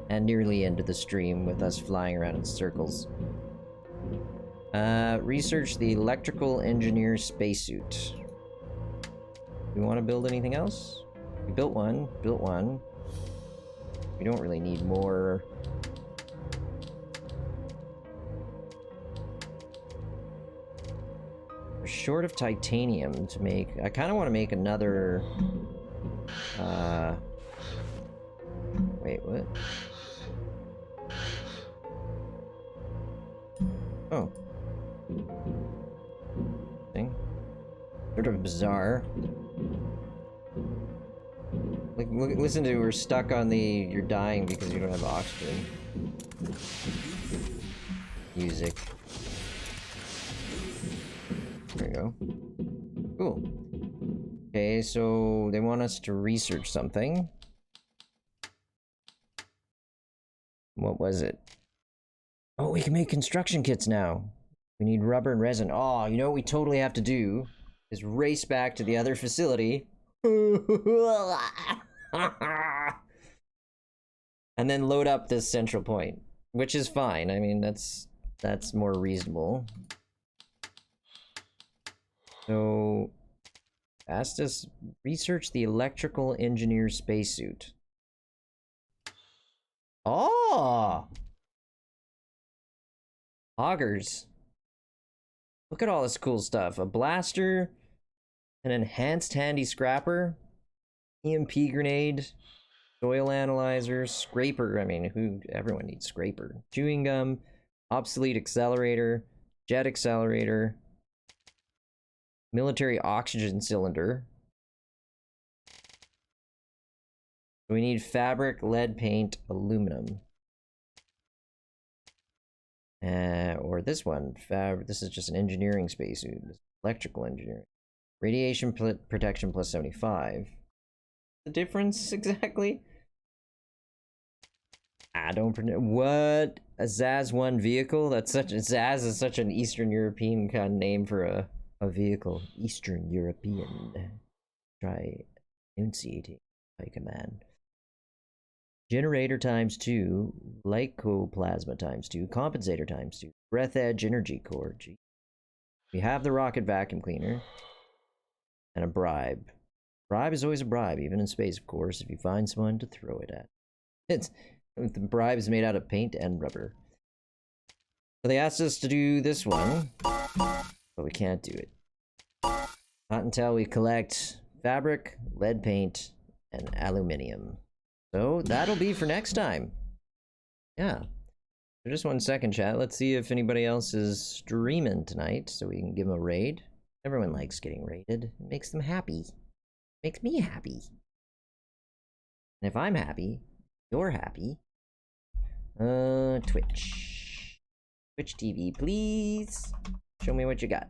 and nearly end of the stream with us flying around in circles. Research the electrical engineer spacesuit. Do we want to build anything else? We built one. Built one. We don't really need more. We're short of titanium to make. I kind of want to make another. Wait, what? Oh. Thing. Sort of bizarre. Like, listen to, we're stuck on the you're dying because you don't have oxygen. Music. There we go. Cool. Okay, so they want us to research something. What was it? Oh, we can make construction kits now. We need rubber and resin. Oh, you know what we totally have to do is race back to the other facility. And then load up this central point, which is fine. I mean, that's more reasonable. So, asked us research the electrical engineer spacesuit. Oh! Augers. Look at all this cool stuff. A blaster, an enhanced handy scrapper, EMP grenade, soil analyzer, scraper. I mean, everyone needs scraper. Chewing gum, obsolete accelerator, jet accelerator, military oxygen cylinder. We need fabric, lead paint, aluminum. Or this one, this is just an engineering spacesuit. Electrical engineering. Radiation protection plus 75. The difference exactly? I don't know. What? A ZAZ 1 vehicle? That's such ZAZ is such an Eastern European kind of name for a vehicle. Eastern European. Try enunciating like a man. Generator times 2, lycoplasma times 2, compensator times 2, Breathedge energy core. Gee. We have the rocket vacuum cleaner, and a bribe. Bribe is always a bribe, even in space, of course, if you find someone to throw it at. The bribe is made out of paint and rubber. So they asked us to do this one, but we can't do it. Not until we collect fabric, lead paint, and aluminium. So that'll be for next time. Yeah. So just 1 second, chat. Let's see if anybody else is streaming tonight so we can give them a raid. Everyone likes getting raided. It makes them happy. Makes me happy. And if I'm happy, you're happy. Twitch. Twitch TV, please. Show me what you got.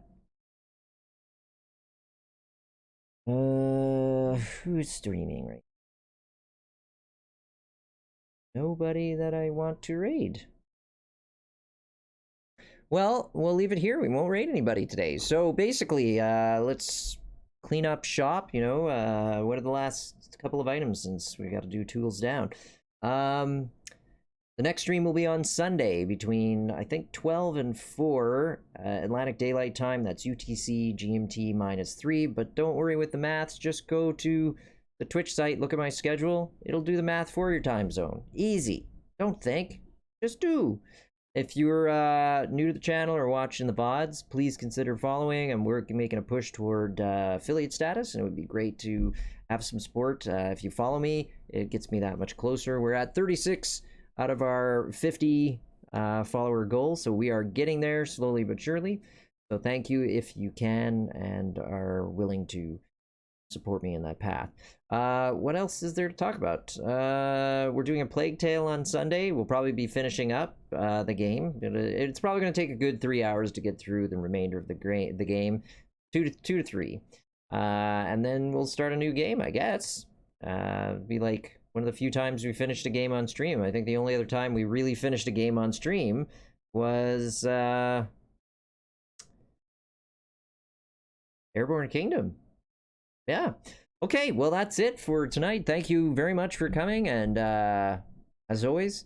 Who's streaming right now? Nobody that I want to raid. Well, we'll leave it here. We won't raid anybody today. So basically, let's clean up shop, you know. What are the last couple of items since we got to do tools down? The next stream will be on Sunday between, I think, 12 and 4 Atlantic Daylight Time. That's UTC GMT -3. But don't worry with the maths. Just go to the Twitch site, look at my schedule. It'll do the math for your time zone. Easy. Don't think. Just do. If you're new to the channel or watching the VODs, please consider following. And we're making a push toward affiliate status, and it would be great to have some support. If you follow me, it gets me that much closer. We're at 36 out of our 50 follower goal, so we are getting there slowly but surely. So thank you if you can and are willing to support me in that path. What else is there to talk about? We're doing a Plague Tale on Sunday. We'll probably be finishing up the game. It's probably going to take a good 3 hours to get through the remainder of the game, two to three, and then we'll start a new game, I guess. Be like one of the few times we finished a game on stream. I think the only other time we really finished a game on stream was Airborne Kingdom. Yeah. Okay, well, that's it for tonight. Thank you very much for coming, and as always,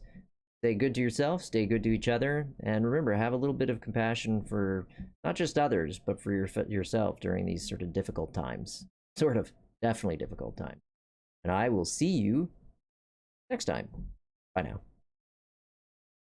stay good to yourself, stay good to each other, and remember, have a little bit of compassion for not just others, but for yourself during these sort of difficult times. Definitely difficult times. And I will see you next time. Bye now.